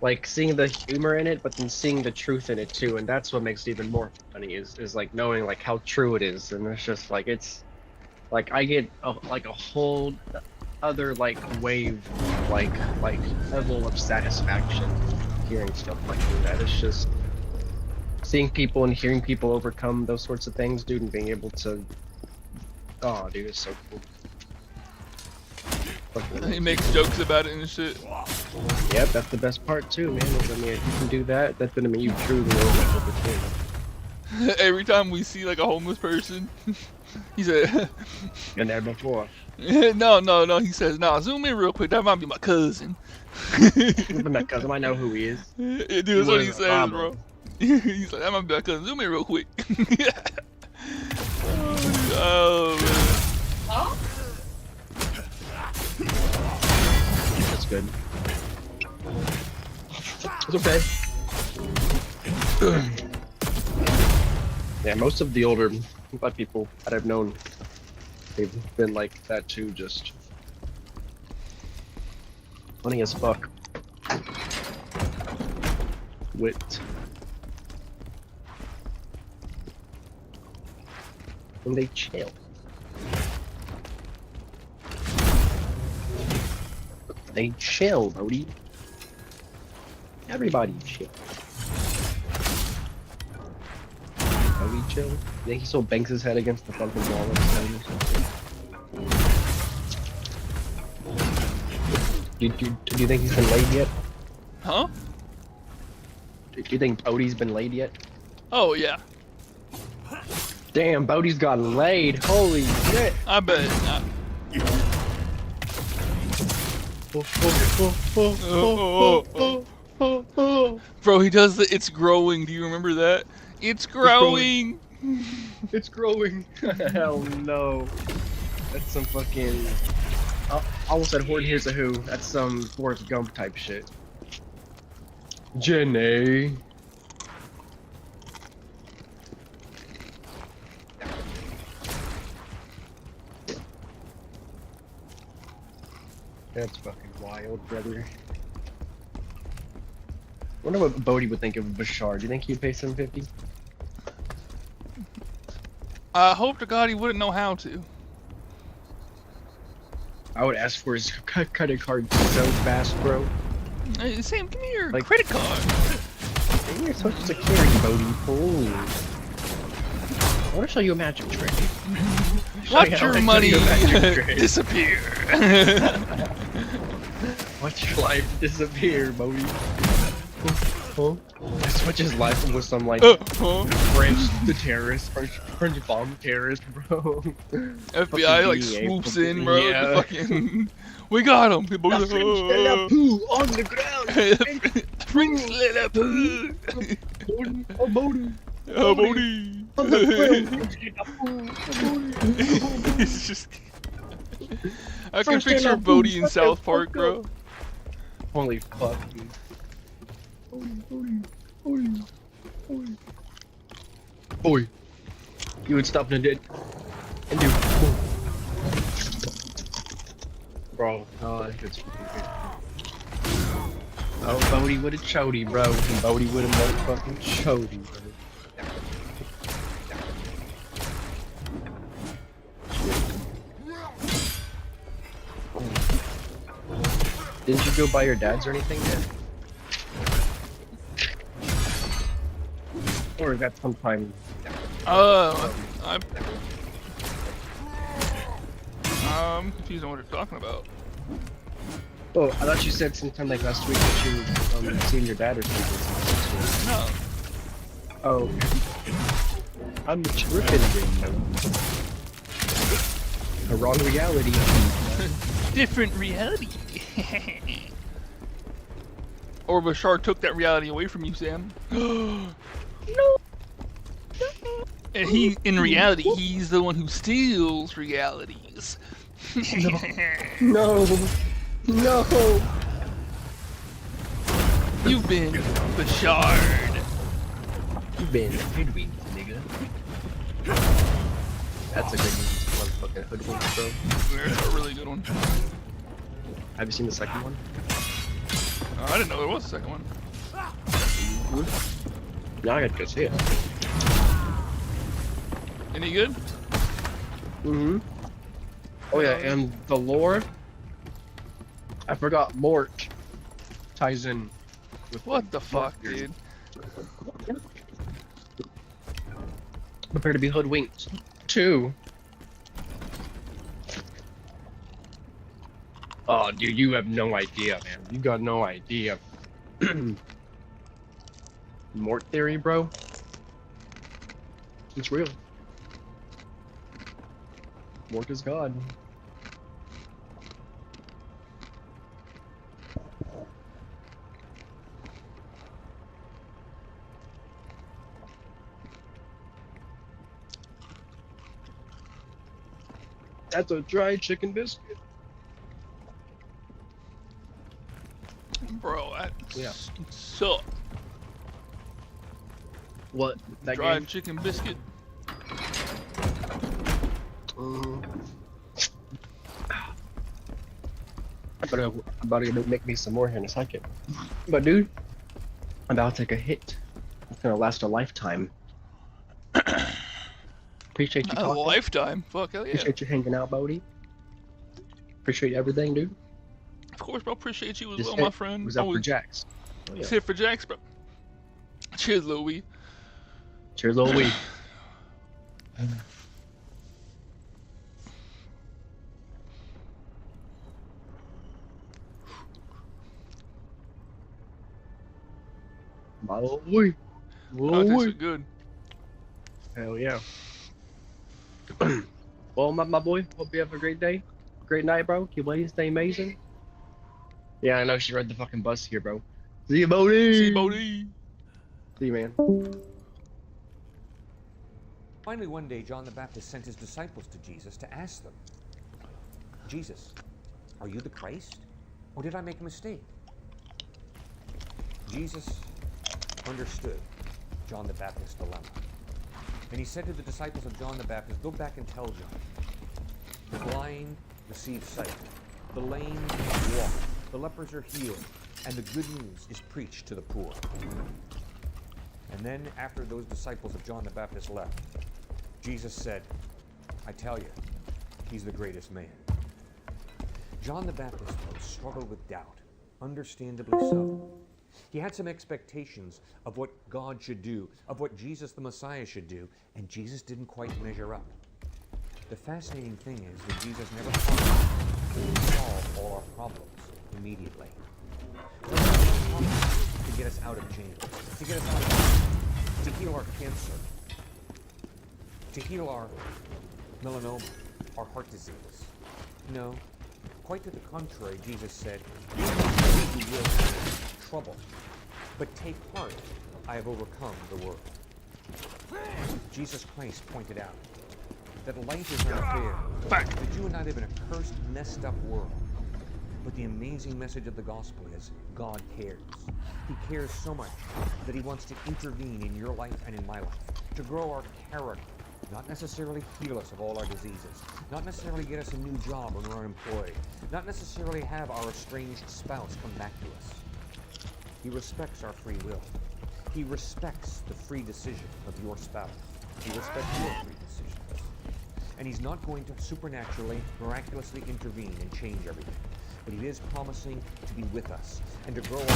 like seeing the humor in it, but then seeing the truth in it too, and that's what makes it even more funny is like knowing like how true it is, and it's just like it's like I get like a whole other like wave like level of satisfaction hearing stuff like that. It's just seeing people and hearing people overcome those sorts of things, dude, and being able to, oh dude, it's so cool. He makes jokes about it and shit. Yep, that's the best part too, man. I mean, if you can do that, that's gonna mean you truly know what you're Every time we see like a homeless person, he said, been there before. no. He says, nah, zoom in real quick. That might be my cousin. My cousin, I know who he is. Dude, that's what he was says, Rob. bro. He's like, that might be my cousin. Zoom in real quick. Oh, man. Oh? That's good. It's okay. Yeah, most of the older black people that I've known, they've been like that too, just funny as fuck. Wit. And they chill. They chill, Bodhi. Everybody chill. Bodhi chill? You think he still banks his head against the fucking wall or something? Do you think he's been laid yet? Huh? Do you think Bodhi's been laid yet? Oh, yeah. Damn, Bodhi's gotten laid. Holy shit. I bet. Oh, oh, oh, oh, oh, oh, oh. Bro, he does the "it's growing." Do you remember that? It's growing. It's growing. Hell no. That's some fucking. I almost said Horton Hears a Who. That's some Forrest Gump type shit. Jenny. That's fucking wild, brother. Wonder what Bodhi would think of Bashar. Do you think he'd pay $750? I hope to God he wouldn't know how to. I would ask for his credit card so fast, bro. Hey, Sam, give me your Like- credit card. Give me your social security, Bodhi, please. I want to show you a magic trick. Watch your money disappear. Watch your life disappear, Bodhi. Huh? That's what his life was some like French bomb terrorist, bro. FBI like swoops in, bro. Yeah. Fucking, we got him. People La like, French de la poo on the ground. French de la poo. Oh, Bodhi. Oh, Bodhi. On the ground. He's just. I can picture Bodhi in South Park, bro. Holy fuck, dude. Boy, you would stop in dead and do. Bro, oh, that shit's fucking good. Oh, Bodhi with a chody, bro. And Bodhi with a motherfucking chody, bro. Didn't you go buy your dad's or anything yet? Or is that sometime? I'm confused on what you're talking about. Oh, I thought you said sometime like last week that you were seeing your dad or something. No. Oh. I'm tripping, man. A wrong reality. Different reality. Or Bashar took that reality away from you, Sam. No. And he, in reality, he's the one who steals realities. No. No. You've been Bashard. You've been hoodwinked, nigga. That's a good motherfucking hoodwink, bro. That's a really good one. Have you seen the second one? I didn't know there was a second one. Yeah, I gotta go see it. Any good? Mm-hmm. Oh yeah, and the lore. I forgot Mort ties in with What the fuck, dude? Prepare to be hoodwinked. 2. Oh, dude, you have no idea, man. You got no idea. Mort theory, bro. It's real. Mort is God. That's a dried chicken biscuit. Bro, that Yeah. sucked. What? That Dried game? chicken biscuit. I'm about to make me some more here in a second. But dude, I'm about to take a hit. It's gonna last a lifetime. Appreciate you A talking. lifetime. Fuck, hell yeah. Appreciate you hanging out, Bodhi. Appreciate everything, dude. Of course, bro. Appreciate you as This well, hit my friend. was out for Always- Jax. Oh, yeah. It's hit for Jax, bro. Cheers, Louie. Cheers, Lil Wee. My Lil Wee. Oh, Lil it Wee. tastes good. Hell yeah. Well, my boy, hope you have a great day. Great night, bro. Keep ladies stay amazing. Yeah, I know she read the fucking bus here, bro. See you, Bodhi. See you, Bodhi. See you, man. Finally, one day, John the Baptist sent his disciples to Jesus to ask them, Jesus, are you the Christ? Or did I make a mistake? Jesus understood John the Baptist's dilemma. And he said to the disciples of John the Baptist, go back and tell John, the blind receive sight, the lame walk, the lepers are healed, and the good news is preached to the poor. And then after those disciples of John the Baptist left, Jesus said, I tell you, he's the greatest man. John the Baptist, though, struggled with doubt, understandably so. He had some expectations of what God should do, of what Jesus the Messiah should do, and Jesus didn't quite measure up. The fascinating thing is that Jesus never promised to solve all our problems immediately. He promised to get us out of jail, to get us out of to heal our cancer, to heal our melanoma, our heart disease. No, quite to the contrary, Jesus said, you will have trouble, but take heart, I have overcome the world. Jesus Christ pointed out that life is unfair, that you and I live in a cursed, messed up world. But the amazing message of the gospel is God cares. He cares so much that he wants to intervene in your life and in my life, to grow our character, not necessarily heal us of all our diseases, not necessarily get us a new job when we're unemployed, not necessarily have our estranged spouse come back to us. He respects our free will. He respects the free decision of your spouse. He respects your free decisions. And he's not going to supernaturally, miraculously intervene and change everything. But he is promising to be with us and to grow our to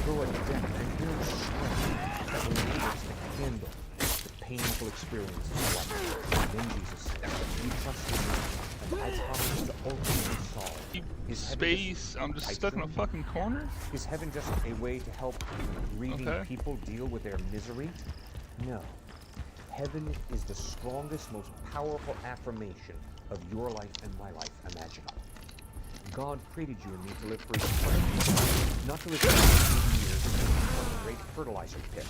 grow a depth and inner strength that will enable us to handle the painful experiences of life. And then Jesus said, you trust in me, and I promise to ultimately solve. Is space, I'm just stuck in a fucking corner? Is heaven just a way to help grieving people deal with their misery? No. Heaven is the strongest, most powerful affirmation of your life and my life imaginable. God created you and me to live for eternity, not to live for 80 years in a great fertilizer pit.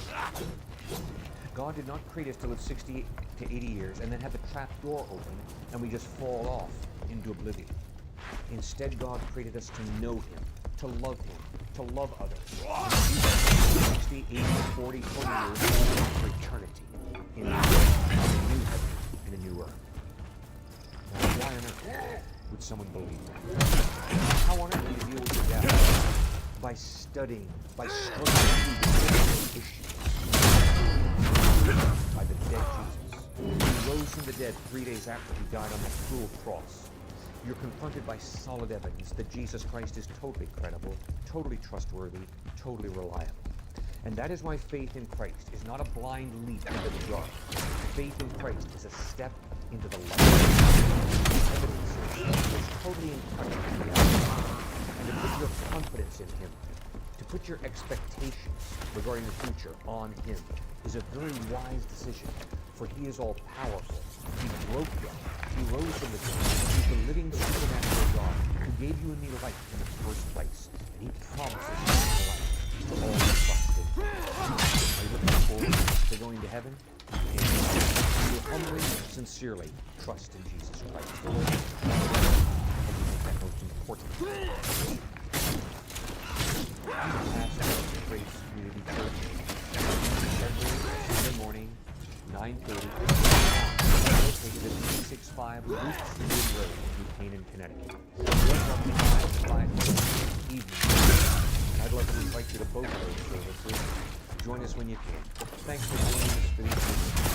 God did not create us to live 60 to 80 years and then have the trap door open and we just fall off into oblivion. Instead, God created us to know him, to love him, to love others. 60, 80, 40, 20 years for eternity in a new heaven and a new earth. Now, why on earth would someone believe that? How on earth do you deal with your death? By studying, by struggling through the issues. By the dead Jesus. He rose from the dead 3 days after he died on the cruel cross. You're confronted by solid evidence that Jesus Christ is totally credible, totally trustworthy, totally reliable. And that is why faith in Christ is not a blind leap into the dark. Faith in Christ is a step into the light. Evidence is totally in touch with reality. And to put your confidence in him, to put your expectations regarding the future on him, is a very wise decision, for he is all powerful. He broke death. He rose from the dead. He's the living supernatural God who gave you and me life in the first place. And he promises you life to all who trust in him. Are you looking forward to going to heaven? And you humbly, sincerely trust in Jesus Christ. And you make that most important. Pastor Grace Community Church, every Sunday morning, 9:30, located at 365 Route Road, New Canaan, Connecticut. Evening. I'd love to invite you to both of those services. Join us when you can. Thanks for joining us for these visits.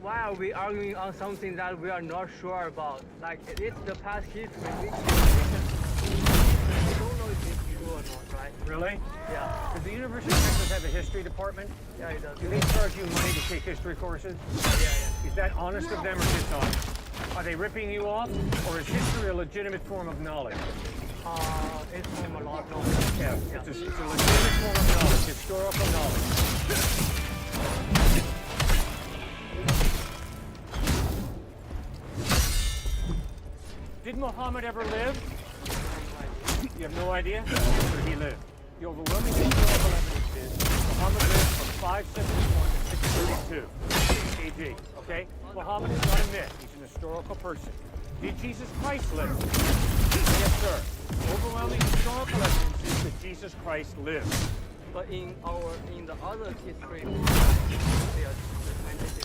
Why are we arguing on something that we are not sure about? Like, it's the past history. We don't know if it's true or not, right? Really? Yeah. Does the University of Texas have a history department? Yeah, it does. Do they charge you money to take history courses? Yeah. Is that honest of them or dishonest? Are they ripping you off, or is history a legitimate form of knowledge? It's from a lot of Yeah, it's a legitimate form of knowledge, historical knowledge. Did Muhammad ever live? You have no idea? Or he lived? The overwhelming historical evidence is Muhammad lived from 571 to 632 AD. Okay? Muhammad is not a myth. He's an historical person. Did Jesus Christ live? Yes, sir. Overwhelming historical evidence is that Jesus Christ lived. But in the other history,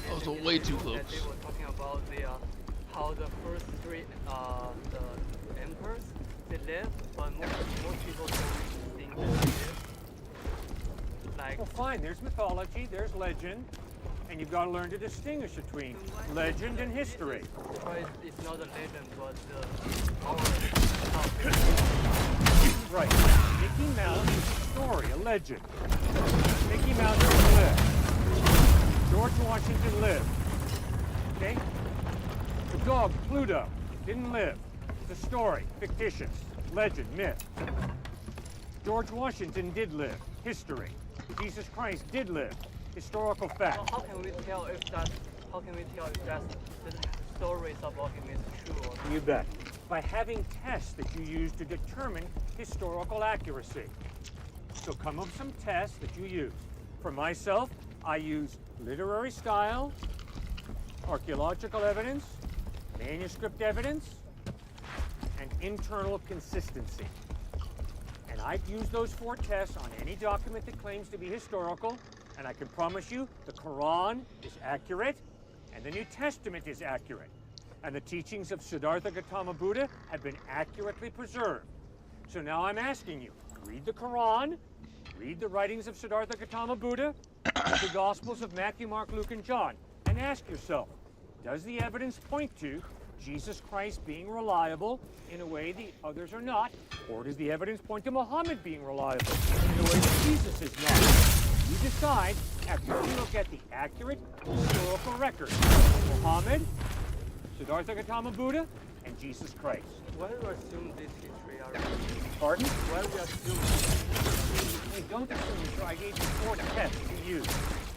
That was way too close. They were talking about how the first three the emperors they lived, but most people don't think that they lived. Like, Well, fine. There's mythology. There's legend. And you've got to learn to distinguish between legend and history. Christ is not a legend, but Right. Mickey Mouse is a story, a legend. Mickey Mouse didn't live. George Washington lived. Okay? The dog, Pluto, didn't live. It's a story, fictitious, legend, myth. George Washington did live. History. Jesus Christ did live. Historical fact. How can we tell if that the stories about him is true or not? You bet. By having tests that you use to determine historical accuracy. So come up with some tests that you use. For myself, I use literary style, archaeological evidence, manuscript evidence, and internal consistency. And I've used those 4 tests on any document that claims to be historical, and I can promise you the Quran is accurate, and the New Testament is accurate. And the teachings of Siddhartha Gautama Buddha have been accurately preserved. So now I'm asking you, read the Quran, read the writings of Siddhartha Gautama Buddha, read the Gospels of Matthew, Mark, Luke, and John, and ask yourself, does the evidence point to Jesus Christ being reliable in a way the others are not, or does the evidence point to Muhammad being reliable in a way that Jesus is not? You decide after you look at the accurate historical record of Muhammad, Siddhartha Gautama Buddha, and Jesus Christ. Why do you assume this history are real? Pardon? Why do you assume? Hey, don't assume, sir. I gave you 4 tests to use.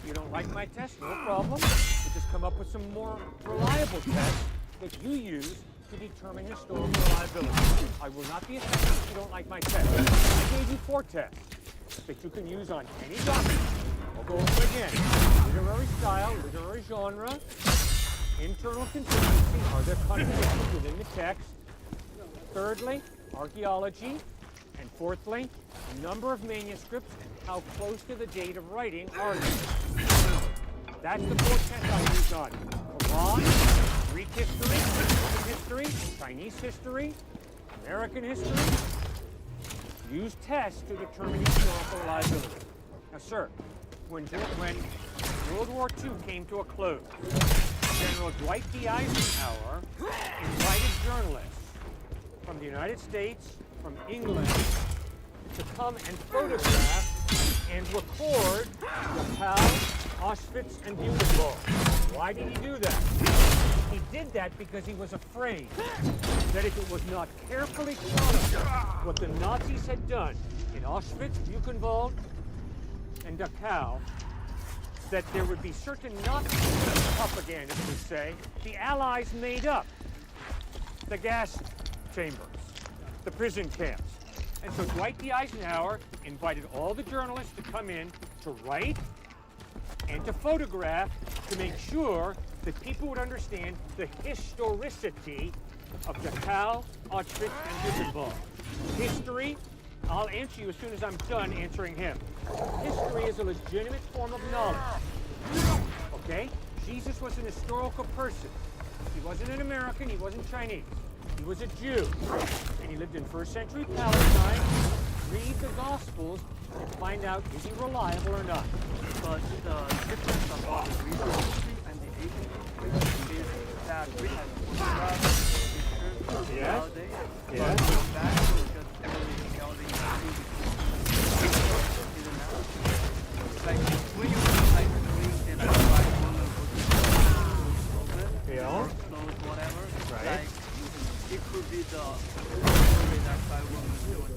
You don't like my test? No problem. We'll just come up with some more reliable tests that you use to determine historical reliability. I will not be offended if you don't like my test. I gave you 4 tests that you can use on any document. I'll go over them again. Literary style, literary genre, internal consistency, are there contradictions within the text? Thirdly, archaeology. And fourthly, number of manuscripts and how close to the date of writing are you? That's the 4 tests I use on Quran, Greek history, Roman history, Chinese history, American history. Use tests to determine historical reliability. Now, sir, when World War II came to a close, General Dwight D. Eisenhower invited journalists from the United States, from England, to come and photograph and record Dachau, Auschwitz, and Buchenwald. Why did he do that? He did that because he was afraid that if it was not carefully chronicled what the Nazis had done in Auschwitz, Buchenwald, and Dachau, that there would be certain Nazi propagandists would say the Allies made up the gas chambers, the prison camps. And so Dwight D. Eisenhower invited all the journalists to come in to write and to photograph to make sure that people would understand the historicity of Dachau, Auschwitz, and Buchenwald. History, I'll answer you as soon as I'm done answering him. History is a legitimate form of knowledge. Okay? Jesus was an historical person. He wasn't an American, he wasn't Chinese. He was a Jew. And he lived in 1st century Palestine. Read the Gospels and find out is he reliable or not. But the difference about the Greek history and the Asian history is that we have photographs, pictures Yes. nowadays. Yes. But back to just only telling Like when you like doing and like five women open Yeah. or close whatever. Right. Like it could be the story that five women doing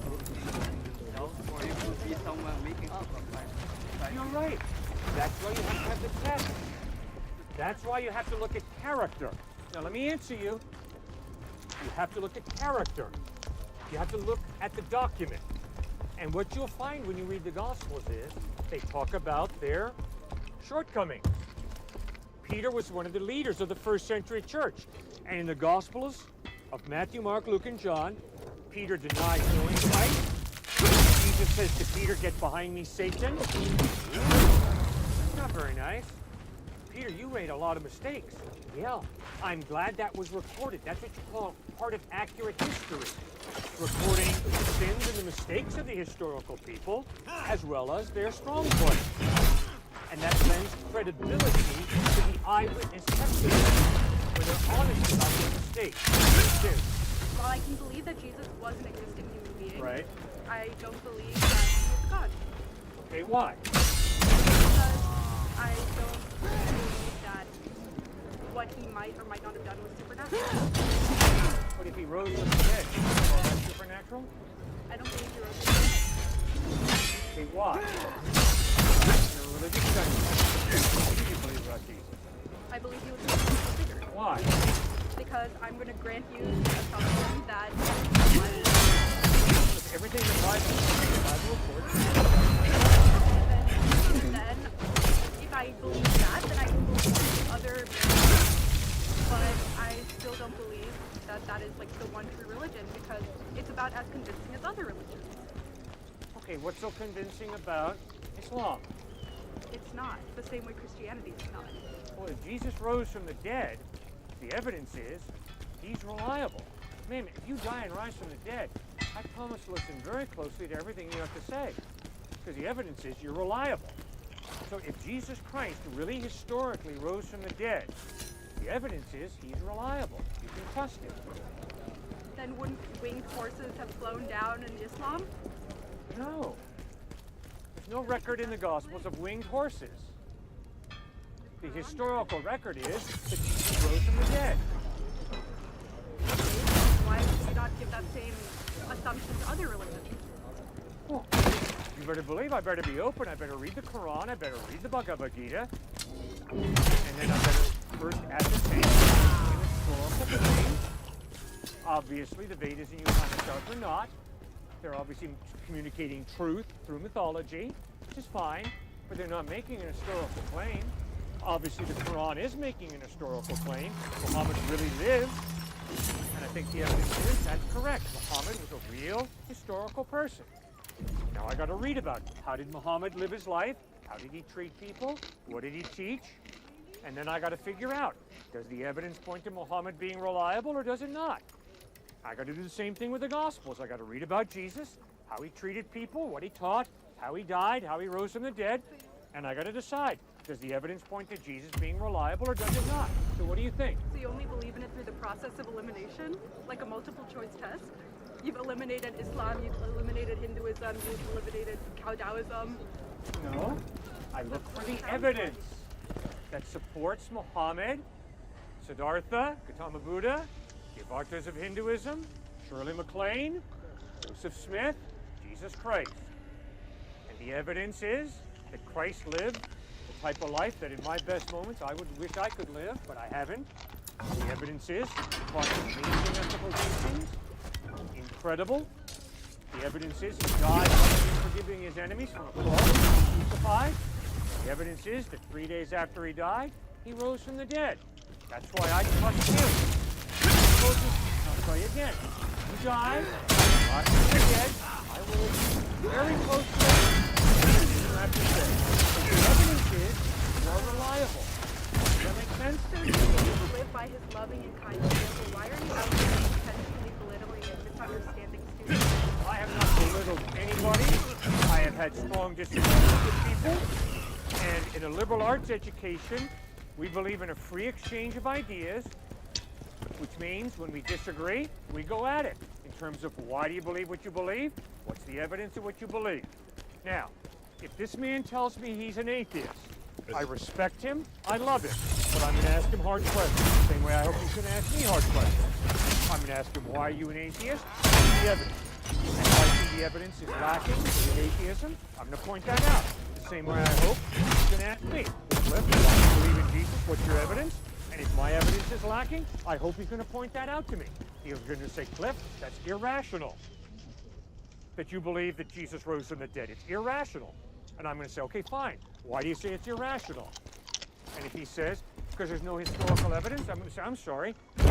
themselves, or it could be someone making up a five. You're right. That's why you have to have the test. That's why you have to look at character. Now let me answer you. You have to look at character. You have to look at the document. And what you'll find when you read the Gospels is they talk about their shortcomings. Peter was one of the leaders of the first century church. And in the Gospels of Matthew, Mark, Luke, and John, Peter denies knowing Christ. Jesus says to Peter, "Get behind me, Satan." That's not very nice. Peter, you made a lot of mistakes. Yeah, I'm glad that was recorded. That's what you call part of accurate history. Recording the sins and the mistakes of the historical people, as well as their strong points. And that lends credibility to the eyewitness testimony, when they're honest about their mistakes. While I can believe that Jesus was an existing human being, Right. I don't believe that he was God. Okay, why? Because I don't believe that what he might or might not have done was supernatural. What if he rose from the dead? Well, that's supernatural? I don't believe he rose from the dead. Okay, why? You're a religious study. What do you believe about Jesus? I believe he was a historical figure. Why? Because I'm going to grant you the assumption that everything the Bible reports. And then, if I believe that, then I can believe other but I still don't believe that that is like the one true religion, because it's about as convincing as other religions. Okay, what's so convincing about Islam? It's not. The same way Christianity is not. Well, if Jesus rose from the dead, the evidence is he's reliable. Man, if you die and rise from the dead, I promise to listen very closely to everything you have to say, because the evidence is you're reliable. So if Jesus Christ really historically rose from the dead, the evidence is he's reliable. You can trust him. Then wouldn't winged horses have flown down in Islam? No. There's no record in the Gospels of winged horses. The historical record is that Jesus rose from the dead. Why would you not give that same assumption to other religions? Well, you better believe I better be open. I better read the Quran. I better read the Bhagavad Gita. And then I better first ascertain in historical claims. Obviously, the Vedas and Upanishads are not. They're obviously communicating truth through mythology, which is fine, but they're not making an historical claim. Obviously, the Quran is making an historical claim. Muhammad really lived, and I think the evidence is that's correct. Muhammad was a real historical person. Now I got to read about it. How did Muhammad live his life? How did he treat people? What did he teach? And then I got to figure out, does the evidence point to Muhammad being reliable or does it not? I got to do the same thing with the Gospels. I got to read about Jesus, how he treated people, what he taught, how he died, how he rose from the dead, and I got to decide, does the evidence point to Jesus being reliable or does it not? So what do you think? So you only believe in it through the process of elimination, like a multiple choice test? You've eliminated Islam, you've eliminated Hinduism, you've eliminated Taoism. No, I look for the evidence that supports Muhammad, Siddhartha, Gautama Buddha, the Avatars of Hinduism, Shirley MacLaine, Joseph Smith, Jesus Christ. And the evidence is that Christ lived the type of life that in my best moments I would wish I could live, but I haven't. The evidence is he taught amazing ethical teachings, incredible. The evidence is he died forgiving his enemies from a cross, crucified. The evidence is that 3 days after he died, he rose from the dead. That's why I trust him. I'll tell you again. You die, rise from the dead, I will very closely you have to say. But the evidence is you are reliable. Does that make sense? So if you live by his loving and kind example, why are you out there intentionally belittling and misunderstanding students? I have not belittled anybody. I have had strong disagreements with people. And in a liberal arts education, we believe in a free exchange of ideas, which means when we disagree, we go at it in terms of why do you believe what you believe? What's the evidence of what you believe? Now, if this man tells me he's an atheist, I respect him, I love him, but I'm going to ask him hard questions. The same way I hope he's going to ask me hard questions. I'm going to ask him, why are you an atheist? What's the evidence? And if I see the evidence is lacking in atheism, I'm going to point that out. The same way I hope he's going to ask me, Cliff, why do you believe in Jesus? What's your evidence? And if my evidence is lacking, I hope he's going to point that out to me. He's going to say, Cliff, that's irrational that you believe that Jesus rose from the dead. It's irrational. And I'm going to say, okay, fine. Why do you say it's irrational? And if he says, because there's no historical evidence, I'm going to say, I'm sorry. Well,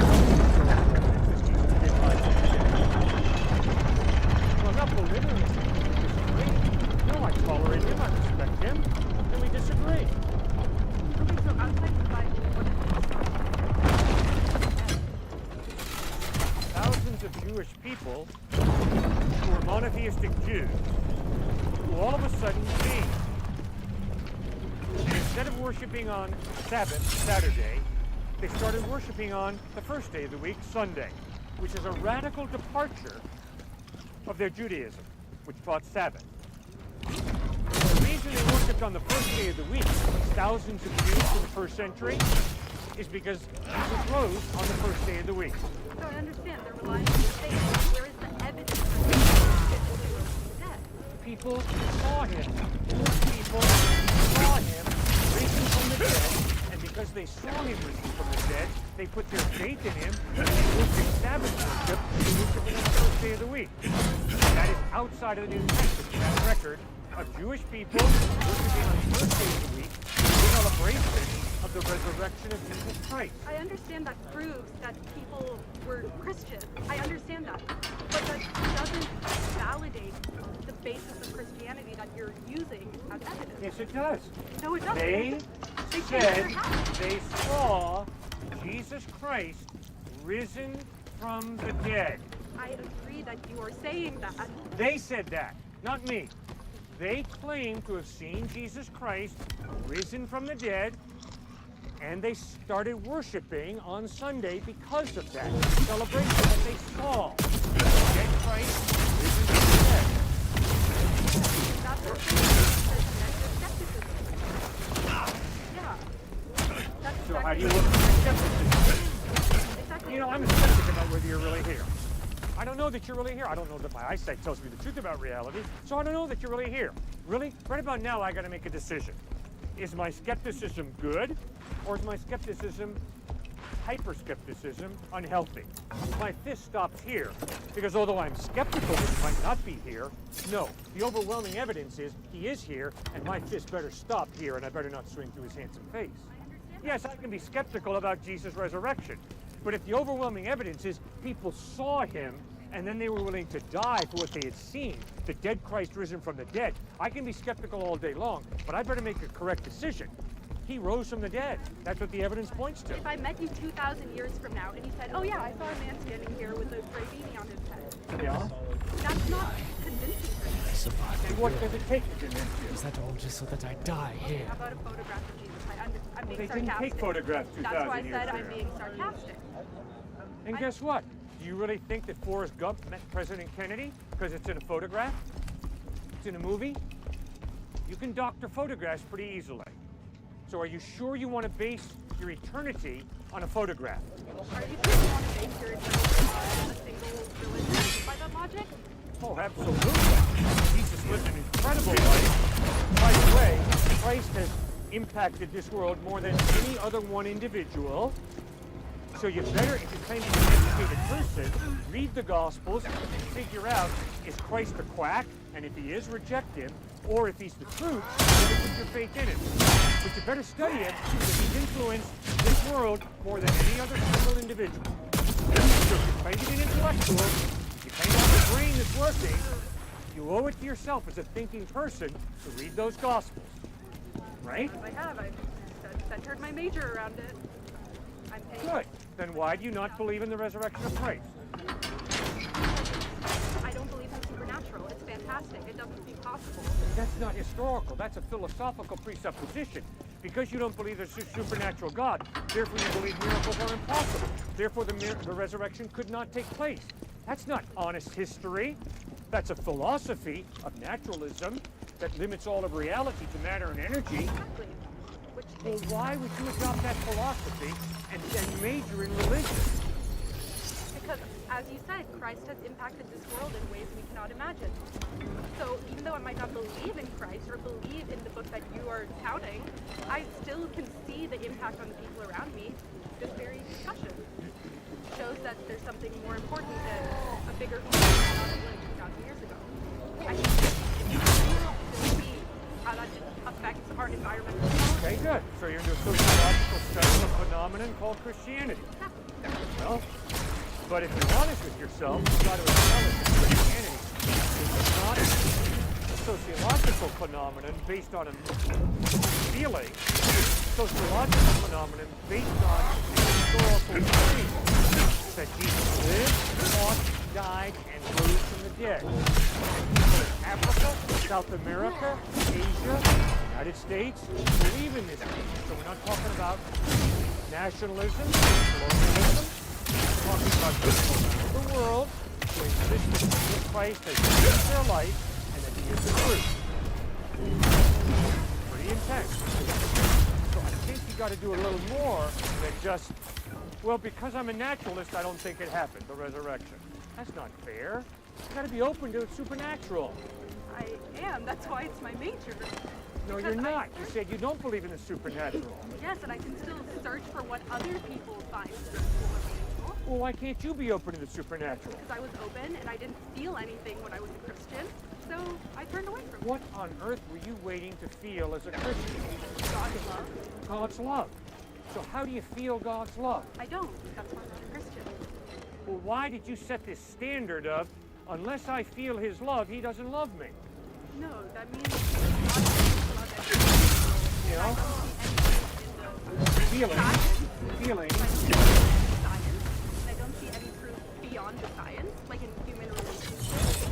not belittling him. We disagree. No, I tolerate him. I respect him. Then we disagree. Okay, so outside the Bible, what is Thousands of Jewish people who are monotheistic Jews who all of a sudden changed. And instead of worshiping on Sabbath, Saturday, they started worshiping on the first day of the week, Sunday, which is a radical departure of their Judaism, which taught Sabbath. The reason they worshipped on the first day of the week, thousands of Jews in the first century, is because Jesus rose on the first day of the week. So I understand they're relying on the faith. Where is the evidence for that? People saw him. People saw him risen from the dead, and because they saw him risen from the dead, they put their faith in him, and they worshiped Sabbath worship, they worshiped him on the first day of the week. That is outside of the New Testament, that record of Jewish people worshiping on the first day of the week in celebration of the resurrection of Jesus Christ. I understand that proves that people were Christian. I understand that. But that doesn't validate the basis of Christianity that you're using as evidence. Yes, it does. No, it doesn't. They said they saw Jesus Christ risen from the dead. I agree that you are saying that. They said that, not me. They claim to have seen Jesus Christ risen from the dead, and they started worshiping on Sunday because of that celebration that they saw dead Christ risen from the dead. That's what skepticism. Yeah. That's So how do you exactly look at skepticism? Exactly. You know, I'm a skeptic about whether you're really here. I don't know that you're really here. I don't know that my eyesight tells me the truth about reality, so I don't know that you're really here. Really? Right about now, I gotta make a decision. Is my skepticism good, or is my skepticism, hyper-skepticism, unhealthy? My fist stops here, because although I'm skeptical that he might not be here, no, the overwhelming evidence is he is here, and my fist better stop here, and I better not swing through his handsome face. Yes, I can be skeptical about Jesus' resurrection, but if the overwhelming evidence is people saw him and then they were willing to die for what they had seen, the dead Christ risen from the dead, I can be skeptical all day long, but I better make a correct decision. He rose from the dead. That's what the evidence points to. If I met you 2,000 years from now and you said, oh yeah, I saw a man standing here with a gray beanie on his head. Yeah? That's not convincing for me. And what does it take to convince you? Is that all just so that I die here? How about a photograph of Jesus? I'm being They sarcastic. didn't take photographs 2,000 That's why I years said ago. I'm being sarcastic. And guess what? Do you really think that Forrest Gump met President Kennedy because it's in a photograph? It's in a movie? You can doctor photographs pretty easily. So are you sure you want to base your eternity on a photograph? Are you sure you want to base your eternity on a single religion by that logic? Oh, absolutely. Jesus lived an incredible life. By the way, Christ has impacted this world more than any other one individual. So you better, if you claim to be an educated person, read the Gospels and figure out, is Christ a quack? And if he is, reject him. Or if he's the truth, you better put your faith in him. But you better study him because he's influenced this world more than any other single individual. So if you claim to be an intellectual, if you claim to have a brain that's working, you owe it to yourself as a thinking person to read those Gospels. Right? I have. I've centered my major around it. I'm paying. Good. Then why do you not believe in the resurrection of Christ? I don't believe in supernatural. It's fantastic. It doesn't seem possible. That's not historical. That's a philosophical presupposition. Because you don't believe there's a supernatural God, therefore you believe miracles are impossible. Therefore the resurrection could not take place. That's not honest history. That's a philosophy of naturalism. that limits all of reality to matter and energy. Exactly. Which Well, why would you adopt that philosophy and major in religion? Because, as you said, Christ has impacted this world in ways we cannot imagine. So even though I might not believe in Christ or believe in the book that you are touting, I still can see the impact on the people around me. This very discussion shows that there's something more important than a bigger human out of like 2,000 years ago. I can still see how that affects our environmental quality. Okay, good. So you're into a sociological study of a phenomenon called Christianity. Well, but if you're honest with yourself, you've got to acknowledge that Christianity is not a sociological phenomenon based on a feeling, sociological phenomenon based on historical truth that Jesus lived, fought, died, and rose from the dead. People in Africa, South America, Asia, United States believe in this Jesus. So we're not talking about nationalism, colonialism. We're talking about people around the world who insist that Jesus Christ has lived their life and that he is the truth. Pretty intense. So I think you got to do a little more than just, well, because I'm a naturalist, I don't think it happened, the resurrection. That's not fair. You got to be open to the supernatural. I am. That's why it's my major. No, you're not. You said you don't believe in the supernatural. Yes, and I can still search for what other people find spiritual or meaningful. Well, why can't you be open to the supernatural? Because I was open and I didn't feel anything when I was a Christian, so I turned away from it. What on earth were you waiting to feel as a Christian? God's love. God's love. So how do you feel God's love? I don't. That's why I'm not a Christian. Well, why did you set this standard of, unless I feel his love, he doesn't love me? No, that means God doesn't love everyone. You know? Feeling. Feeling. Science. I don't see any proof beyond the science, like in human relationships,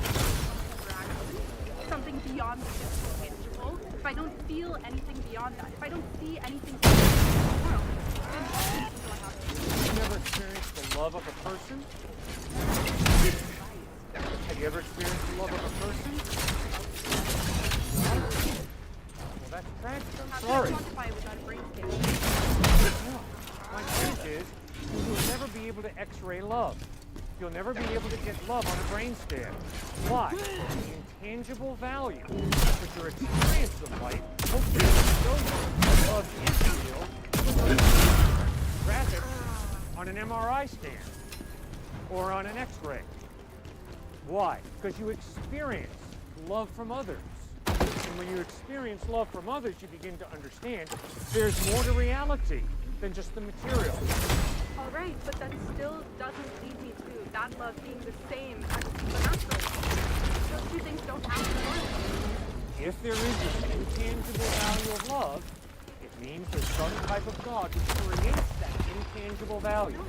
interaction, something beyond the physical tangible. If I don't feel anything beyond that, if I don't see anything beyond the world, then what do I have to do? You've never experienced the love of a person? Have you ever experienced the love of a person? No? Well, that's tragic. I'm sorry. How can I quantify it without a brain scan? No. My point is, you'll never be able to x-ray love. You'll never be able to get love on a brain scan. Why? The intangible value that your experience of life hopefully show you love is real, rather on an MRI scan or on an x-ray. Why? Because you experience love from others. And when you experience love from others, you begin to understand there's more to reality than just the material. All right, but that still doesn't lead me to that love being the same as supernatural. Those two things don't have to work. If there is an intangible value of love, it means there's some type of God who creates that intangible value.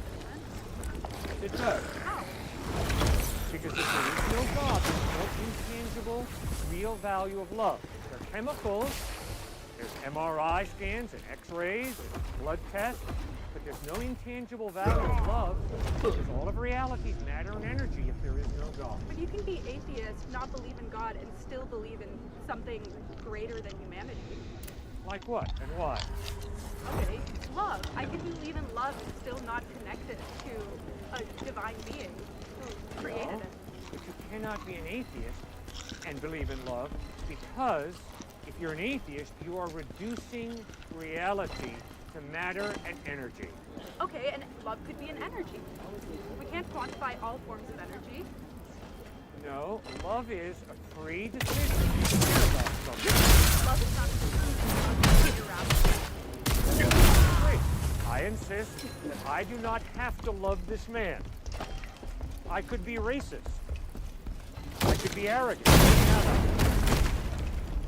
It does. Because if there is no God, there's no intangible, real value of love. There are chemicals, there's MRI scans and x-rays and blood tests, but there's no intangible value of love because all of reality is matter and energy if there is no God. But you can be atheist, not believe in God, and still believe in something greater than humanity. Like what and why? Okay, love. I can believe in love and still not connected to a divine being who created it. But you cannot be an atheist and believe in love because if you're an atheist, you are reducing reality to matter and energy. Okay, and love could be an energy. We can't quantify all forms of energy. No, love is a free decision you care about something. Love is not something irrational. Wait, I insist that I do not have to love this man. I could be racist. I could be arrogant.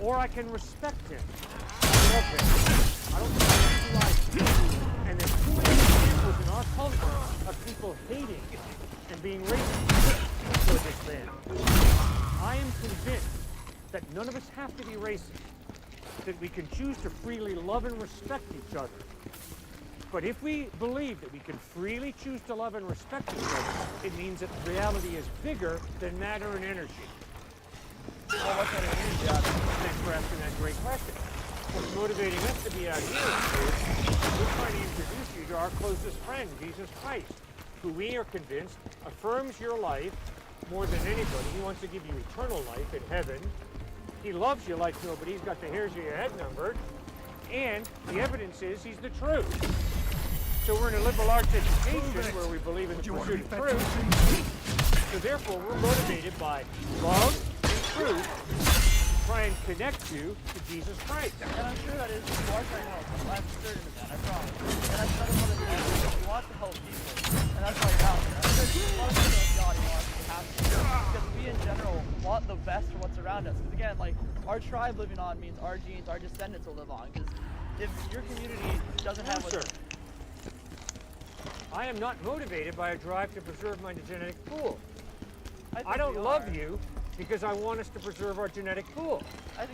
Or I can respect him. Love him. I don't think I And there's too many examples in our culture of people hating and being racist toward this man. I am convinced that none of us have to be racist, that we can choose to freely love and respect each other. But if we believe that we can freely choose to love and respect each other, it means that reality is bigger than matter and energy. Well, what's motivating you to be out here? Thanks for asking that great question. What's motivating us to be out here is we're trying to introduce you to our closest friend, Jesus Christ, who we are convinced affirms your life more than anybody. He wants to give you eternal life in heaven. He loves you like nobody. He's got the hairs of your head numbered. And the evidence is he's the truth. So we're in a liberal arts education where we believe in the pursuit of truth. So therefore, we're motivated by love and truth to try and connect you to Jesus Christ. And I'm sure that is you are trying to help. I'm certain of that, I promise. And that's another one of the things. You want to help people. And that's why you're out there. I'm sure you want to know God, you want to have to. Because we in general want the best for what's around us. Because again, like, our tribe living on means our genes, our descendants will live on. Because if your community doesn't have what's... I am not motivated by a drive to preserve my genetic pool. I think don't we love are. you because I want us to preserve our genetic pool.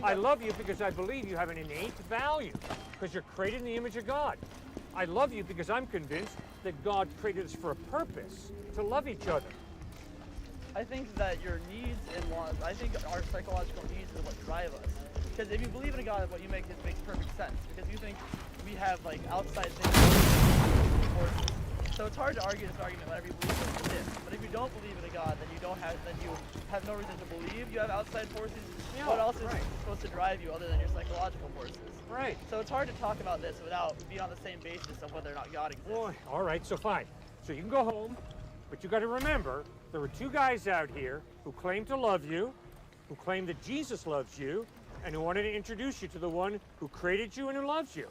I love you because I believe you have an innate value, because you're created in the image of God. I love you because I'm convinced that God created us for a purpose, to love each other. I think that your needs and wants, I think our psychological needs is what drive us. Because if you believe in a God, what you make, it makes perfect sense. Because you think we have like outside things, forces. So it's hard to argue this argument whenever you believe in this. But if you don't believe in a God, then you have no reason to believe you have outside forces. Yeah, what else is right. supposed to drive you other than your psychological forces? Right. So it's hard to talk about this without being on the same basis of whether or not God exists. Boy, all right, so fine. So you can go home, but you got to remember there were two guys out here who claim to love you, who claim that Jesus loves you, and who wanted to introduce you to the one who created you and who loves you.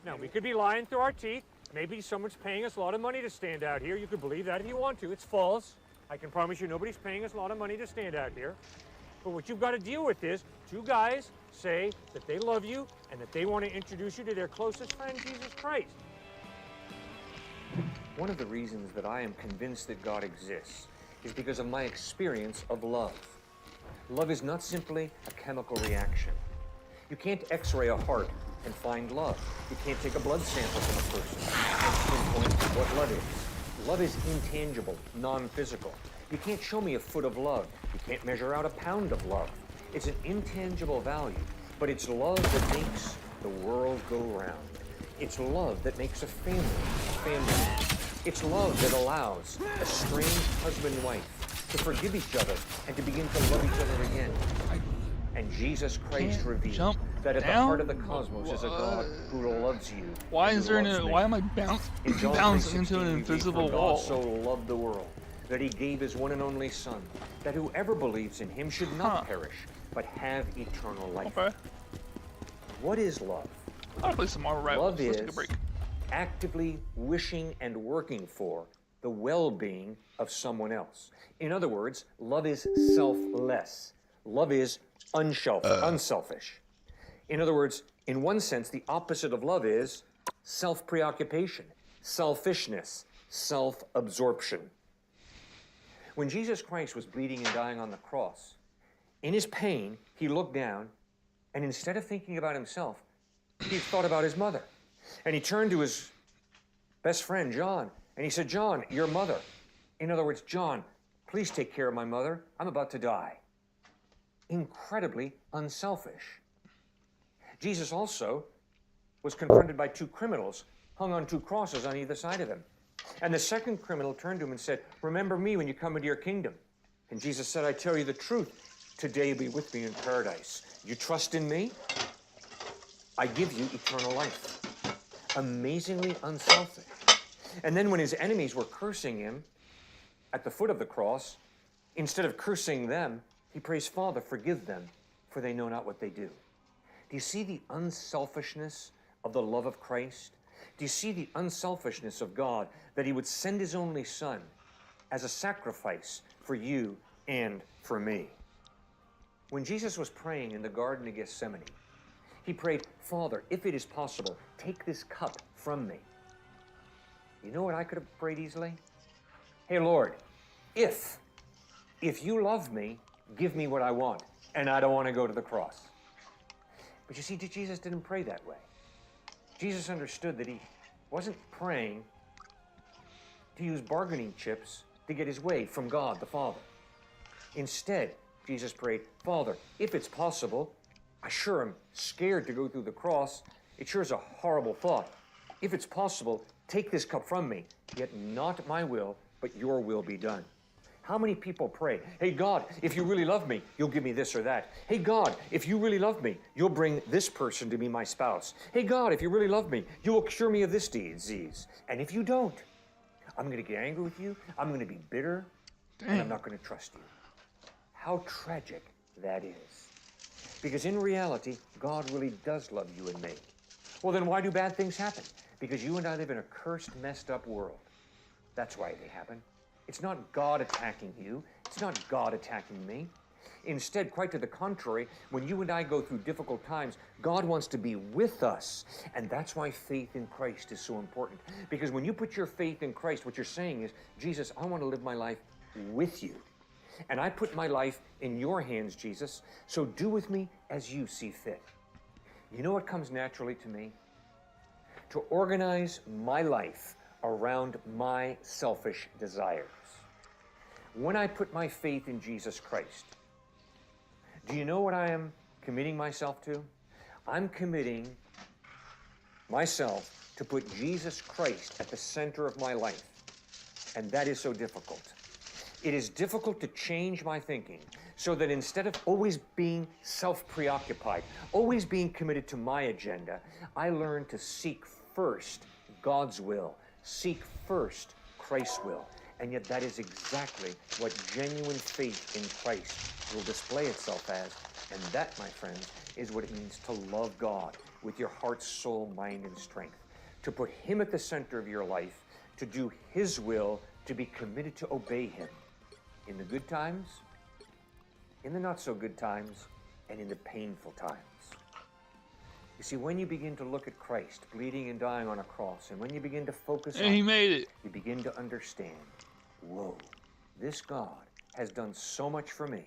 Now, we could be lying through our teeth. Maybe someone's paying us a lot of money to stand out here. You could believe that if you want to. It's false. I can promise you nobody's paying us a lot of money to stand out here. But what you've got to deal with is two guys say that they love you and that they want to introduce you to their closest friend, Jesus Christ. One of the reasons that I am convinced that God exists is because of my experience of love. Love is not simply a chemical reaction. You can't x-ray a heart and find love. You can't take a blood sample from a person and pinpoint what love is. Love is intangible, non-physical. You can't show me a foot of love. You can't measure out a pound of love. It's an intangible value, but it's love that makes the world go round. It's love that makes a family. It's love that allows a strange husband and wife to forgive each other and to begin to love each other again. And Jesus Christ revealed that at the heart of the cosmos is a God who loves you. Why and is who there loves me. why am I In John bouncing 3:16, into an we read, invisible "For wall? God so loved the world that he gave his one and only Son, that whoever believes in him should not perish, but have eternal life." Okay. What is love? I'll play some Marvel Rivals. Love Let's take a is break. actively wishing and working for the well-being of someone else. In other words, love is selfless. Love is unselfish. In other words, in one sense, the opposite of love is self-preoccupation, selfishness, self-absorption. When Jesus Christ was bleeding and dying on the cross, in his pain, he looked down, and instead of thinking about himself, he thought about his mother. And he turned to his best friend, John, and he said, "John, your mother." In other words, "John, please take care of my mother. I'm about to die." Incredibly unselfish. Jesus also was confronted by two criminals hung on two crosses on either side of him. And the second criminal turned to him and said, "Remember me when you come into your kingdom." And Jesus said, "I tell you the truth. Today you'll be with me in paradise. You trust in me? I give you eternal life." Amazingly unselfish. And then when his enemies were cursing him at the foot of the cross, instead of cursing them, he prays, "Father, forgive them, for they know not what they do." Do you see the unselfishness of the love of Christ? Do you see the unselfishness of God, that he would send his only Son as a sacrifice for you and for me? When Jesus was praying in the Garden of Gethsemane, he prayed, "Father, if it is possible, take this cup from me." You know what I could have prayed easily? "Hey, Lord, if you love me, give me what I want, and I don't want to go to the cross." But you see, Jesus didn't pray that way. Jesus understood that he wasn't praying to use bargaining chips to get his way from God the Father. Instead, Jesus prayed, Father, if it's possible, I sure am scared to go through the cross. It sure is a horrible thought. If it's possible, take this cup from me, yet not my will, but your will be done. How many people pray, hey God, if you really love me, you'll give me this or that. Hey God, if you really love me, you'll bring this person to be my spouse. Hey God, if you really love me, you will cure me of this disease. And if you don't, I'm going to get angry with you, I'm going to be bitter, and I'm not going to trust you. How tragic that is. Because in reality, God really does love you and me. Well, then why do bad things happen? Because you and I live in a cursed, messed up world. That's why they happen. It's not God attacking you. It's not God attacking me. Instead, quite to the contrary, when you and I go through difficult times, God wants to be with us. And that's why faith in Christ is so important. Because when you put your faith in Christ, what you're saying is, Jesus, I want to live my life with you. And I put my life in your hands, Jesus, so do with me as you see fit. You know what comes naturally to me? To organize my life around my selfish desires. When I put my faith in Jesus Christ, do you know what I am committing myself to? I'm committing myself to put Jesus Christ at the center of my life. And that is so difficult. It is difficult to change my thinking so that instead of always being self-preoccupied, always being committed to my agenda, I learn to seek first God's will, seek first Christ's will. And yet that is exactly what genuine faith in Christ will display itself as. And that, my friends, is what it means to love God with your heart, soul, mind, and strength. To put Him at the center of your life, to do His will, to be committed to obey Him. In the good times, in the not so good times, and in the painful times. You see, when you begin to look at Christ bleeding and dying on a cross, and when you begin to focus on He made it. You begin to understand, whoa, this God has done so much for me.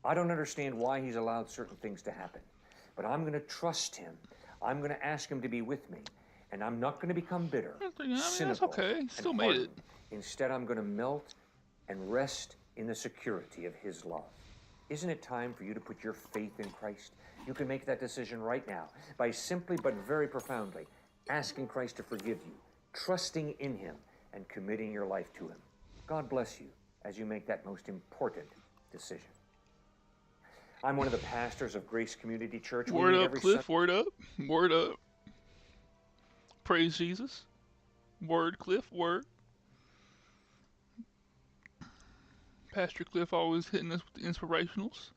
I don't understand why He's allowed certain things to happen, but I'm going to trust Him. I'm going to ask Him to be with me, and I'm not going to become bitter, cynical, that's okay. Still and made hardened. it. Instead, I'm going to melt and rest in the security of His love. Isn't it time for you to put your faith in Christ? You can make that decision right now by simply but very profoundly asking Christ to forgive you, trusting in Him, and committing your life to Him. God bless you as you make that most important decision. I'm one of the pastors of Grace Community Church. Word up, Cliff. Word up. Word up. Praise Jesus. Word, Cliff. Word. Pastor Cliff always hitting us with the inspirationals.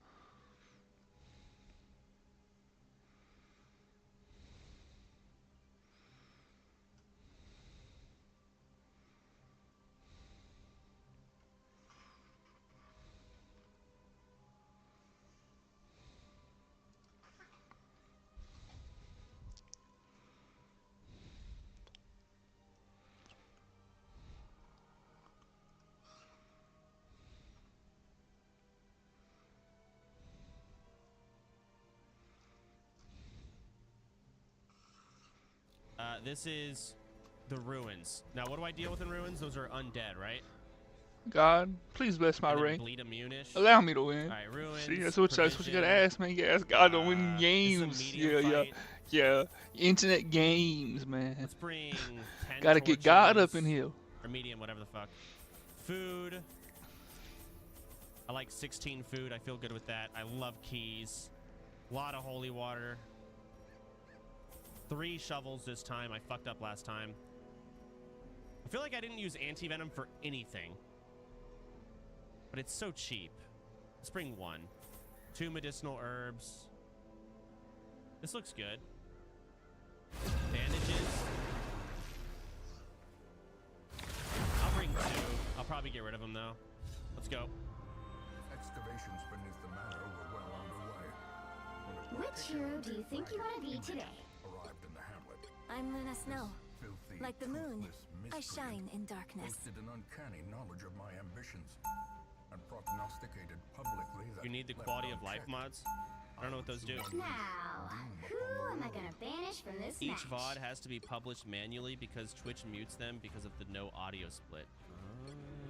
This is the ruins. Now, what do I deal with in ruins? Those are undead, right? God, please bless my ring. Bleed immune-ish. Allow me to win. All right, ruins. See, that's what you gotta ask, man. You gotta ask God to win games. Yeah. Internet games, man. Let's bring 10 gotta torches, get God up in here. Or medium, whatever the fuck. Food. I like 16 food. I feel good with that. I love keys. A lot of holy water. 3 shovels this time. I fucked up last time. I feel like I didn't use anti-venom for anything. But it's so cheap. Let's bring 1. 2 medicinal herbs. This looks good. Bandages. I'll bring 2. I'll probably get rid of them though. Let's go. Excavations beneath the manor were well underway. Which hero do you think you want to be today? Arrived in the hamlet. I'm Luna Snow. Filthy, Like the moon, I miscreant shine in darkness. boasted an uncanny knowledge of my ambitions and prognosticated publicly that You need the quality of life mods? I don't know what those do. Now, who am I gonna banish from this Each match? VOD has to be published manually because Twitch mutes them because of the no audio split.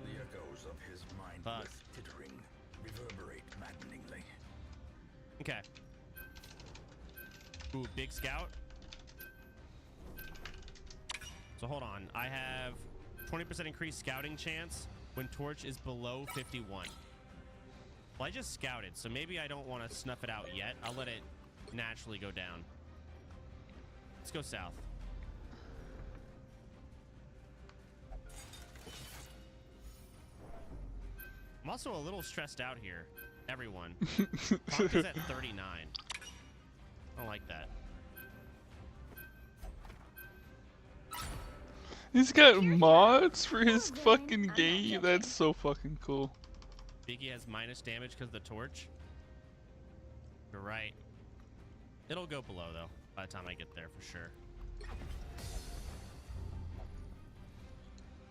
the echoes of his mindless tittering reverberate maddeningly. Okay. Ooh, big scout. So hold on. I have 20% increased scouting chance when torch is below 51. Well, I just scouted, so maybe I don't want to snuff it out yet. I'll let it naturally go down. Let's go south. I'm also a little stressed out here. Everyone. Talk is at 39. I don't like that. He's got mods for his fucking game. That's so fucking cool. Biggie has minus damage because of the torch. You're right. It'll go below though by the time I get there for sure.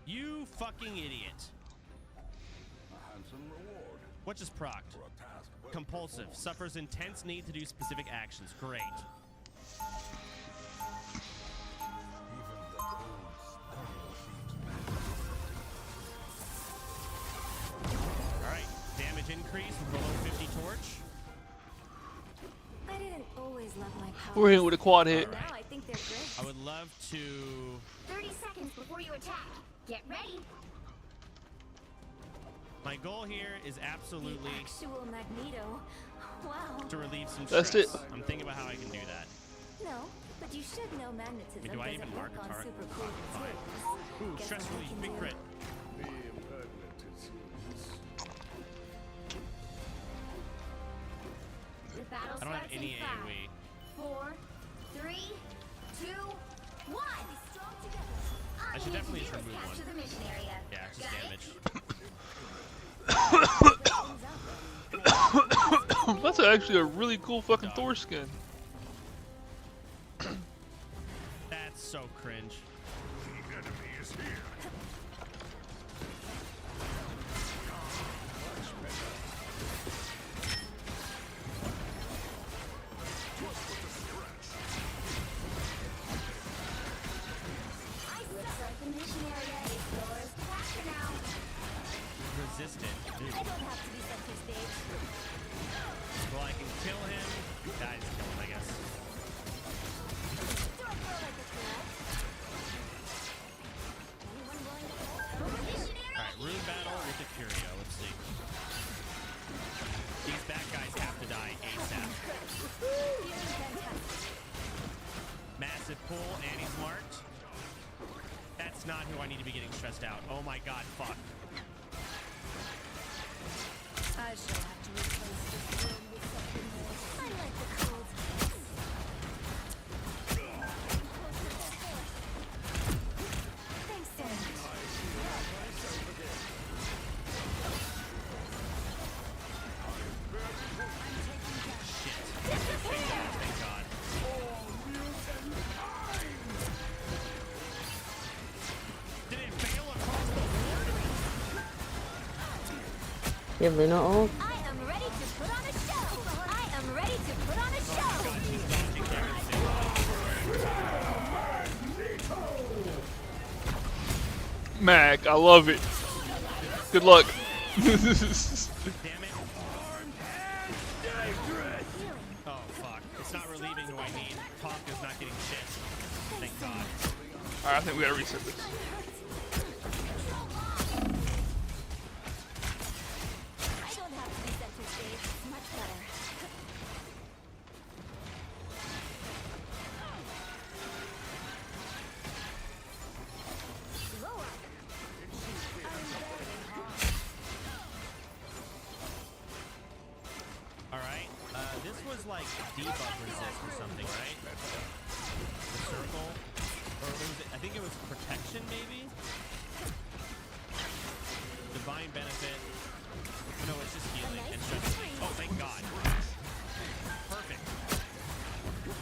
You fucking idiot. A handsome reward. What just procced? For a task well Compulsive. performed. Suffers intense need to do specific actions. Great. Alright. Damage increase with below 50 torch. I didn't always love my powers. We're in with a quad hit. Now I think they're great. I would love to... 30 seconds before you attack. Get ready. My goal here is absolutely The actual Magneto. Wow. to relieve some That's stress. it. I'm thinking about how I can do that. No, but you should know magnetism Do I doesn't even mark work a on target? super cool Fine. materials. Ooh, Guess stress what I relief, can big do? crit. Be impertinent, it seems. The battle I don't have starts any in 5, AoE. 4, 3, 2, 1. Strong together. I should need definitely to just do is remove one. capture the mission area. Yeah, it's just Got it? damage. That's actually a really cool fucking Thor skin. That's so cringe. The enemy is here. Looks like the mission area is yours to capture now. Resistant. Dude. I don't have to be center stage. Well, I can kill him. Guys, kill him, I guess. Do I feel like a threat? Anyone willing to go? Mission area Alright, rune battle with the Curio. Let's see. These bad guys have to die ASAP. Massive pull, and he's marked. That's not who I need to be getting stressed out. Oh my god, fuck. I shall have to replace this room with something more. I like the cold space. Thanks so much. Thank god. Did it fail across the board? Yeah, Luna ult. I am ready to put on a show. I am ready to put on a show. Mac, I love it. Good luck. Oh fuck. It's not relieving who I need. Talk is not getting shit. Thank god. Alright, I think we gotta reset this. I don't have to be center stage. It's much better. Blow up. Alright. This was like debuff resist or something, right? The circle? Or was it, I think it was protection maybe? Divine benefit. No, it's just healing and stress. Oh, thank god. Perfect.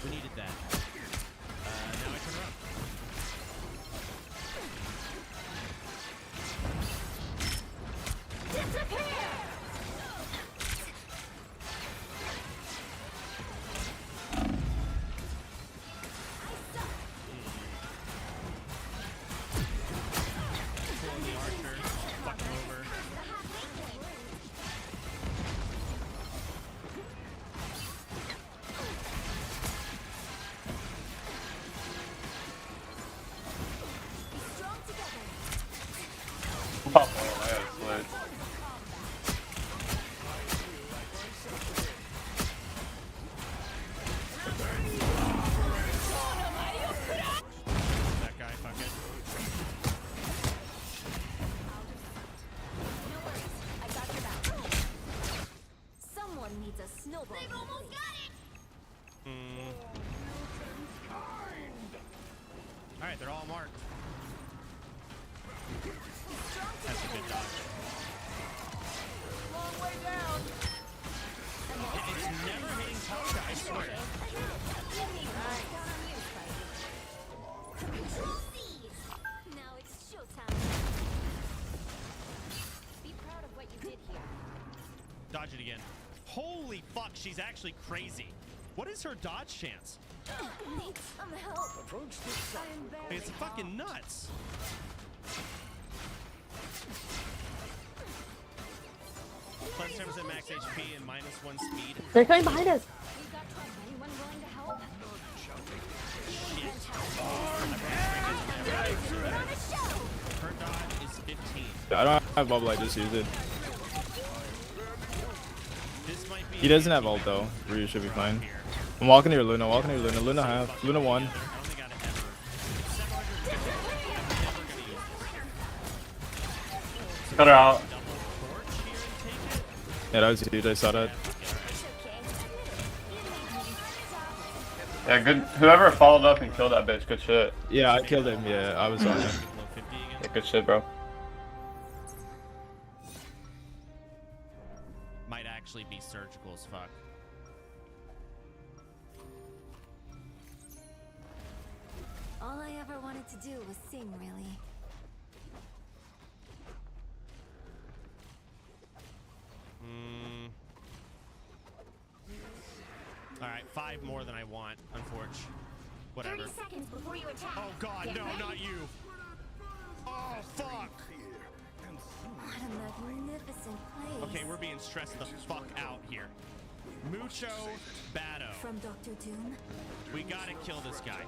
We needed that. Now I turn around. Pop oil, I gotta switch. That guy, fuck it. Someone needs a snowball. They've almost got it. Alright, they're all marked. That's a good dodge. Long way down. It's never hitting Tosca, I swear. Now it's showtime. Be proud of what you did here. Dodge it again. Holy fuck, she's actually crazy. What is her dodge chance? Need some help. It's fucking nuts. Plus 10% max HP and -1 speed. They're coming behind us. Anyone willing to help? Her dodge is 15. I don't have bubble, I just used it. This might be He doesn't have ult though. Ryu should be fine. I'm walking near Luna, Luna half. Luna 1. Cut her out. Yeah, that was huge, I saw that. Yeah, good. Whoever followed up and killed that bitch, good shit. Yeah, I killed him, yeah, I was on him. Yeah, good shit, bro. Might actually be surgical as fuck. All I ever wanted to do was sing, really. Alright, 5 more than I want, unfortunately. Whatever. 30 seconds before you attack. Oh god, Get no, ready. not you. Oh fuck. What a magnificent place. Okay, we're being stressed the fuck out here. Mucho Bado. From Dr. Doom. We gotta kill this guy.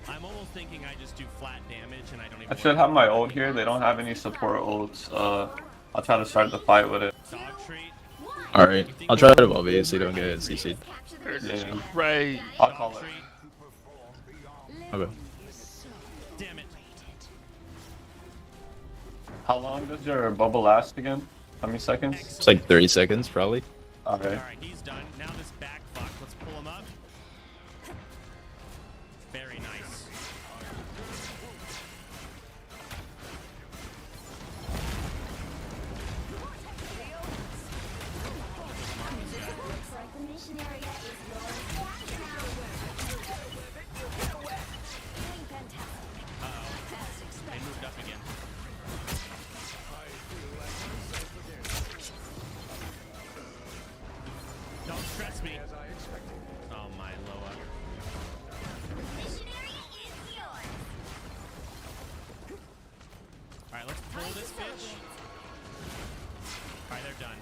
I'm almost thinking I just do flat damage and I don't even. I should have my ult here. They don't have any support ults. I'll try to start the fight with it. Alright, I'll try to bubble so you don't get CC'd. Yeah. Right. I'll call it. Okay. Damn it. How long does your bubble last again? How many seconds? It's like 30 seconds, probably. Okay. Alright, he's done. Now this back fuck. Let's pull him up. Very nice. They moved up again. Don't stress me. Oh my Loa. Alright, let's pull this bitch. Alright, they're done.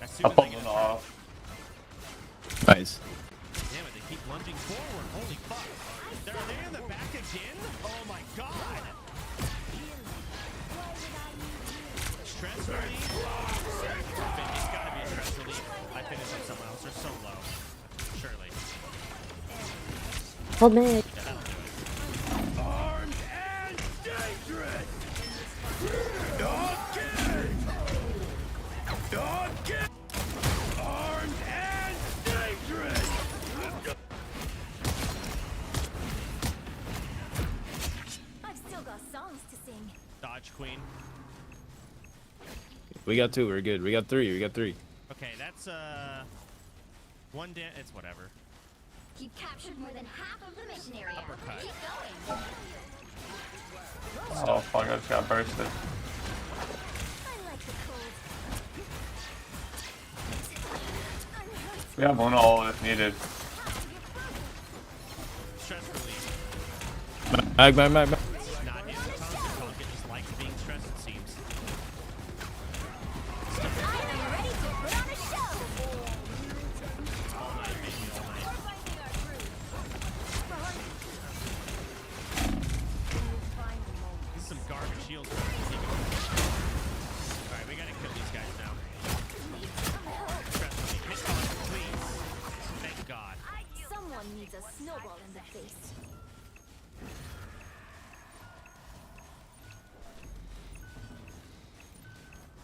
As soon I'll as pull they get one a off. Nice. Damn it, they keep lunging forward. Holy fuck. They're in the back again? Oh my god. Stress relief? It's gotta be a stress relief. I finished on someone else. They're so low. Surely. Hold me. Yeah, that'll do it. Armed and dangerous! Dog kill! Dog kill! Armed and dangerous! I've still got songs to sing. Dodge Queen. We got 2, we're good. We got 3, Okay, that's one it's whatever. You've captured more than half of the mission area. Uppercut. Keep going. Oh fuck, I just got bursted. I like the cold. We have one ult if needed. Stress relief. Mag. Not in the Tonka just likes being stressed, it seems. I am ready to put on a show. All night, baby, all night. wall in the face.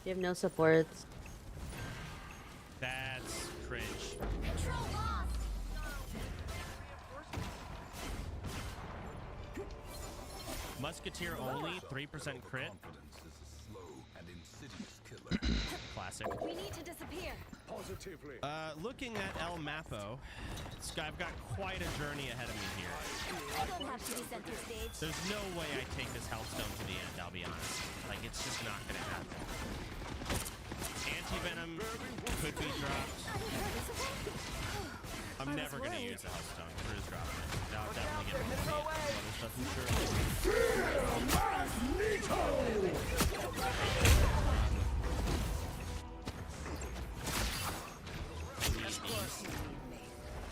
You have no supports. That's cringe. Musketeer only, 3% crit. Classic. We need to disappear. Positively. Looking at El Mapo, I've got quite a journey ahead of me here. I don't have to be center stage. There's no way I take this Healthstone to the end, I'll be honest. Like, it's just not gonna happen. Anti-Venom could be dropped. I'm never gonna use the Healthstone. Crew's dropping it. That'll definitely get me. Other stuff, I'm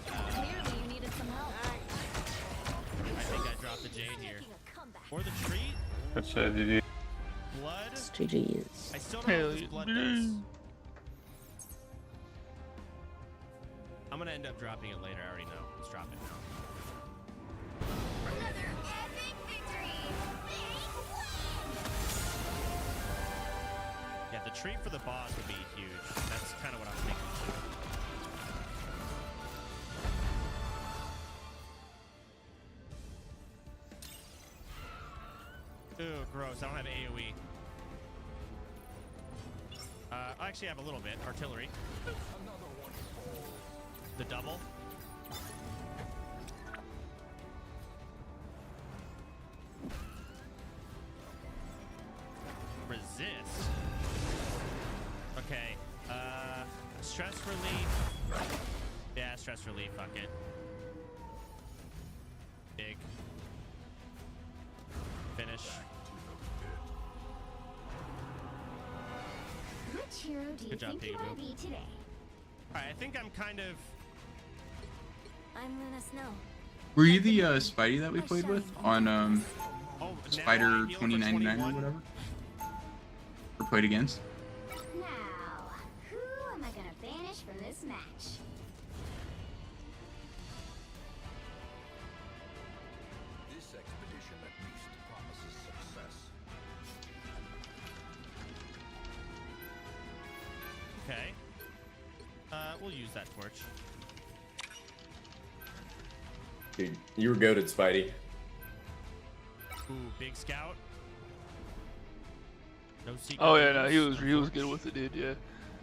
Clearly, you needed some help. I think I dropped the Jade here. Or the treat. Good shit, GG. Blood. GG's. I still don't know what this blood does. I'm gonna end up dropping it later. I already know. Let's drop it now. Yeah, the treat for the boss would be huge. That's kind of what I'm thinking too. Ew, gross. I don't have AoE. I actually have a little bit. Artillery. The double. Resist. Okay. Stress relief. Yeah, stress relief. Fuck it. Big. Finish. Which hero do you Good job, think you want to Peekaboo. be today? Alright, I think I'm kind of... I'm Luna Snow. Were you the Spidey that we played with on Spider 2099 or whatever? Or played against? Now, who am I gonna banish from this match? This expedition at least promises success. Okay. We'll use that torch. Dude, you were goated, Spidey. Ooh, big scout. No secret. Oh yeah, no, he was good with it, dude. Yeah.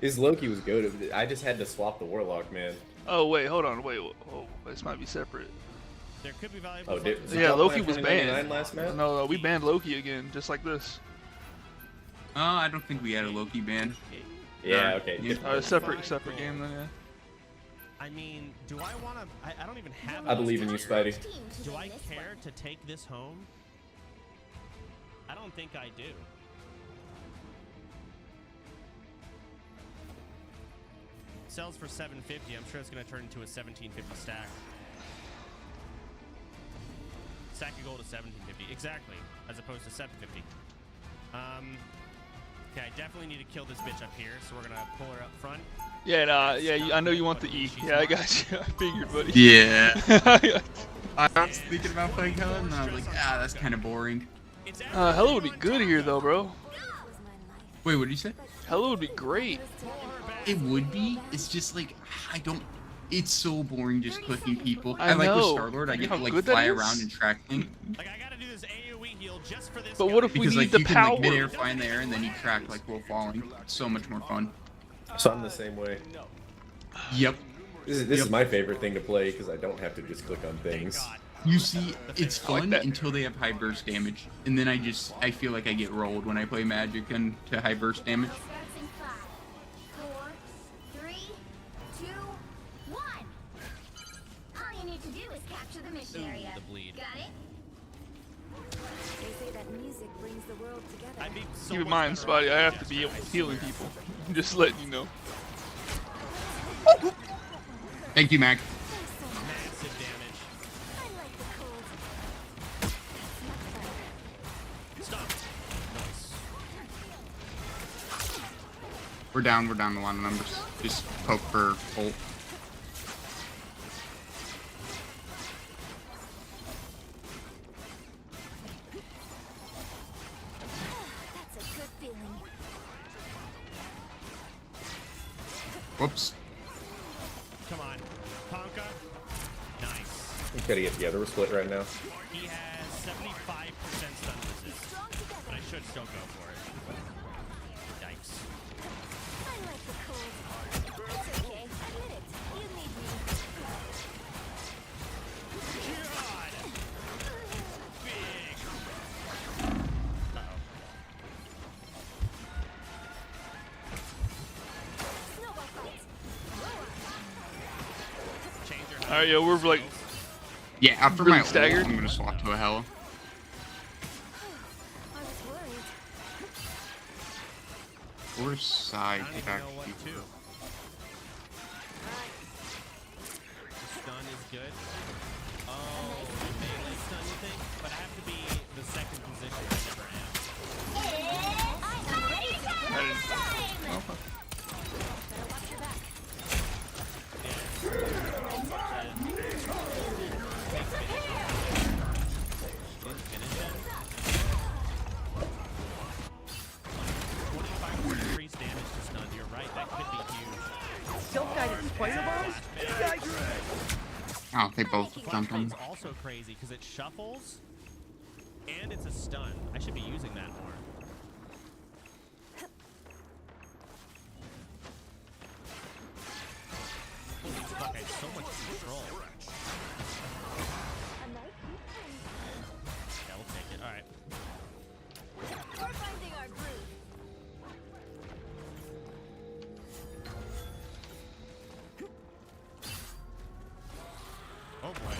His Loki was goated. I just had to swap the Warlock, man. Oh wait, hold on, wait. Oh, this might be separate. There could be valuable. Oh, did, Yeah, Loki was banned. last match? No, we banned Loki again, just like this. I don't think we had a Loki ban. Yeah, okay. Separate game then, yeah. I mean, do I want to? I don't even have. I believe in you, Spidey. Do I care to take this home? I don't think I do. Sells for $750. I'm sure it's going to turn into a $17.50 stack. Stack of gold is $17.50. Exactly, as opposed to $7.50. Okay, I definitely need to kill this bitch up here, so we're gonna pull her up front. Yeah, nah, yeah, I know you want the E. Yeah, I got you. I figured, buddy. Yeah. I was thinking about playing Hella, and I was like, that's kind of boring. Hella would be good here, though, bro. Wait, what did you say? Hella would be great. It would be. It's just like, I don't. It's so boring just clicking people. I like with know. Star-Lord, I You get know to how like good that fly is? around and track things. Like, I gotta do this AoE heal just for this. But what if we Because need like the you can power? like mid-air fly in the air and then you track like while falling. It's so much more fun. So I'm the same way. Yep. This is my favorite thing to play because I don't have to just click on things. You see, it's I like fun that. until they have high burst damage, and then I feel like I get rolled when I play Magic and to high burst damage. Starts in 5, 4, 3, 2, 1. All you need to do is capture the mission area. The bleed. Got it? They say that music brings the world together. I'd be so Keep in much mind, better Spotty, I off have to with be able to Jester. healing people. Just letting you know. Thank you, Mac. Massive damage. I like the cold. Stop. Nice. We're down a lot of numbers. Just poke for ult. Whoops. Come on. Tonka. Nice. I'm gonna get the other split right now. He has 75% stun resist. But I should still go for it. Yikes. I like the cold. It's okay. Admit it. You need me. God! Big. Uh-oh. Snowball fight. Change your Alright, yo, we're like. Yeah, after really my ult, staggered. I'm gonna swap to a Hela. I was worried. Or side I don't pick even know what actually. to. Stun is good. Oh, melee stun, you think? But I have to be the second position. I never am. I'm ready to go. Okay. Better watch your back. Increased damage to stun. You're right. That could be huge. Self-guided spider bombs? Oh, they both jumped on. It's also crazy because it shuffles and it's a stun. I should be using that more. Holy fuck, I have so much control. Yeah, we'll take it. Alright. We're finding our groove. Oh boy.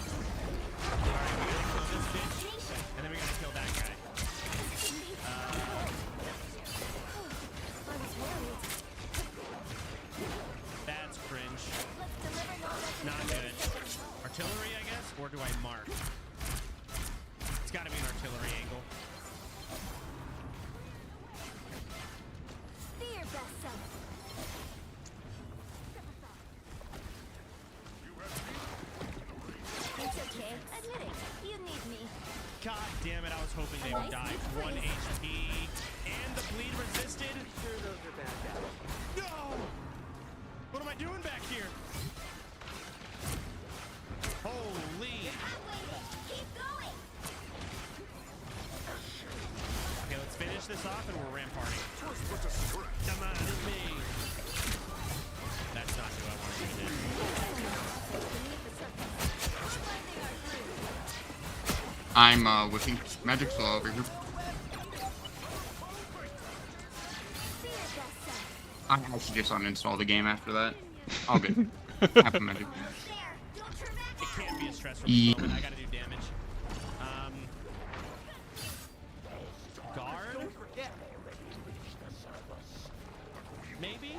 Alright, we gotta kill this bitch, and then we gotta kill that guy. I was worried. That's cringe. Let's deliver no weapon. Not good. Artillery, I guess? Or do I mark? It's gotta be an artillery angle. Be your best self. It's okay. Admit it. You need me. God damn it, I was hoping they would die. 1 HP. And the bleed resisted. Sure, those are bad guys. No! What am I doing back here? Holy. Keep going. Okay, let's finish this off and we're ramparting. Come on, it's me. That's not who I wanted to do. I'm whipping magic slow over here. I should just uninstall the game after that. All good. Half a magic. It can't be a stressful Yeah. moment. I gotta do damage. Guard? Maybe?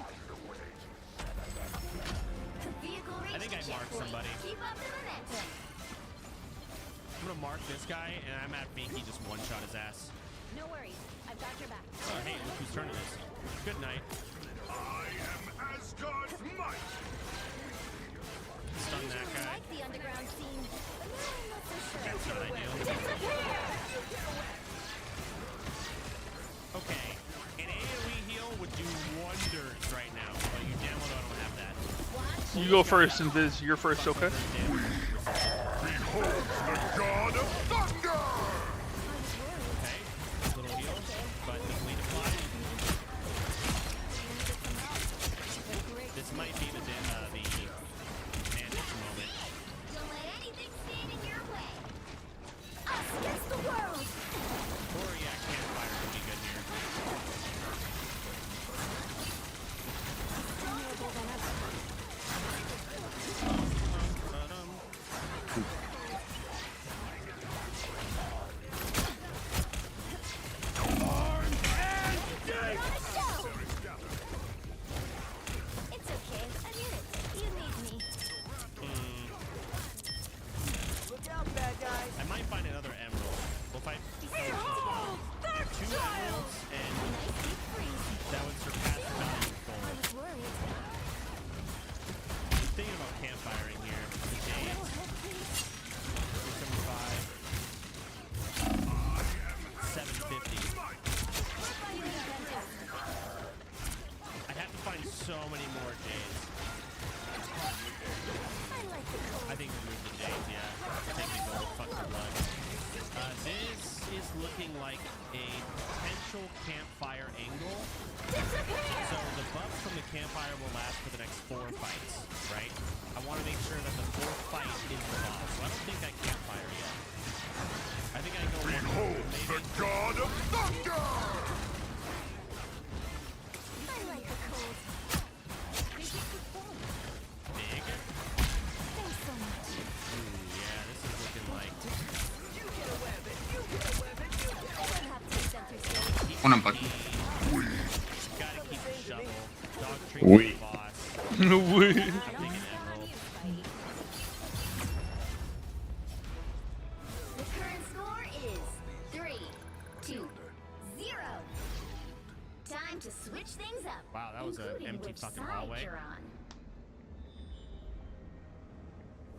I think I marked somebody. Keep up the momentum. I'm gonna mark this guy, and I'm at Binky just one-shot his ass. No worries. I've got your back. Oh, hey, look whose turn it is. Good night. I am Asgard's might. Stun that guy. Like the underground scene, but now I'm not so sure. That's not ideal. Okay, an AoE heal would do wonders right now, but you damn well don't have that. You go first, and Viz, you're first, okay? Behold the god of thunder! Okay, little heal, but the bleed applied. This might be the bandage moment. Don't let anything stand in your way. Us against the world. Or yeah, campfire would be good here. It's okay. Admit it. You need fire will last for the next 4 fights, right? I want to make sure that the 4th fight is the boss. So I don't think I campfire yet. I think I go Behold the god of thunder! I like the cold. Big. Thanks so much. Ooh, yeah, this is looking like... One on Bucky. Gotta keep the shovel. Dog treat Oui. the boss. Oui. I'm taking Emerald. The current score is 3-2-0. Time to switch things up. Wow, that was an including empty which fucking side hallway. you're on.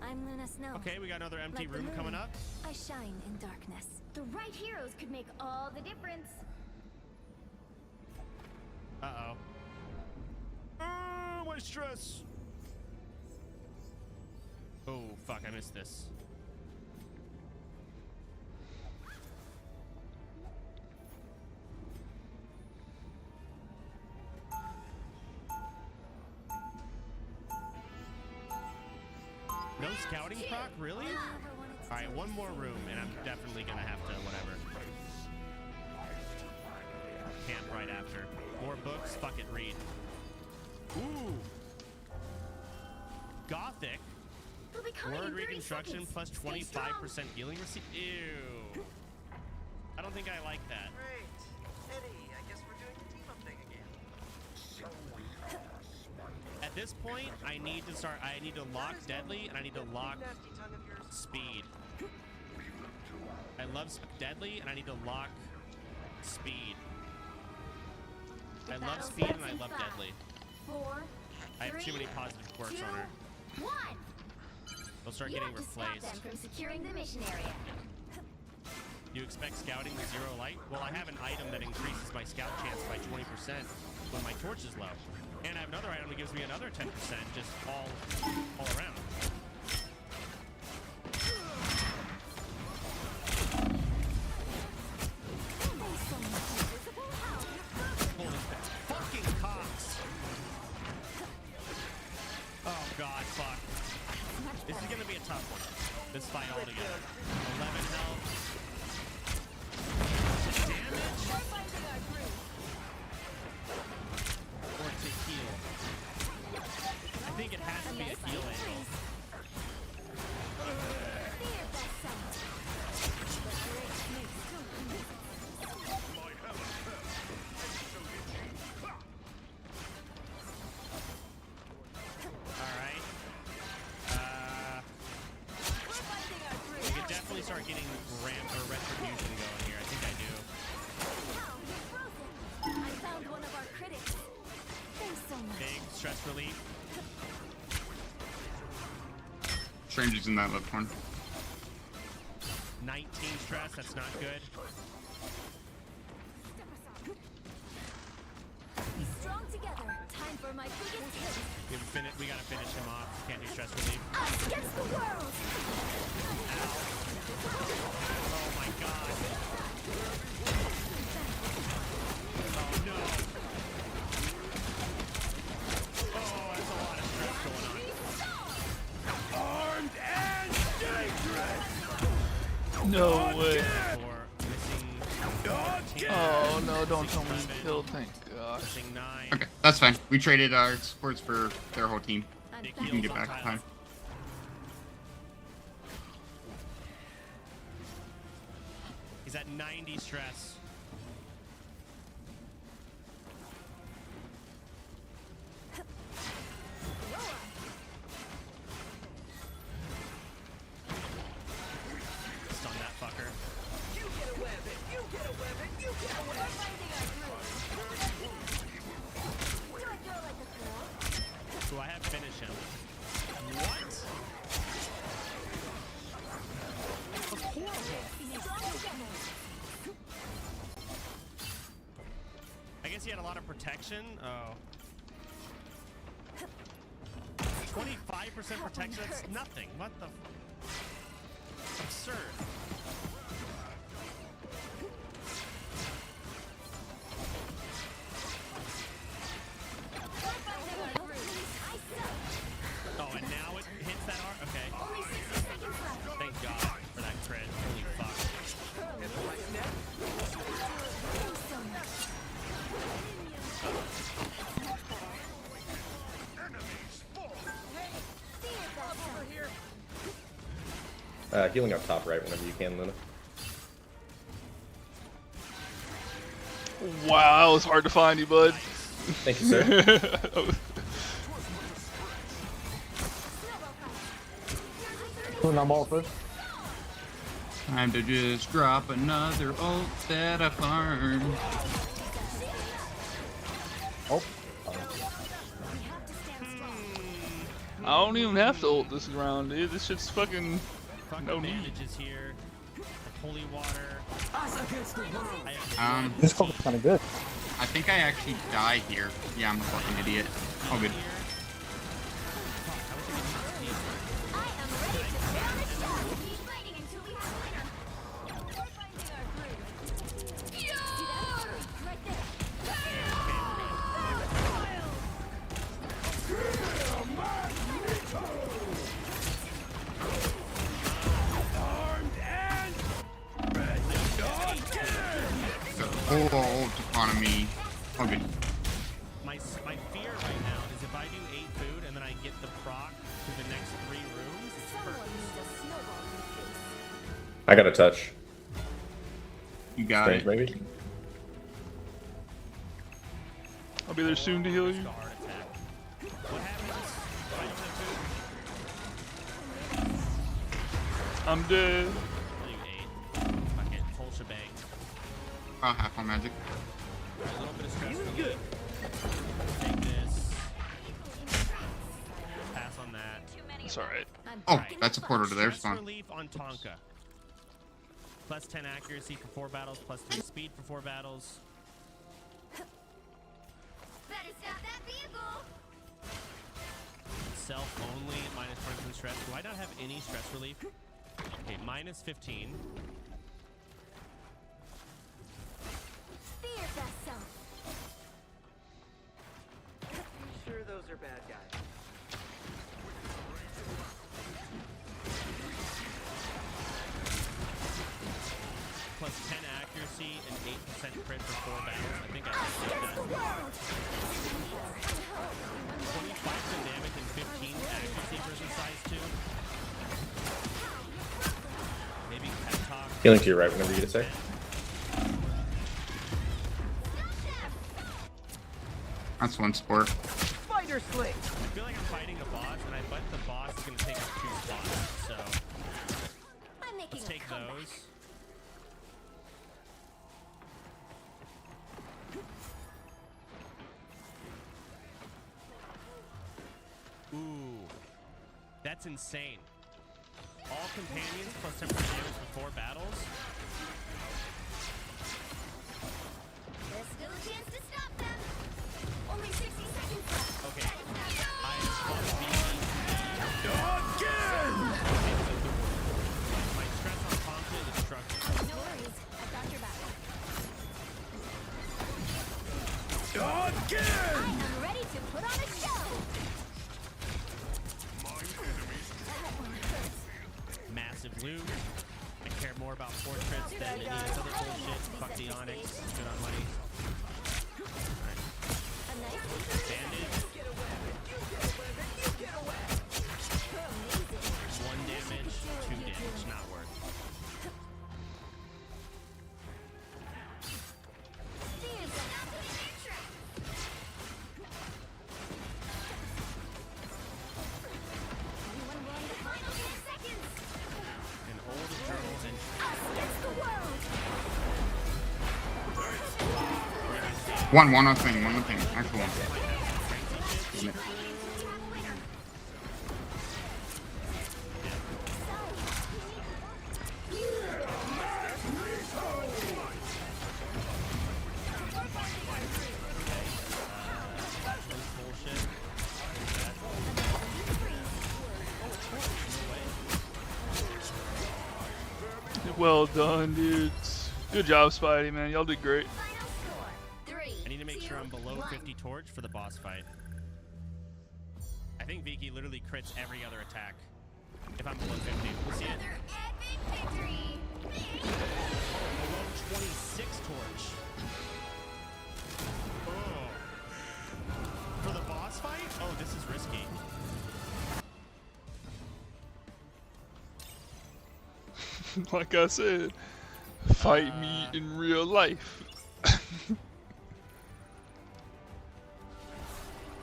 I'm Luna Snow. Okay, we got another empty Like the room moon, coming up. I shine in darkness. The right heroes could make all the difference. Uh-oh. Oh, my stress. Oh, fuck, I missed this. No scouting proc, really? Alright, one more room, and I'm definitely gonna have to, whatever. Camp right after. More books, fuck it, read. Ooh! Gothic. They'll be coming Word in 30 reconstruction seconds. plus Stay 25% healing receipt. Ew. I don't think I like that. Great. Eddie, I guess we're doing the team up thing again. At this point, I need to start. I need to lock deadly, and I need to lock Nasty tongue of yours. speed. I love deadly, and I need to lock speed. I love speed, and I love deadly. 4, I have too many positive quirks on her. 1. They'll start You getting have to stop replaced. them from securing the mission area. You expect scouting with 0 light? Well, I have an item that increases my scout chance by 20% when my torch is low. And I have another item that gives me another 10% just all around. Holy fucking cocks! Oh god, fuck. This is gonna be a tough one. This fight all together. 11 health. Damage? Or to heal. I think it has to be a heal angle. Alright. We could definitely start getting ramp or retribution going here. I think I do. I found one of our critics. Thanks so much. Big stress relief. Strangers in that left one. 19 stress, that's not good. Be strong together. Time for my biggest hit. We gotta finish him off. Can't do stress relief. Us against the world. Oh my god. Oh no. Oh, that's a lot of stress going on. Armed and dangerous! No way. For missing Oh no, don't tell me he killed, thank God. missing 9. Okay, that's fine. We traded our supports for their whole team. Big We can heals get on back in Tyler. time. He's at 90 stress. Stun that fucker. You get a weapon. You get a weapon. You get a weapon. So I have finish him. What? That's horrible. I guess he had a lot of protection. Oh. 25% protection? That's nothing. What the? Absurd. Healing up top right whenever you can, Luna. Wow, it's hard to find you, bud. Thank you, sir. I'm all first. Time to just drop another ult that I farmed. Oh. I don't even have to ult this round, dude. This shit's fucking no need. Bandages here. The holy water. This cover's kind of good. I think I actually die here. Yeah, I'm a fucking idiot. Oh, good. Oh, economy. Oh, good. My fear right now is if I do 8 food and then I get the proc to the next 3 rooms, it's perfect. I got a touch. You got Strange, it. maybe? I'll be there soon to heal you. What happens if I don't have food? I'm dead. I do 8. Fuck it, full shebang. Oh, half on magic. A little bit of stress relief. Take this. Pass on that. It's alright. Oh, that's a portal to their Stress spawn. relief on Tonka. Plus 10 accuracy for 4 battles, plus 3 speed for 4 battles. Better stop that vehicle. Self only, minus 20% stress. Do I not have any stress relief? Okay, minus 15. Be your best self. Sure, those are bad guys. Plus 10 accuracy and 8% crit for 4 battles. I think I can take that. 25% damage and 15 accuracy versus size 2. Maybe pet talk. Healing to your right whenever you get a sec. That's one sport. Spider sling. I feel like I'm fighting a boss, and I bet the boss is going to take up 2 spots. So let's take those. Ooh, that's insane. All companions plus 10% damage for 4 battles. There's still a chance to stop them. Only 60 seconds left. Okay. I love my stress on Tonka is destructive. No worries. I've got your back. I am ready to put on a show. Massive loot. I care more about portraits than any of this other bullshit. Fuck the Onyx. Good on money. Bandage. 1 damage, 2 damage. Not worth. An old journal entry. One other thing, actual one. Damn it. Well done, dudes. Good job, Spidey, man. Y'all did great. I need to make sure I'm below 50 torch for the boss fight. I think Vicky literally crits every other attack. If I'm below 50, we'll see it. Below 26 torch. Oh. For the boss fight? Oh, this is risky. Like I said, fight me in real life.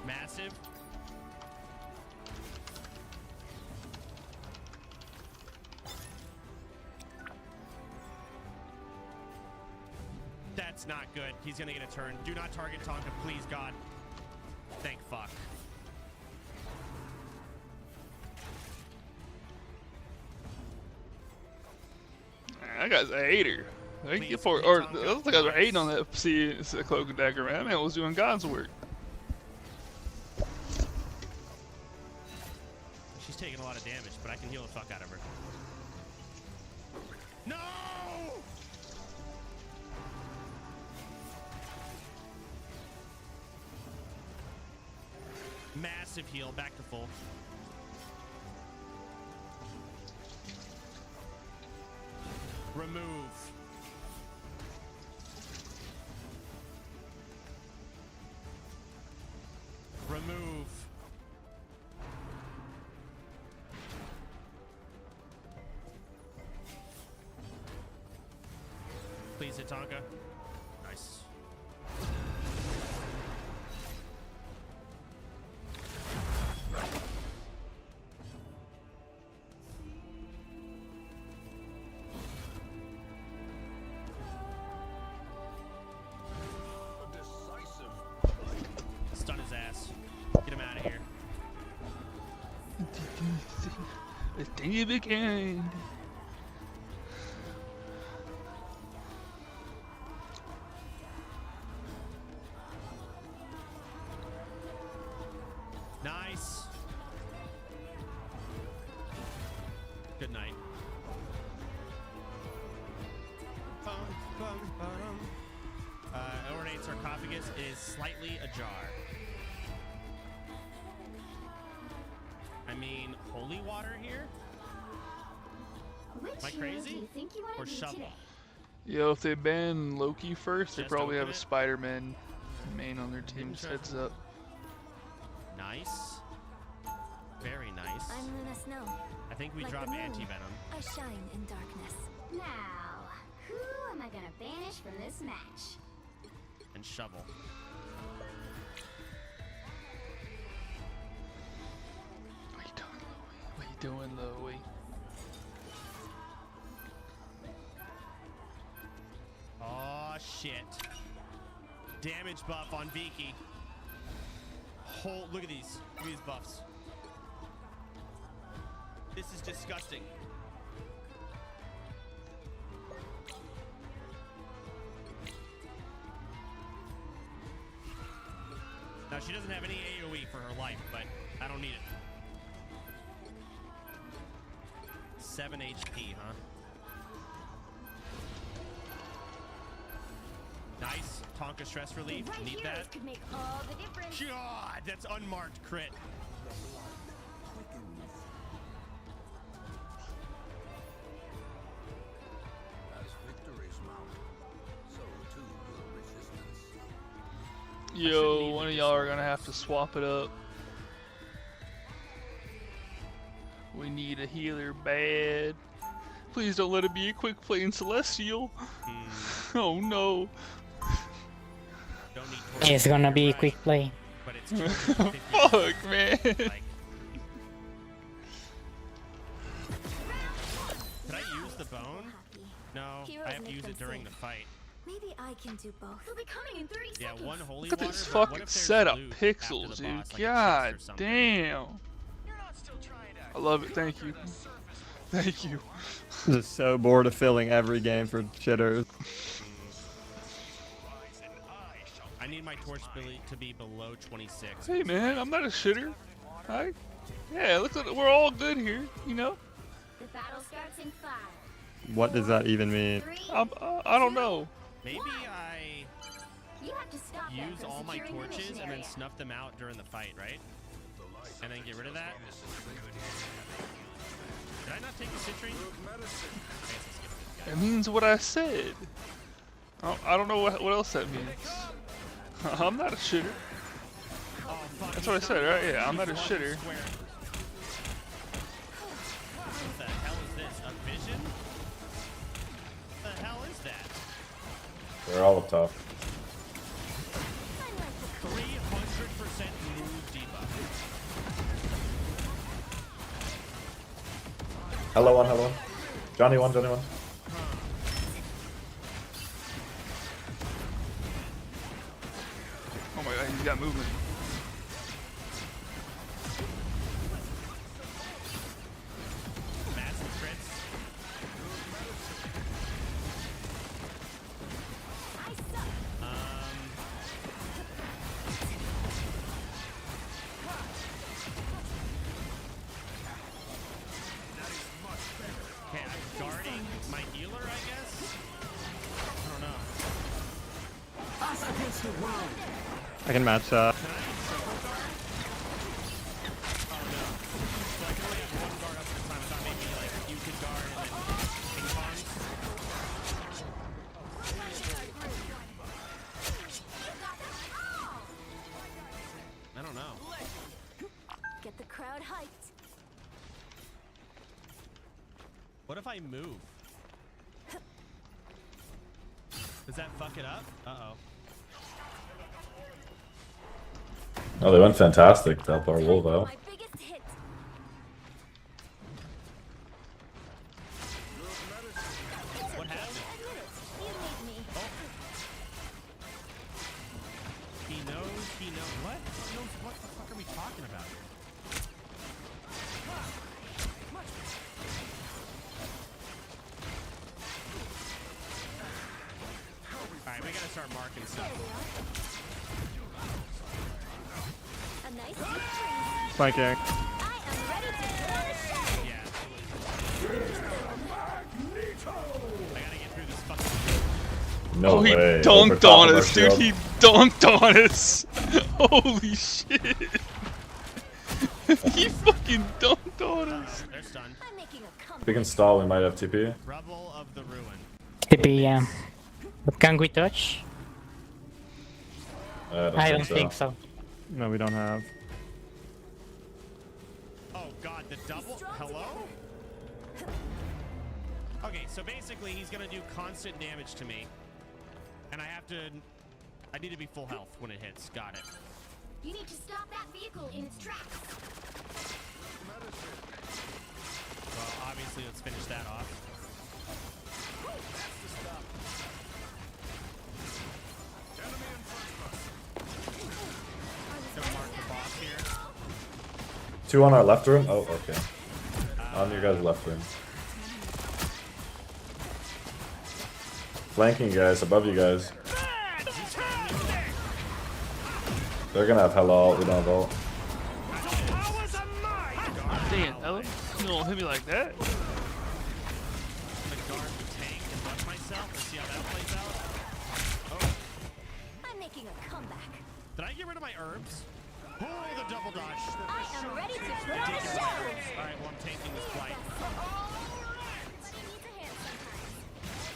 Massive. That's not good. He's gonna get a turn. Do not target Tonka, please, God. Thank fuck. That guy's a hater. Those guys were hating on that cloak and dagger, man. That man was doing God's work. She's taking a lot of damage, but I can heal the fuck out of her. No! Massive heal, back to full. Remove. Remove. Please hit Tonka. Nice. Stun his ass. Get him out of here. It's the weekend. Nice. Good night. Ornate sarcophagus is slightly ajar. I mean, holy water here? Am I crazy? Or shovel? Yo, if they ban Loki first, they probably have a Spider-Man main on their team. Just heads up. Nice. Very nice. I'm Luna Snow. I think we Like drop the moon, anti-venom. I shine in darkness. Now, who am I gonna banish from this match? And shovel. What you doing, Louie? Oh shit. Damage buff on Viki. Look at these. Look at these buffs. This is disgusting. Now she doesn't have any AoE for her life, but I don't need it. 7 HP, huh? Nice. Tonka stress relief. Right Need here that. could make all the difference. God, that's unmarked crit. As victories mount, so too will resistance. Yo, one of y'all are gonna have to swap it up. We need a healer bad. Please don't let it be a quick play in Celestial. Oh no. Don't need It's gonna be a quick play. But it's fuck, man. Did I use the bone? No, I have to use it during the fight. Maybe I can do both. We'll be coming in 30 Yeah, seconds. one holy Look at water. this but what fucking if there's setup loot pixels, after the dude. boss, like a God chest or something? damn. I love it. Thank you. Thank you. Just so bored of filling every game for shitters. I need my torch ability to be below 26. Hey man, I'm not a shitter. Yeah, look at we're all good here, you know. The battle starts in 5. What does that even mean? I don't know. Maybe I You have to stop them use from all my securing the torches mission and then area. snuff them out during the fight, right? And then get rid of that. Did I not take the citrine? It means what I said. I don't know what else that means. I'm not a shitter. That's what I said, right? Yeah, I'm not a shitter. What the hell is this? A vision? They're all up top. 300% move debuff. Hello one, hello one. Johnny one, Johnny one. Oh my god, he's got movement. Massive crits. Okay, I'm guarding my healer, I guess? I don't know. I can match that. I don't know. Get the crowd hyped. What if I move? Does that fuck it up? Uh-oh. Oh, they went fantastic to help our wolf out. My biggest hit. What happened? Admit it. You need me. He knows. What? He knows what the fuck are we talking about here? Alright, we gotta start marking stuff. A nice deep freeze. Flanking. I am ready to put on a show. Yeah. I gotta get through this fucking. No Oh, he way. Over dunked top on of our us, dude. shield. He dunked on us. Holy shit. He fucking dunked on us. They're stunned. I'm making a comeback. We can stall, we might have TP. Rubble of the ruin. TP, yeah. But can we touch? I don't think so. No, we don't have. Oh god, the double? Hello? Okay, so basically he's gonna do constant damage to me. And I need to be full health when it hits. Got it. You need to stop that vehicle in its tracks. Well, obviously, let's finish that off. Gonna mark the boss here. 2 on our left room. Oh, okay. On your guys' left room. Flanking guys, above you guys. They're gonna have hell ult, we don't have ult. Damn, Ellen. You don't hit me like that. I'm gonna guard the tank and buff myself. Let's see how that plays out. Oh, I'm making a comeback. did I get rid of my herbs? Oh, the double dodge. I am ready to put I on did a get rid of show. my herbs. Alright, well, I'm tanking this flight. Everybody needs a hand sometimes.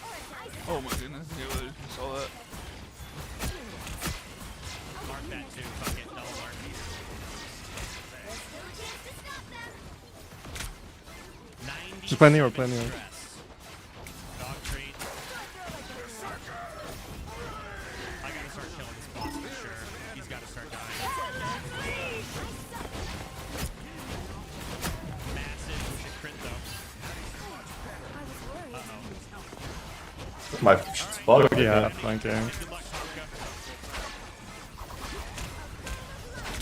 Or a dice. Oh my goodness. Yeah, I saw that. Mark that too. Fuck it. Double mark. There's no chance to stop them. 90. Just play Nero, play Nero. Dog treat. I gotta start killing this boss for sure. He's gotta start dying. Massive. We should crit though. Uh-oh. My spot. Yeah, flanking. Good luck, Tonka.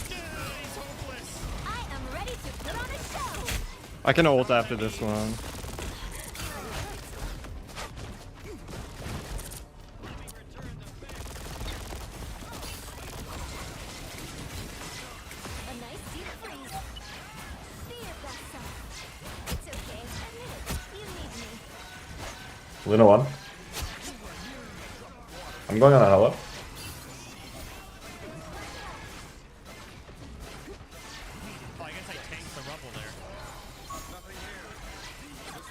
He's hopeless. I am ready to put on a show. I can ult after this one. A nice deep freeze. Be your best self. It's okay. Admit it. You need me. Luna 1. I'm going on a hello. Oh, I guess I tanked the rubble there.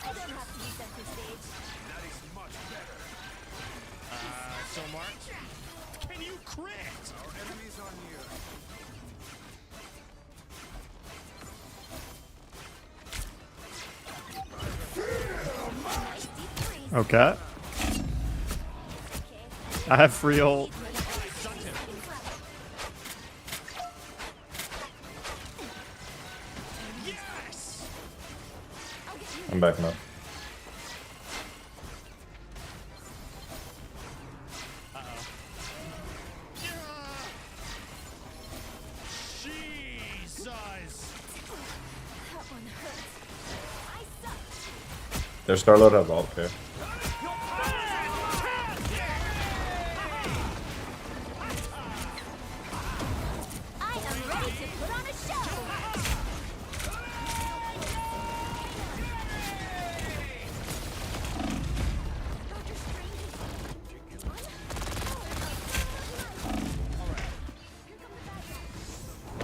I don't have to be center stage. So Mark, can you crit? Our enemies are near. Okay. Okay. I have free ult. I'm back now. Their Starload has ult here.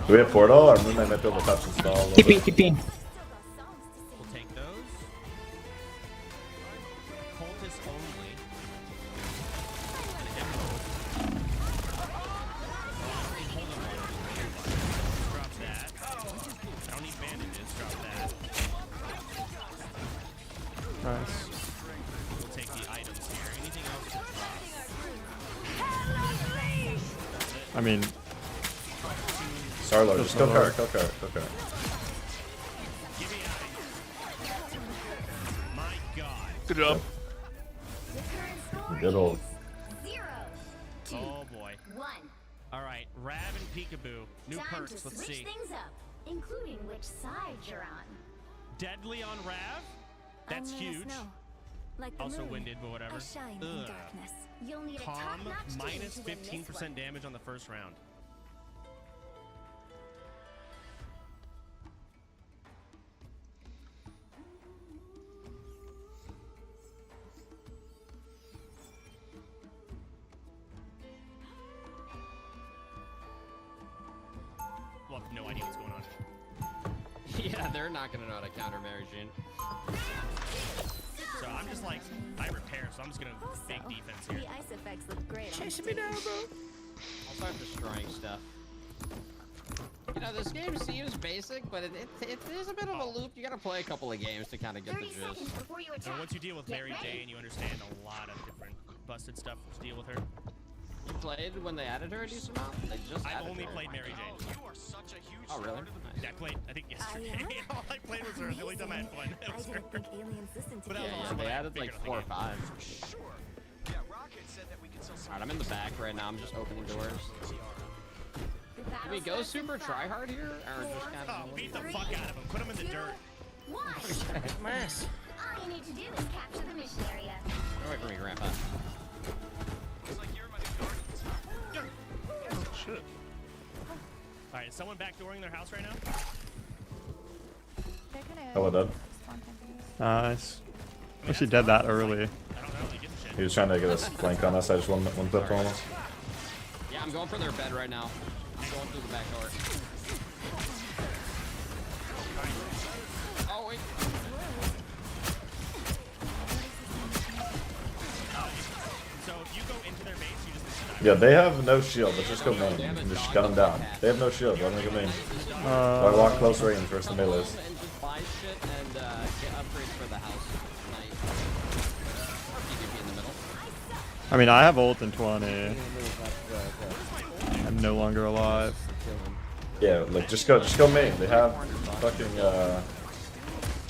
Do we have portal? Or Moon Knight might be able to touch and stall a little TP, bit. TP. We'll take those. Cultist only. Drop that. I don't need bandages. Drop that. Nice. We'll take the items here. Anything else to drop? I mean, Starlord, just kill Kurt, kill Kurt, kill Kurt. My God. Good job. Good old. Oh boy. All right, Rav and Peekaboo. New Time perks. to Let's switch see. things up, including which side you're on. Deadly on Rav. That's Let us huge. know. Like the Also moon, winded, but whatever. I shine in Ugh. darkness. You'll need a Calm, top-notch team minus to win this 15% one. damage on the first round. We'll have no idea what's going on. Yeah, they're not gonna know how to counter Mary Jane. So I'm just like, I repair, so I'm just gonna big defense here. The ice effects look great. Chasing me down, bro. I'll start destroying stuff. You know, this game seems basic, but it is a bit of a loop. You gotta play a couple of games to kind of get the gist. And once you deal with Mary Jane, you understand a lot of different busted stuff to deal with her. You played when they added her a decent amount? They just I've added only her. played Mary Jane. You are such a huge Oh, really? Yeah, I played, I think, yesterday. All I played was her. The only time I had fun was her. But that was Yeah, also they when I added like figured out the 4 or game. 5. Sure. Yeah, Rocket said that we could sell some. Alright, I'm in the back right now. I'm just opening doors. Do we go super try hard here, or just kind of? Oh, beat the fuck out of him. Put him in the dirt. My ass. All you need to do is capture the mission area. Get away from me, Grandpa. It's like you're my new guardian. Oh, shit. All right, is someone backdooring their house right now? Hello, Dad. nice. Wish he did that early. He was trying to get us flank on us. I just one clip on us. Yeah, I'm going for their bed right now. I'm going through the back door. Oh, wait. So if you go into their base, you just Yeah, they have no shield. Let's just go main and just gun them down. They have no shield. Let me go main. So I walk close range versus the melees. And just buy shit and get upgrades for the house. Nice. Or PvP in the middle. I mean, I have ult in 20. I'm no longer alive. Yeah, like just go main. They have fucking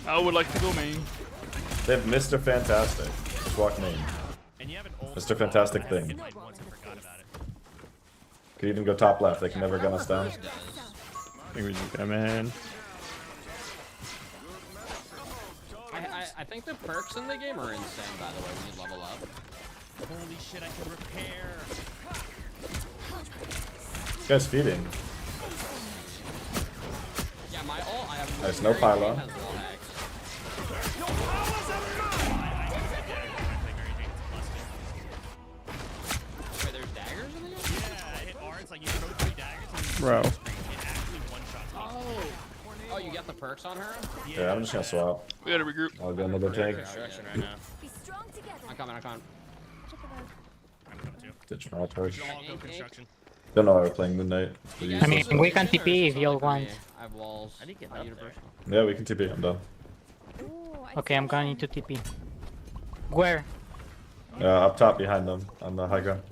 I would like to go main. they have Mr. Fantastic. Just walk main. Mr. Fantastic thing. Could even go top left. They can never gun us down. I think we just come in. I think the perks in the game are insane, by the way, when you level up. Holy shit, I can repair. This guy's feeding. Yeah, my ult, I have There's no pylon. has wall hacks. Wait, there's daggers in the game? Yeah, I hit R, it's like you throw 3 daggers and Bro. it actually one-shots me. Oh, you got the perks on her? Yeah, I'm just gonna swap. We gotta regroup. I'll get another tank. Construction right now. I'm coming, I'm coming. I'm coming too. Ditch my torch. We'll all go construction. Don't know why we're playing Midnight. I mean, we can TP if y'all want. I have walls. I didn't get Not up universal. Yeah, we can TP. I'm done. Okay, I'm going to TP. Where? Up top behind them on the high ground.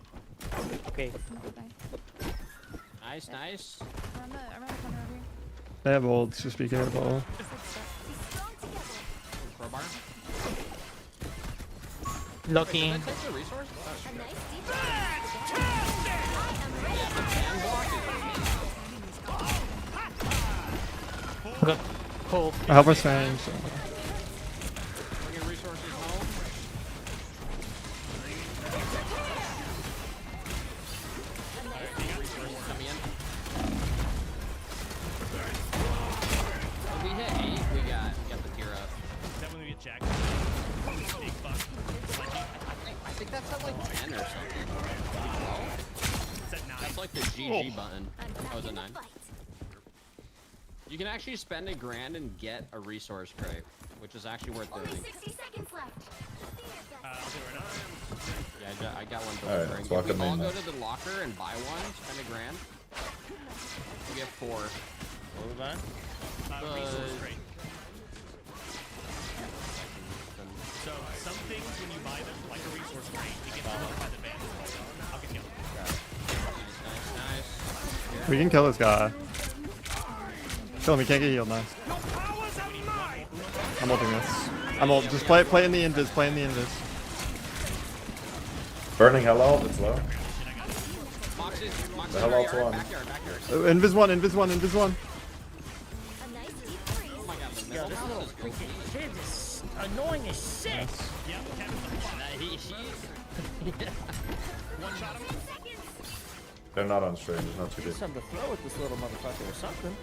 Okay. Nice, nice. Around the corner over here. They have ults, just be careful. Crowbar. Looking. Wait, did I take the resource? Good. Cool. I help her strange. Bringing resources home. Resources coming in. When we hit 8, we got the tier up. Is that when we get jacked? Big fuck. I think that's at like 10 or something. It's at 9. That's like the GG button. Oh, is it 9? You can actually spend $1,000 and get a resource crate, which is actually worth doing. 60 seconds left. I'll do it right now. Yeah, I got one Alright, delivering. let's walk If we them all in go now. to the locker and buy one, spend $1,000, we get 4. What was that? Resource crate. So some things when you buy them, like a resource crate, you get followed by the band. I'll get killed. Nice. We can kill this guy. Kill him, he can't get healed, nice. I'm ulting this. I'm ult. Just play in the invis, play in the invis. Burning hello, it's low. The hell ult's one. Invis one, invis one, invis one. Yo, this little freaking kid is annoying as shit. One shot him. They're not on stream, there's not too big. Something to throw at this little motherfucker or something.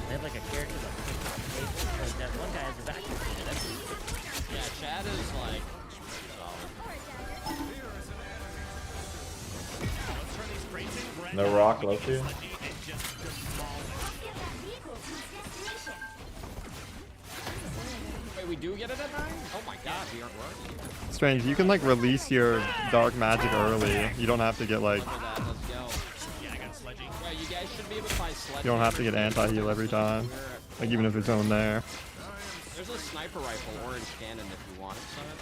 They have like a character like that one guy has a vacuum cleaner. That's it. Yeah, Chad is like solid. No rock, Loki. Wait, we do get it at 9? Oh my god, we aren't working. Strange, you can like release your dark magic early. You don't have to get like, Look at that, let's go. Yeah, I got sledging. Yeah, you guys should be able to find sledge. you don't have to get anti-heal every time. Like even if it's on there. There's a sniper rifle, orange cannon if you want it, Soda.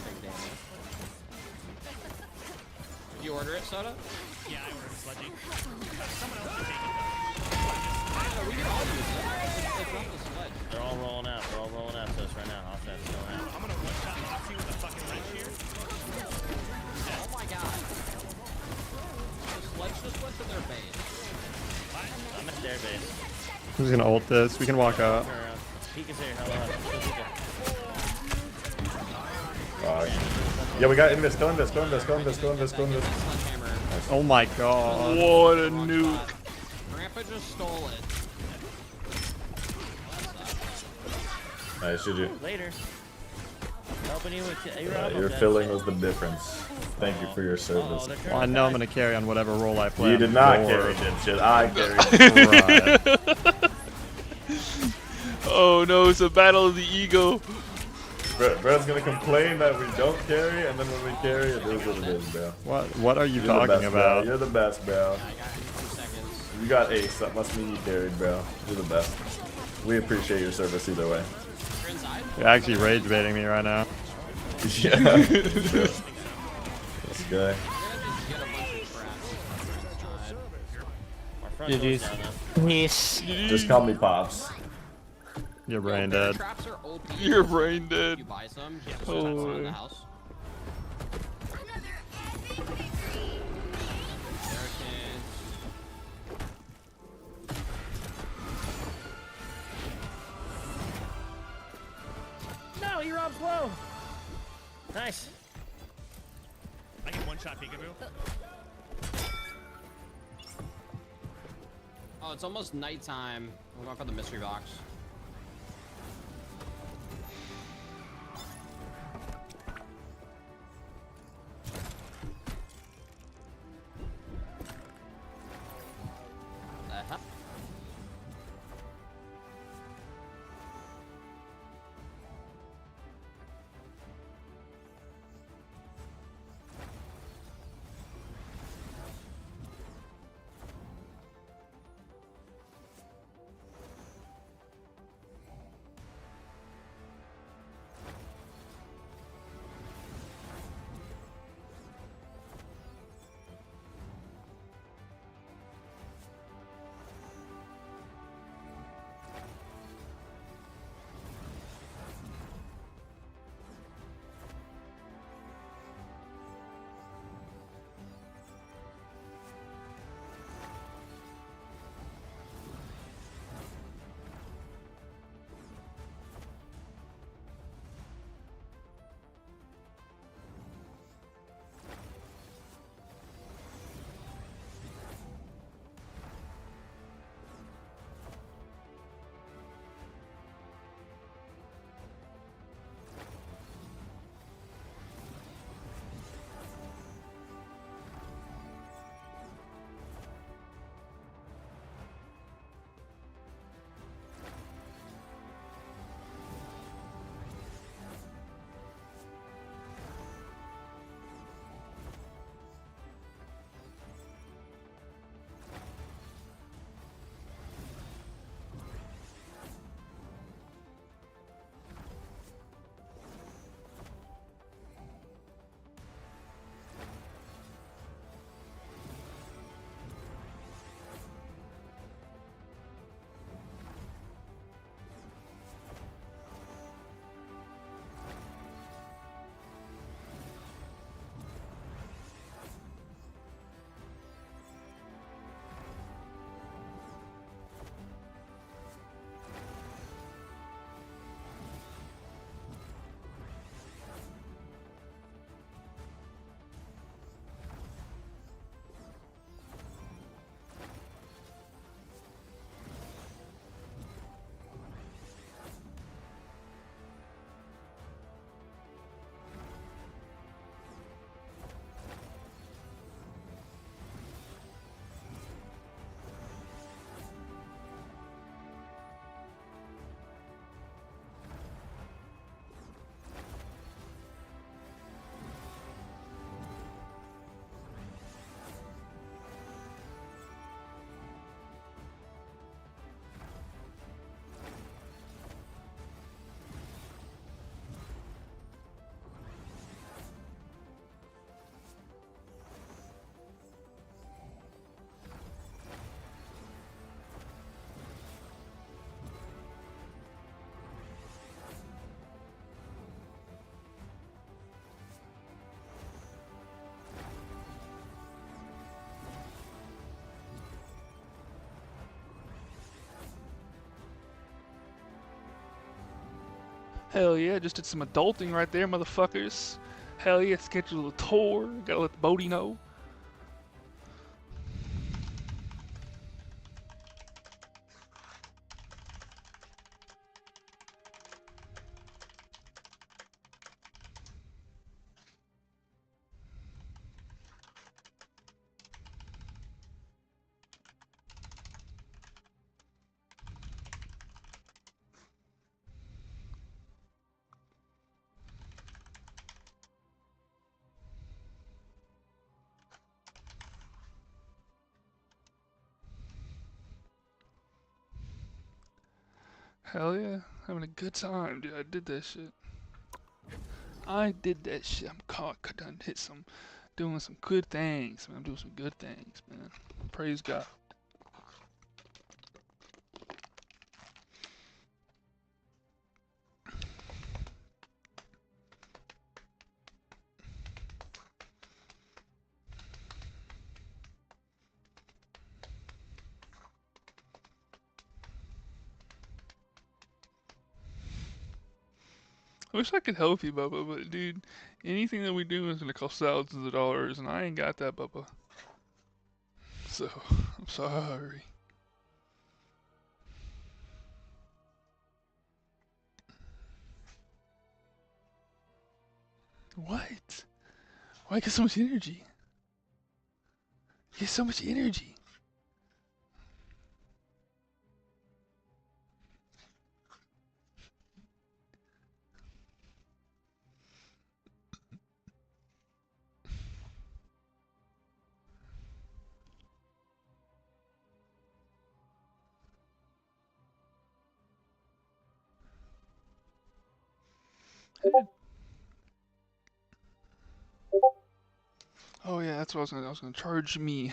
Big damage. Did you order it, Soda? Yeah, I ordered sledging. Someone else can take it. No, we can all use it. It's not the sledge. They're all rolling out. They're all rolling out to us right now. Offense going out. I'm gonna one-shot Moxie with a fucking wrench here. Oh my god. The sledge just went to their base. I'm at their base. I'm just gonna ult this. We can walk up. Turn around. Pika's here. Hello. Fuck. Yeah, we got invis, go invis, go invis, go invis, go invis, go invis. Nice. Oh my god. What a nuke. Grandpa just stole it. Nice, GG. Later. Helping you with Your filling was the difference. Thank you for your service. Well, I know I'm gonna carry on whatever role I play. You did not carry dipshit. I carried. Oh no, it's a battle of the ego. Brad's gonna complain that we don't carry, and then when we carry, it is what it is, bro. What are you You're talking the best, about? Bro. You're the best, bro. I got it in 2 seconds. You got ace. That must mean you carried, bro. You're the best. We appreciate your service either way. You're inside? You're actually rage baiting me right now. Yeah. This guy. GG's. Yes. Just call me Pops. You're brain dead. Traps are OP. You're brain dead. You buy some, just Oh, traps around boy. the house. No, you're up slow. Nice. I get one-shot peekaboo. Oh, it's almost nighttime. We're going for the mystery box. The hell? Hell yeah, just did some adulting right there, motherfuckers. Hell yeah, schedule a tour. Gotta let the Bodie know. Hell yeah, having a good time, dude. I did that shit. I did that shit. I'm caught. Done hit some, doing some good things, man. I'm doing some good things, man. Praise God. I wish I could help you, Bubba, but dude, anything that we do is gonna cost thousands of dollars, and I ain't got that, Bubba. So, I'm sorry. What? Why get so much energy? You get so much energy. Oh yeah, that's what I was gonna charge me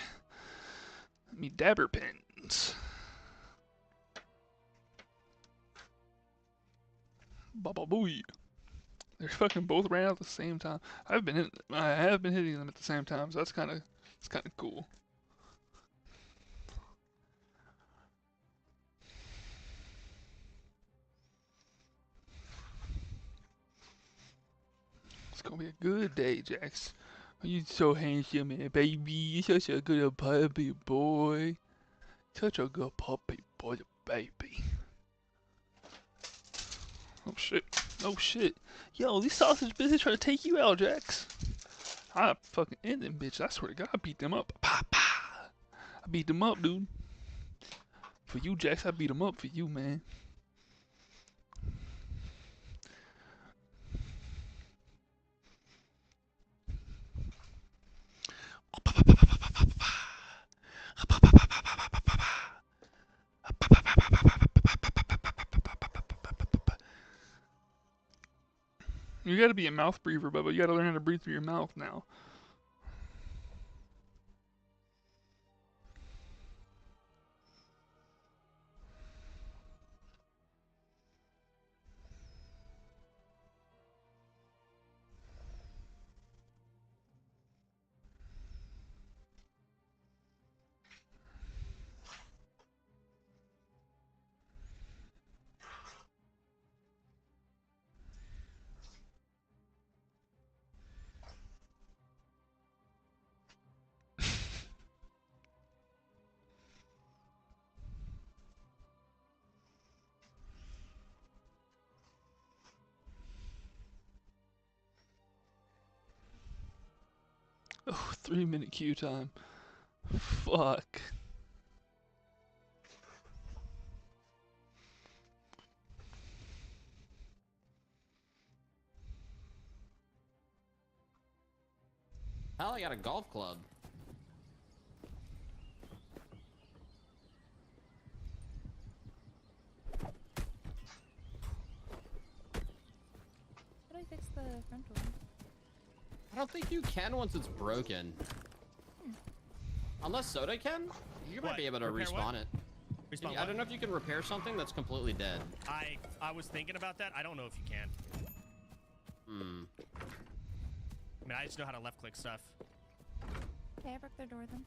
dabber pins. Baba booey. They're fucking both ran out at the same time. I have been hitting them at the same time, so it's kind of cool. It's gonna be a good day, Jax. You're so handsome, man, baby. You're such a good puppy boy. Such a good puppy boy, baby. Oh shit. Oh shit. Yo, these sausage bitches trying to take you out, Jax. I fucking end them bitches. I swear to God, I beat them up. Pa pa. I beat them up, dude. For you, Jax, I beat them up for you, man. You gotta be a mouth breather, Bubba. You gotta learn how to breathe through your mouth now. Oh, 3-minute queue time. Fuck. Hell, I got a golf club. How do I fix the front door? I don't think you can once it's broken. Unless Soda can, you might be able to respawn it. Respawn I don't know if you can repair something that's completely dead. I was thinking about that. I don't know if you can. Hmm. I mean, I just know how to left click stuff. Okay, I broke their door then.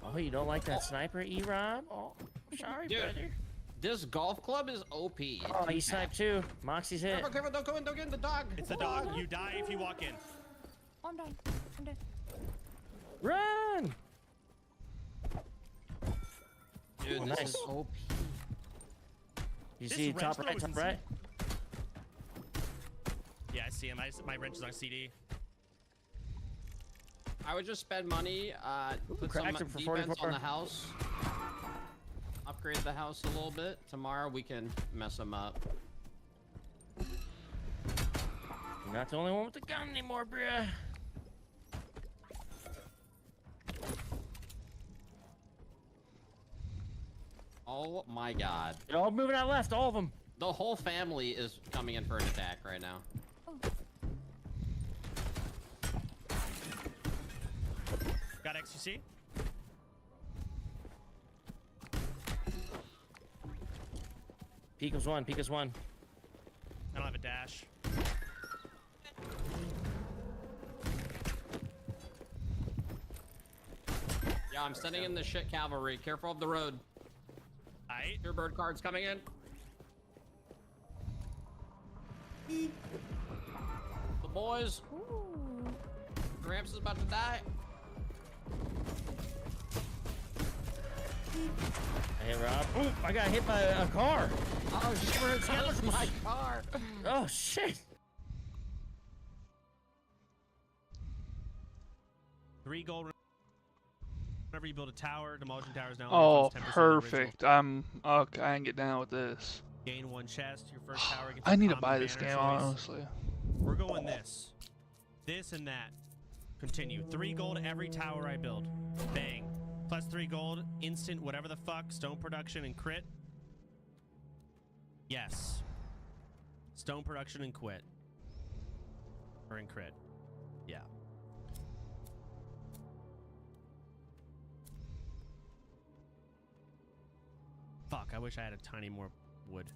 Oh, you don't like that sniper, E-Rob? Oh, sorry, Dude, brother. This golf club is OP. Oh, he sniped too. Moxie's hit. Careful, don't go in, don't get in the dog. It's the dog. You die if you walk in. I'm done. I'm dead. Run! Dude, Oh, this nice. is OP. You This see wrench top though right, is top insane. right? Yeah, I see him. My wrench is on CD. I would just spend money, put some cracked him for defense 44. on the house. Upgrade the house a little bit. Tomorrow we can mess them up. You're not the only one with the gun anymore, bruh. Oh my god. They're all moving out left, all of them. The whole family is coming in for an attack right now. Got XQC. Pico's one, Pico's one. I don't have a dash. Yeah, I'm sending in the shit cavalry. Careful of the road. Aight. Your bird card's coming in. The boys. Gramps is about to die. Hey, Rob. Ooh, I got hit by a car. Oh, shit. That was my car. Oh, shit. 3 gold. Whenever you build a tower, demolishing towers now. Oh, refunds 10% of the perfect. original. Okay. I can get down with this. Gain 1 chest. Your first tower gets I need to common buy this banner game, choice. honestly. We're going this and that. Continue. 3 gold every tower I build. Bang. Plus 3 gold, instant whatever the fuck, stone production and crit. Yes. Stone production and quit. Or in crit. Yeah. Fuck, I wish I had a tiny more wood.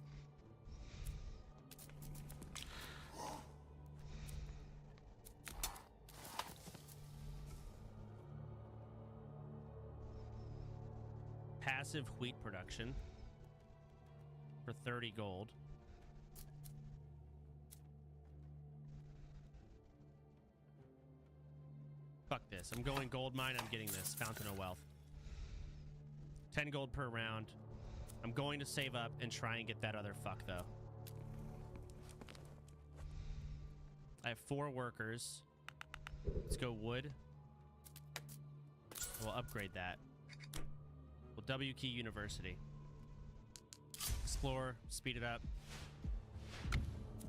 Passive wheat production for 30 gold. Fuck this. I'm going gold mine. I'm getting this. Fountain of Wealth. 10 gold per round. I'm going to save up and try and get that other fuck, though. I have 4 workers. Let's go wood. We'll upgrade that. We'll W key university. Explore, speed it up.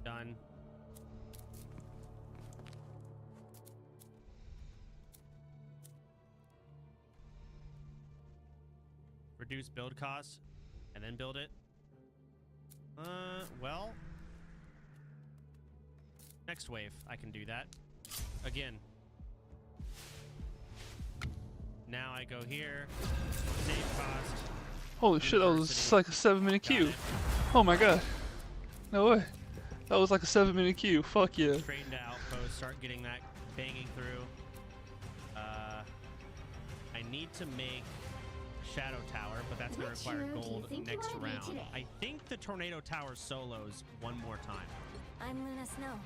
Done. Reduce build costs and then build it. Well, next wave I can do that. Again. Now I go here, save cost. Holy shit, that was like a 7-minute queue. Oh my god. No way. That was like a 7-minute queue. Fuck yeah. Straighten to outpost, start getting that banging through. I need to make Shadow Tower, but that's going to require gold next round. I think the Tornado Tower solos one more time. I'm Luna Snow.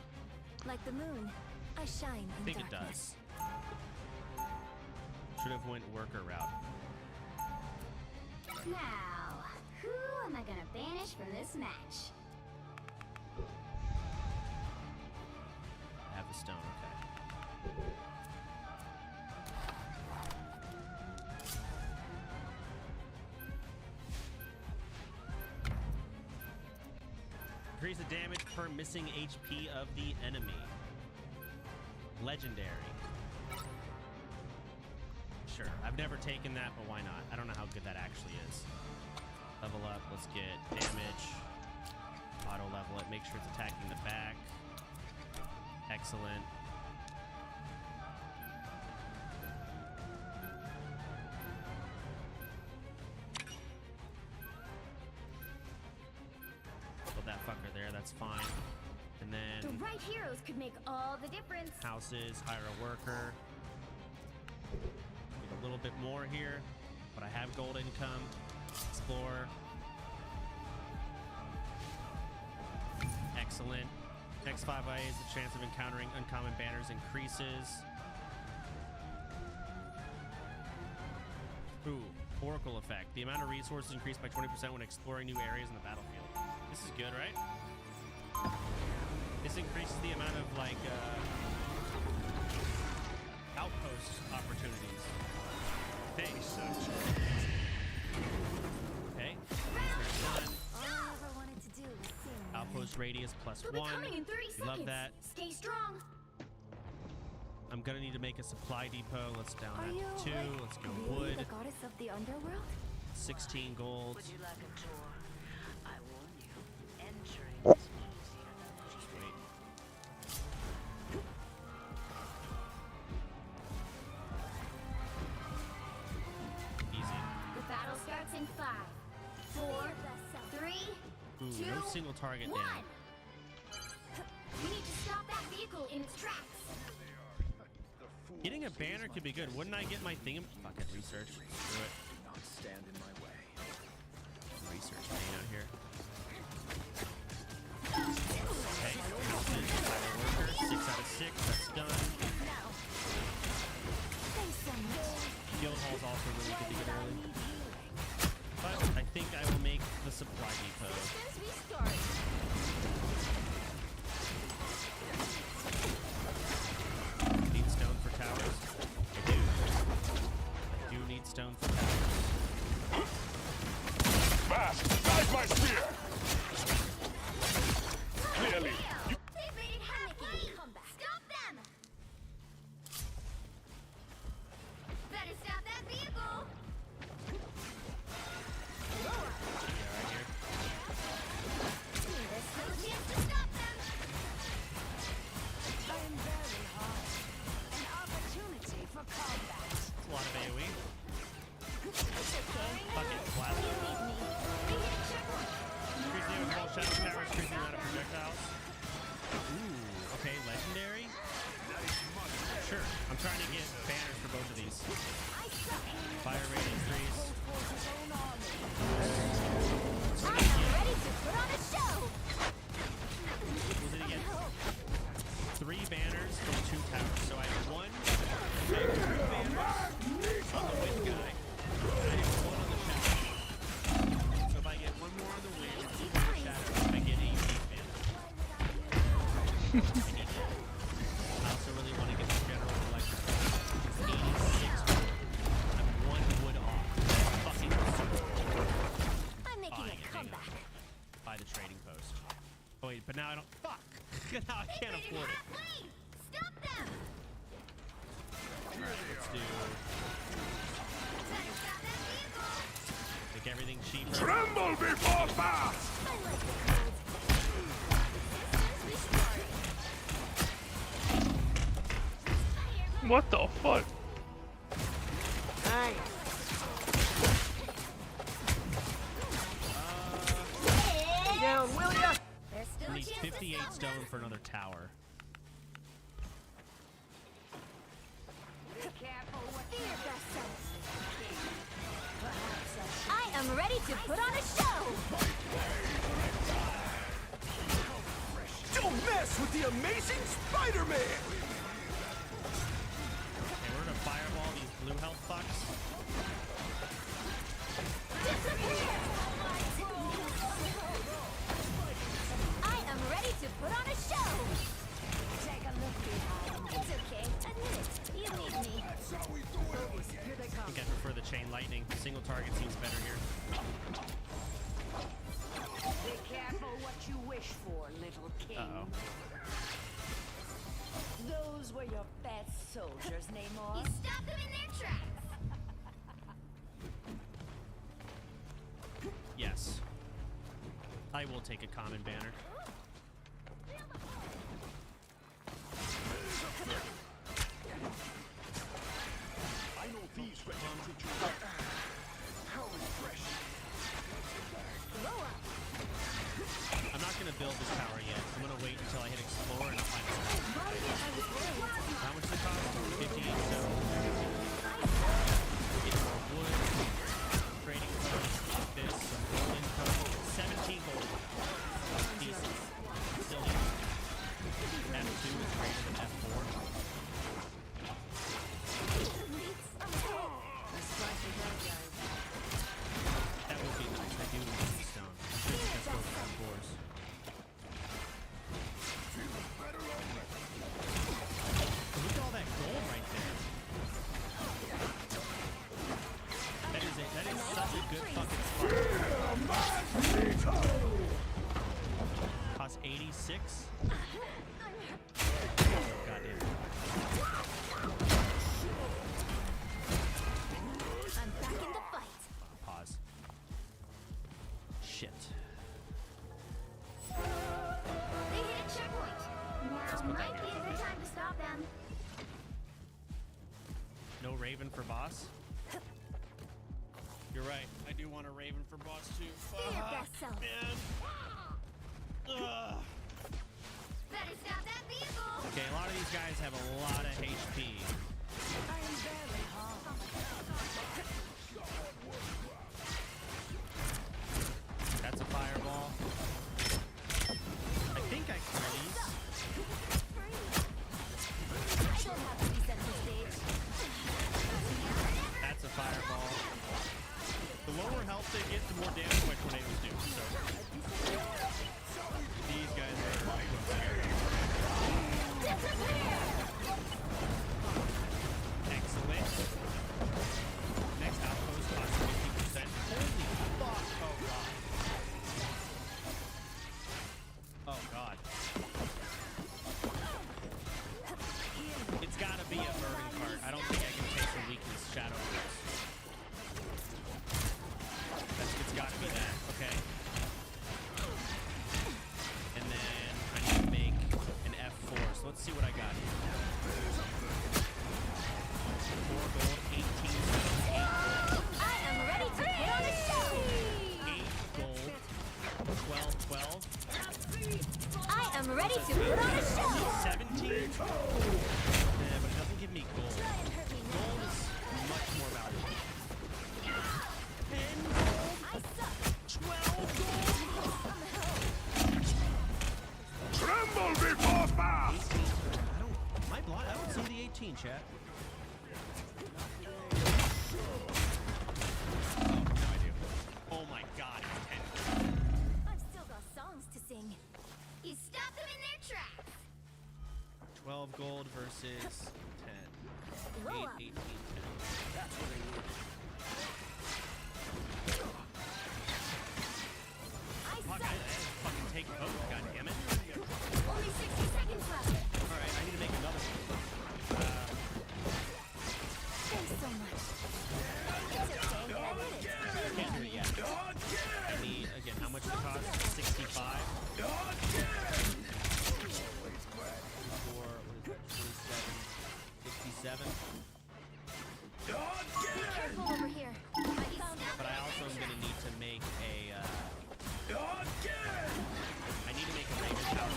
Like the moon, I shine I in think it darkness. does. Should have went worker route. Now, who am I gonna banish from this match? I have the stone, okay. Increase the damage per missing HP of the enemy. Legendary. Sure, I've never taken that, but why not? I don't know how good that actually is. Level up, let's get damage. Auto level it, make sure it's attacking the back. Excellent. Put that fucker there, that's fine. And then The right heroes could make all the difference. houses, hire a worker. Get a little bit more here, but I have gold income. Explore. Excellent. Next 5 IAs, the chance of encountering uncommon banners increases. Ooh, Oracle effect. The amount of resources increased by 20% when exploring new areas in the battlefield. This is good, right? This increases the amount of, like, outpost opportunities. Okay. Okay. Research done. All I ever wanted to do was sing. Outpost radius plus They'll be 1. coming in 30 We seconds. love that. Stay strong. I'm gonna need to make a supply depot. Let's down Are that you to 2. like, Let's go really wood. the goddess of the underworld? 16 gold. Would you like a tour? I warn you, entering is easier than Just wait. Easy. The battle starts in 5, 4, 3, Ooh, 2, no single target 1. down. We need to stop that vehicle in its tracks. Getting a banner could be good. Wouldn't I get my thing? Fuck it, research. Screw it. Not stand in my way. Research thing out here. Okay, worker, 6 out of 6. That's done. Guild hall's also really good to get early. But I think I will make the supply depot. Need stone for towers? I do. I do need stone for towers. Mask, dive my spear! Clearly, They've made it halfway. Stop them! Better stop that vehicle. There's no chance to stop them. I am very hot. An opportunity for combat. It's a lot of AoE. Fuck it, blast it. Increase the overall shadow tower, increase the amount of projectiles. Ooh, okay, legendary? Sure, I'm trying to get banners for both of these. Fire rate increase. So I am ready to put on a show. we're gonna get 3 banners from 2 towers. So I have 1, I have 2 banners on the wind guy. I have 1 on the shadow. So if I get 1 more on the wind, 2 on the shadow, I get a unique banner. I need that. I also really want to get the general collection. It's 86 wood. I'm 1 wood off. Fucking I'm making I a get comeback. by the trading post. Oh wait, but now I don't. Fuck! Now I can't afford it. Stop them. Alright, let's do. Make everything cheaper. tremble before fast! What the fuck? Down, will ya? There's still We a need chance to 58 stop stone them. for another tower. Be careful what Be your best self. I am ready to put on a show. Don't mess with the amazing Spider-Man! Okay, we're gonna fireball these blue health fucks. I am ready to put on a show. Take a look behind. It's okay. Admit it. You need me. I think I prefer the chain lightning. Single target seems better here. Be careful what you wish for, little king. Uh-oh. Those were your best soldiers, Namor. You stop them in their tracks. Yes. I will take a common banner. I know these records. How refreshing. I'm not gonna build this tower yet. I'm gonna wait until I hit explore and I'll find a spot. How much does it cost? 58 stone. Get more wood. Trading post. Get this. Some golden post. 17 gold. Decent. Still good fucking spot. Cost 86. Goddamn. I'm back in the fight. Pause. Shit. They hit a checkpoint. Now might be a good time to stop them. No Raven for boss? You're right. I do want a Raven for boss too. Be your best self. Man. Ugh. Better stop that vehicle. Okay, a lot of these guys have a lot of HP. I am barely home. That's a fireball. I think I can release. I don't have to reset the stage. That's a fireball. The lower health they get, the more damage my tornadoes do. So these guys are scary. Excellent. Next outpost costs 50%. Holy fuck! Oh god. It's gotta be a burning cart. I don't think I can take the weakness shadow boots. It's gotta be that. Okay. And then I need to make an F4. So let's see what I got here. 4 gold, 18 stone, 8 gold. I am ready to put on a show. 8 gold, 12. I am ready to put on a show. 17? Yeah, but it doesn't give me gold. Gold is much more valuable. 10 gold? I suck. 12 gold? Tremble before fast! 18. Am I blind? I don't see the 18, chat. Oh, now I do. Oh my god, it's 10. I've still got songs to sing. You stop them in their tracks. 12 gold versus 10. Roll 8, up. 18, 10. That's what I need. Fuck, I fucking take both, goddammit. Only 60 seconds left. Alright, I need to make another one. Thanks so much. It's okay. I did it. Can't do it yet. I need, again, how much does it cost? 65? 44, what is that? 27? 67? Careful over here. But I also am going to need to make a, I need to make a Raven Tower.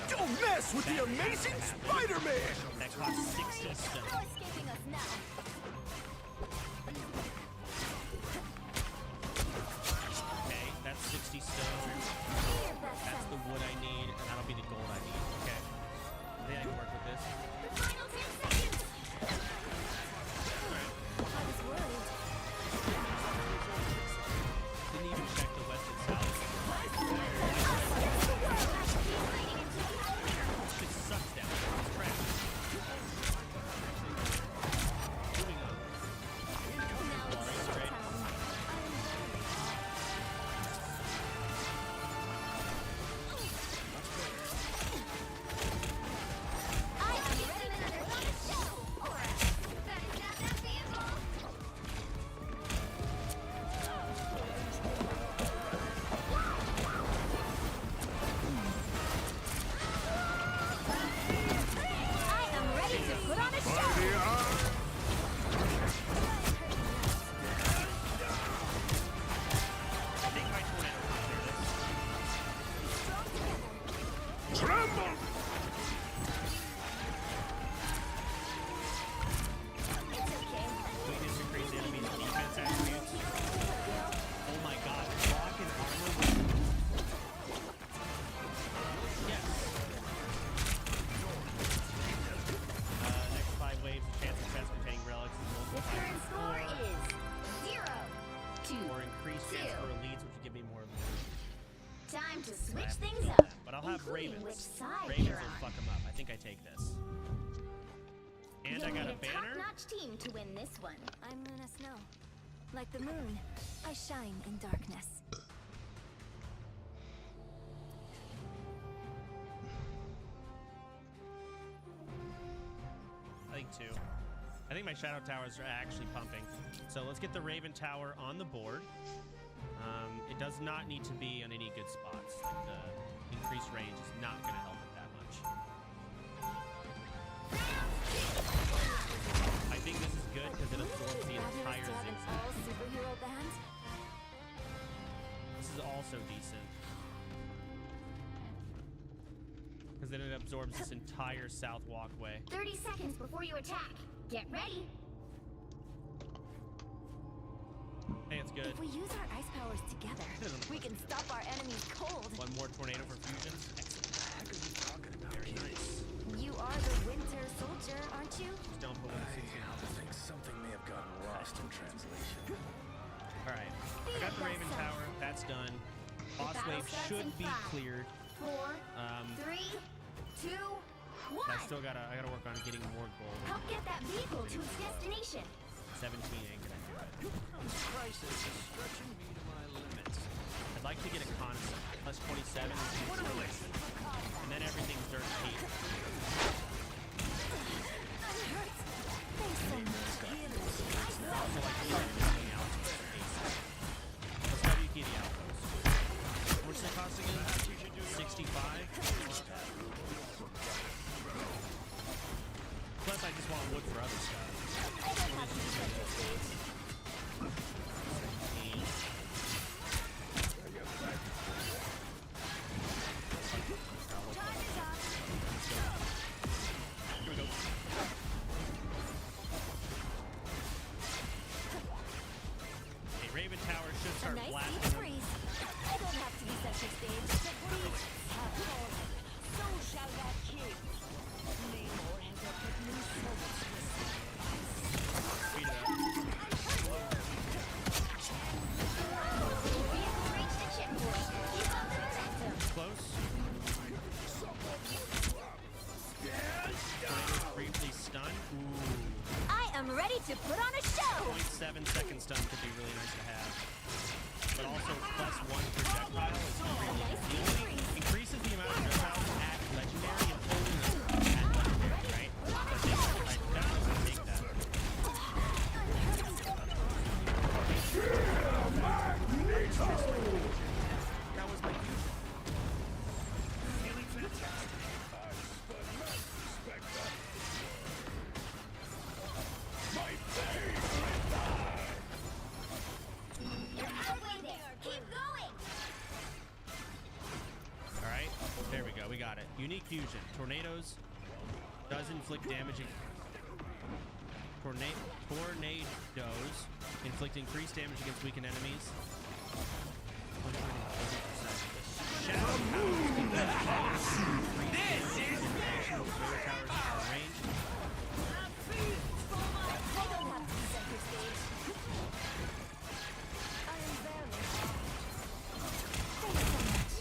Don't mess with the amazing Spider-Man! That costs 60 stone. No escaping us now. Okay, that's 60 stone. That's the wood I need, and that'll be the gold I need. Okay. I think I can work with this. The final 10 seconds. I was worried. Didn't even check the west and south. Shit sucks down there. It's trash. Moving on. Water spray. I am ready to put on a show. Better stop that vehicle. I am ready to put on a show. I think my tornado will clear this. Tremble! Weakness increase enemies defense attributes. Oh my god, block and armor. Yes. Next 5 waves, a chance of chest containing relics is The multiplied current score by is 0-2. 4. Or increased chance for elites, which would give me more elites. Time to I switch have to things do up. that. But I'll have including Ravens. Which side Ravens you're will on. fuck them up. I think I take this. And I got a banner. Top-notch team to win this one. I'm Luna Snow. Like the moon, I shine in darkness. I think 2. I think my Shadow Towers are actually pumping. So let's get the Raven Tower on the board. It does not need to be on any good spots. Like the increased range is not going to help it that much. I think this is good because it absorbs the entire zigzag. All-superhero band? This is also decent. Because then it absorbs this entire south walkway. 30 seconds before you attack. Get ready. Hey, it's good. If we use our ice powers together, we can stop our enemies cold. One more tornado for fusion. Very nice. You are the Winter Soldier, aren't you? Just don't put one I think something may have gotten lost in translation. All right, I got the Raven Tower. That's done. Boss wave should be cleared. 4, 3, 2, 1. I still gotta work on getting more gold. Help get that vehicle to its destination. 17 ain't gonna do it. This crisis is stretching me to my limits. I'd like to get a concept. Plus 27. And then everything's dirt cheap. That hurts. Thanks so much. I also like to get everything out. Let's WK the outpost. What's the cost again? 65. Plus, I just want wood for other stuff. Here we go. Okay, Raven Tower should start nice blasting. deep freeze. I don't have to be center stage. The breeze have fallen. So shall that king. Namor has offered me so much Speed it up. Reach the checkpoint. Keep up the momentum. Close. Tornado's briefly stunned. Ooh. I am ready to put on a show. 0.7 second stun could be really nice to have. But also +1 projectile is really good. It increases the amount of projectiles at legendary and only at legendary, right? I definitely would take that. That was my fusion. Feeling fantastic. I spent respect that. My favorite die. You're halfway there. Keep going. All right, there we go. We got it. Unique fusion. Tornadoes does inflict damage. Tornadoes inflict increased damage against weakened enemies. Shadow Towers this is towers are range. I don't have to be center stage. I am very Thanks so much.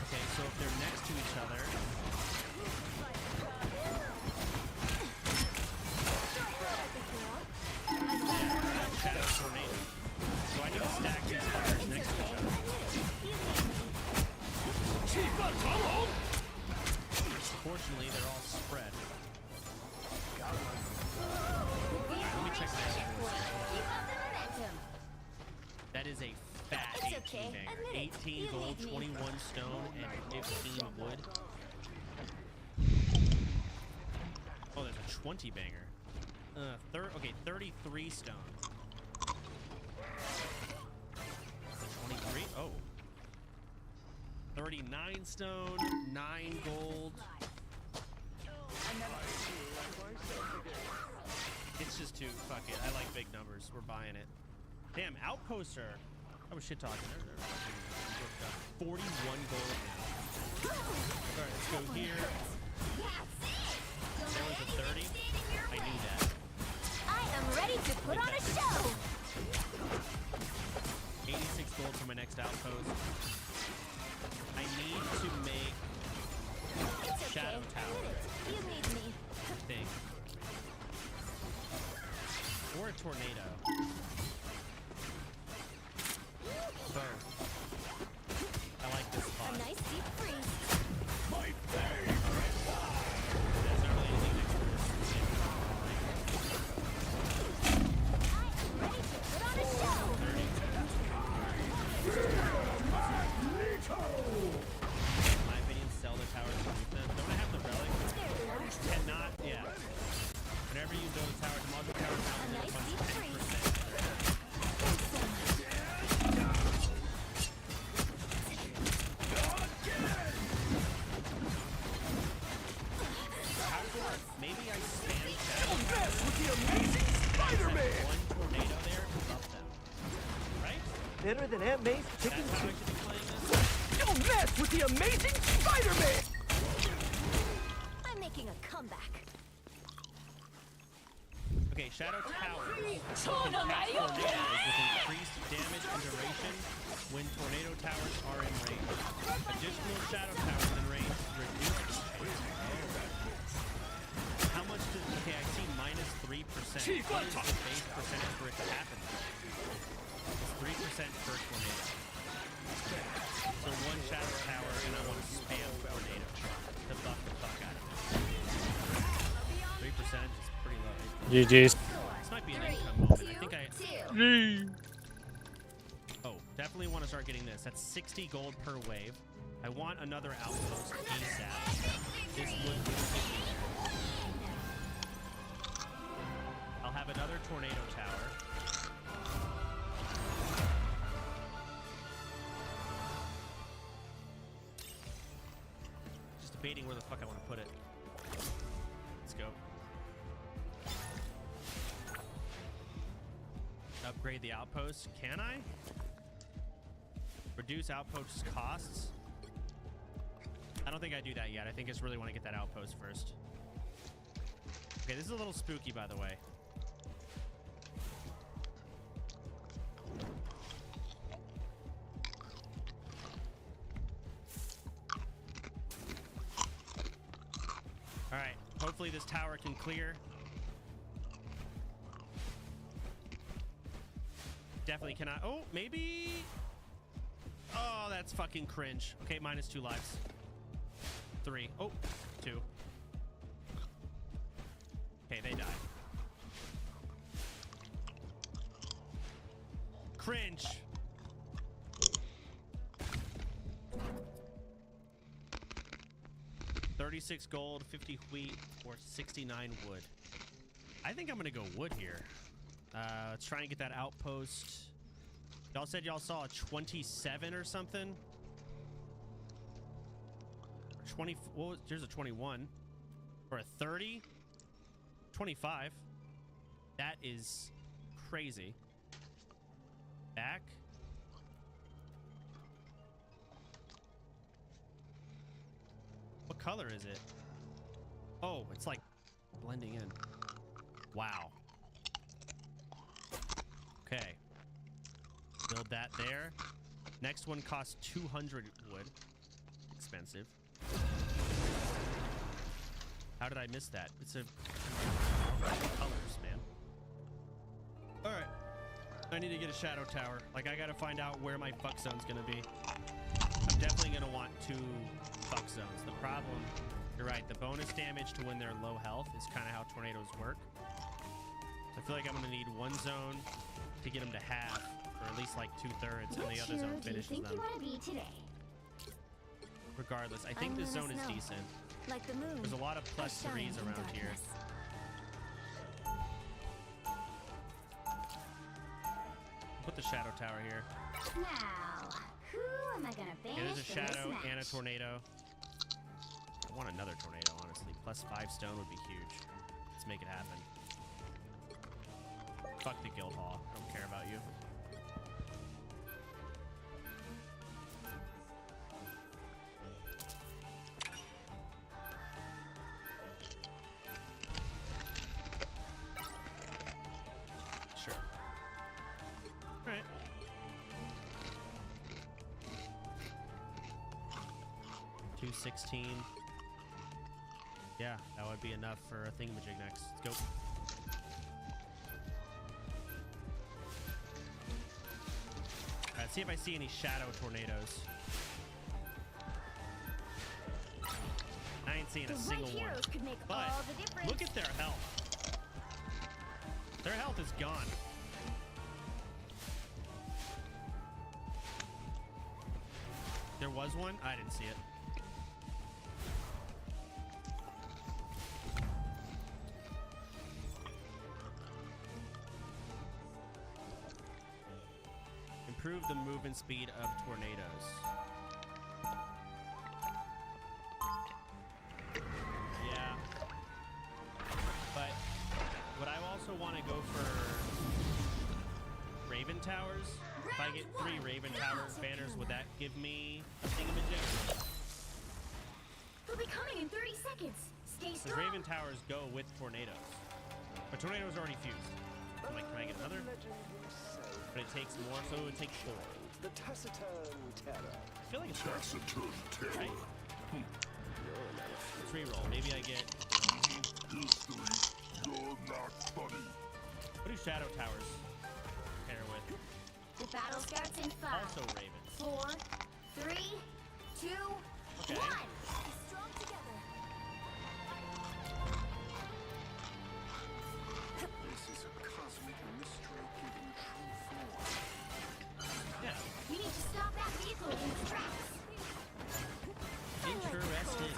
Okay, so if they're next to each other, Shadow Tornado. So I need to stack these fires next to each other. Fortunately, they're all spread. Let me check my other That is a fat It's 18 okay. banger. Admit it. 18 You gold, need me. 21 stone, and 15 wood. Oh, there's a 20 banger. Okay, 33 stone. 23? Oh. 39 stone, 9 gold. It's just too, fuck it. I like big numbers. We're buying it. Damn, outposts are, I was shit talking. They're 41 gold now. Alright, let's go here. There was a 30. I knew that. I am ready to put on a show. 86 gold for my next outpost. I need to make It's Shadow okay. Tower. You need me. Thing. tornado. Both. I like this spot. A nice deep freeze. My There's not really anything next to this. Ready to put on a show. In my opinion, sell the tower to defense. Don't I have the relic? Cannot, yeah. Whenever you build a tower, the module tower now funds 10%. Maybe I spam shadow. Don't mess with the amazing Spider-Man! One tornado there to buff them. Right? Better than Aunt May's chicken That's how I soup. should be playing this? Don't mess with the amazing Spider-Man! I'm making a comeback. Okay, Shadow Tower can catch tornadoes with increased damage and duration when tornado towers are in range. Additional Shadow Towers in range reduce the chance. How much does... Okay, I see minus 3%. What is the base percentage for it to happen? It's 3% per tornado. So one Shadow Tower and I want to spam tornado to buff the fuck out of it. 3% is pretty low. GG's. This might be an income moment. I think I... Oh, definitely want to start getting this. That's 60 gold per wave. I want another outpost ASAP. This would get me there. I'll have another tornado tower. Just debating where the fuck I want to put it. Let's go. Upgrade the outpost. Can I? Reduce outpost costs? I don't think I do that yet. I think I just really want to get that outpost first. Okay, this is a little spooky, by the way. Alright, hopefully this tower can clear. Definitely cannot. Oh, maybe. Oh, that's fucking cringe. Okay, minus 2 lives. 3. Oh, 2. Okay, they die. Cringe. $36 gold, 50 wheat, or 69 wood. I think I'm gonna go wood here. Let's try and get that outpost. Y'all said y'all saw a 27 or something. Or 20. What was, there's a 21. Or a 30. 25. That is crazy. Back. What color is it? Oh, it's like blending in. Wow. Okay. Build that there. Next one costs 200 wood. Expensive. How did I miss that? It's a colors, man. All right. I need to get a shadow tower. Like, I gotta find out where my fuck zone's gonna be. I'm definitely gonna want 2 fuck zones. The problem, you're right, the bonus damage to when they're low health is kind of how tornadoes work. So I feel like I'm gonna need 1 zone to get them to half, or at least like 2/3, and the other zone finishes them. Regardless, I think this zone is decent. Like the moon. There's a lot of +3s around here. Put the shadow tower here. Now, who am I gonna banish? Okay, there's a for shadow this and a match? tornado. I want another tornado, honestly. +5 stone would be huge. Let's make it happen. Fuck the guild hall. I don't care about you. Sure. Alright. $216. Yeah, that would be enough for a thingamajig next. Let's go. see if I see any shadow tornadoes. I ain't seeing a single one. But look at their health. Their health is gone. There was one? I didn't see it. Improve the movement speed of tornadoes. Yeah. But would I also want to go for Raven Towers? If I get 3 Raven Tower banners, would that give me a thingamajig? They'll be coming in 30 seconds. Stay Because strong. Raven Towers go with tornadoes. But tornadoes are already fused. I'm like, can I get another? But it takes more, so it would take 4. The Taciturn Terror. I feel like it's Taciturn Terror. right? Let's reroll. Maybe I get. History, you're not funny. What do Shadow Towers pair with? The battle starts in 5. Also Ravens. 4, 3, 2, Okay. 1. Be strong together. This is a cosmic mystery given true form. Yeah. We need to stop that vehicle in its tracks. Interesting.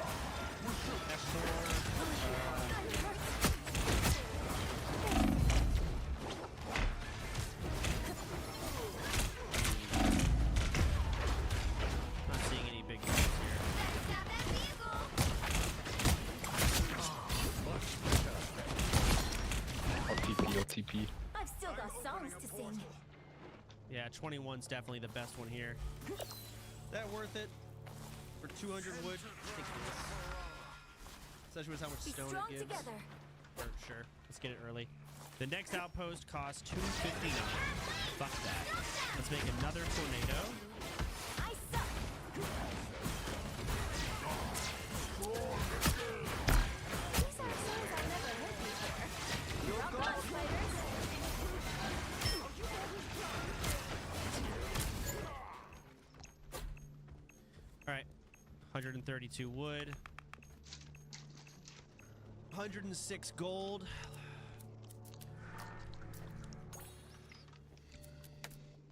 Not seeing any big ones here. LTP. I've still got songs to sing. Yeah, 21's definitely the best one here. That worth it? For 200 wood? I think it is. Especially with how much Be stone strong it gives. together. Sure. Let's get it early. The next outpost costs 259. Fuck that. Let's make another tornado. I suck. These are songs I've never heard before. Rock on, fighters. Alright. 132 wood. 106 gold.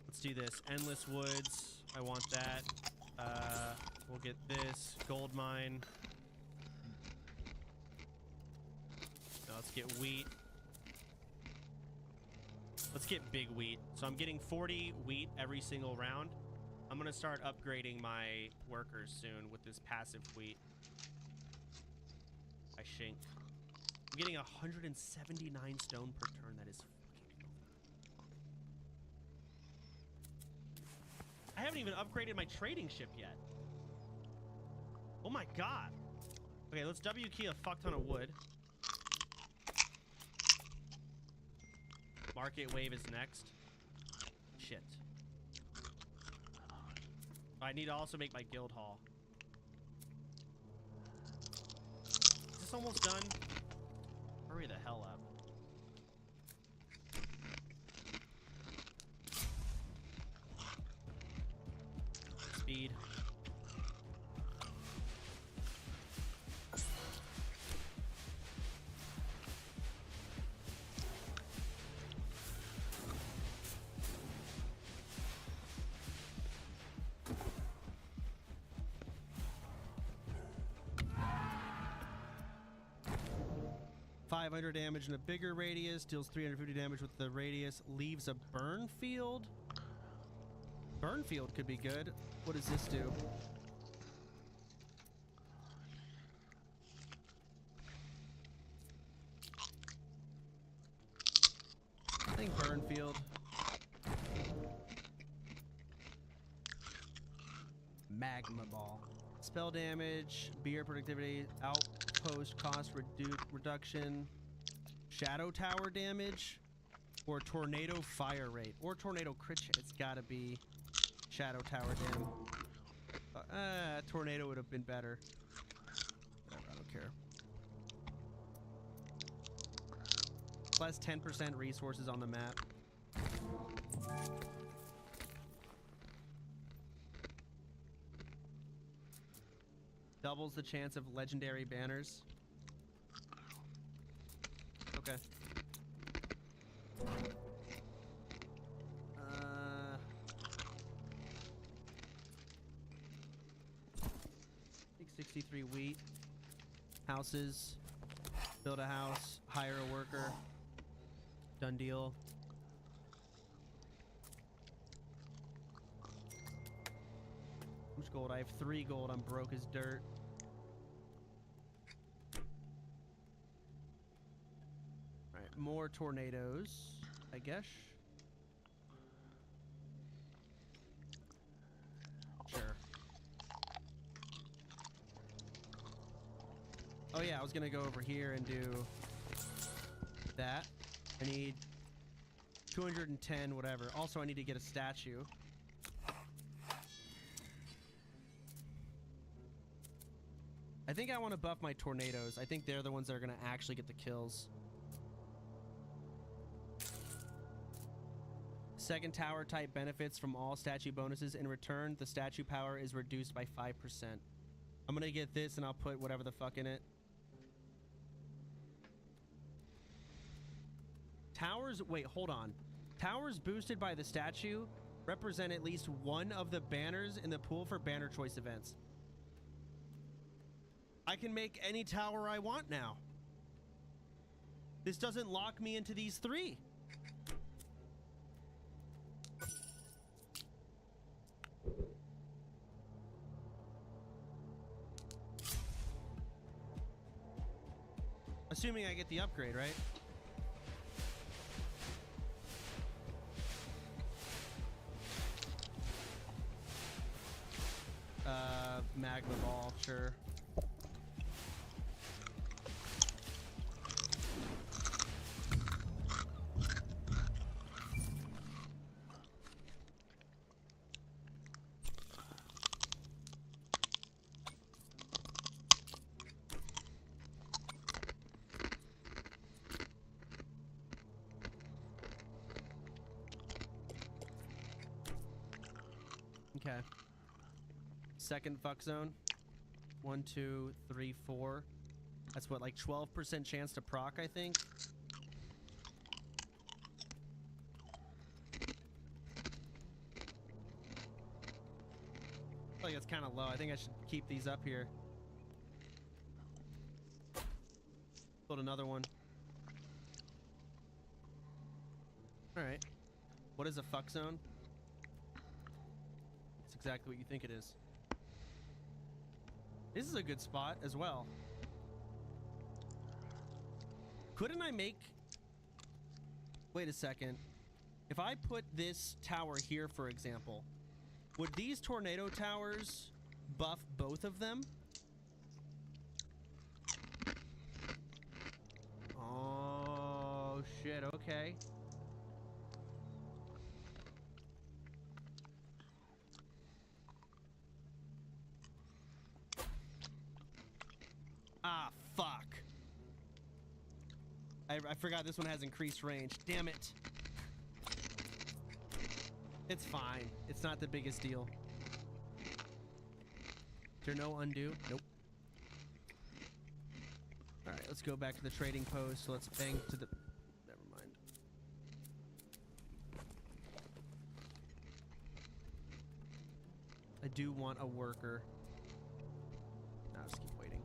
Let's do this. Endless woods. I want that. We'll get this. Gold mine. Now let's get wheat. Let's get big wheat. So I'm getting 40 wheat every single round. I'm gonna start upgrading my workers soon with this passive wheat. I shink. I'm getting 179 stone per turn. That is fucking filthy. I haven't even upgraded my trading ship yet. Oh my god. Okay, let's W key a fuck ton of wood. Market wave is next. Shit. I need to also make my guild hall. Is this almost done? Hurry the hell up. Speed. .500 damage in a bigger radius, deals 350 damage with the radius, leaves a burn field. Burn field could be good. What does this do? I think burn field. Magma ball. Spell damage, beer productivity, outpost cost reduction, shadow tower damage, or tornado fire rate, or tornado crit chance. It's gotta be shadow tower damage. Tornado would have been better. Whatever, I don't care. Plus 10% resources on the map. Doubles the chance of legendary banners. Okay. Take 63 wheat. Houses. Build a house. Hire a worker. Done deal. How much gold? I have 3 gold. I'm broke as dirt. Alright, more tornadoes, I guess. Sure. Oh yeah, I was gonna go over here and do that. I need 210, whatever. Also, I need to get a statue. I think I want to buff my tornadoes. I think they're the ones that are going to actually get the kills. Second tower type benefits from all statue bonuses. In return, the statue power is reduced by 5%. I'm going to get this and I'll put whatever the fuck in it. Towers, wait, hold on. Towers boosted by the statue represent at least one of the banners in the pool for banner choice events. I can make any tower I want now. This doesn't lock me into these 3. Assuming I get the upgrade, right? Magma ball, sure. Okay. Second fuck zone. 1, 2, 3, 4. That's what, like 12% chance to proc, I think. I feel like it's kind of low. I think I should keep these up here. Build another one. Alright. What is a fuck zone? It's exactly what you think it is. This is a good spot as well. Couldn't I make... Wait a second. If I put this tower here, for example, would these tornado towers buff both of them? Oh, shit. Okay. Ah, fuck. I forgot this one has increased range. Damn it. It's fine. It's not the biggest deal. Is there no undo? Nope. Alright, let's go back to the trading post. So let's bang to the... Never mind. I do want a worker. Nah, just keep waiting.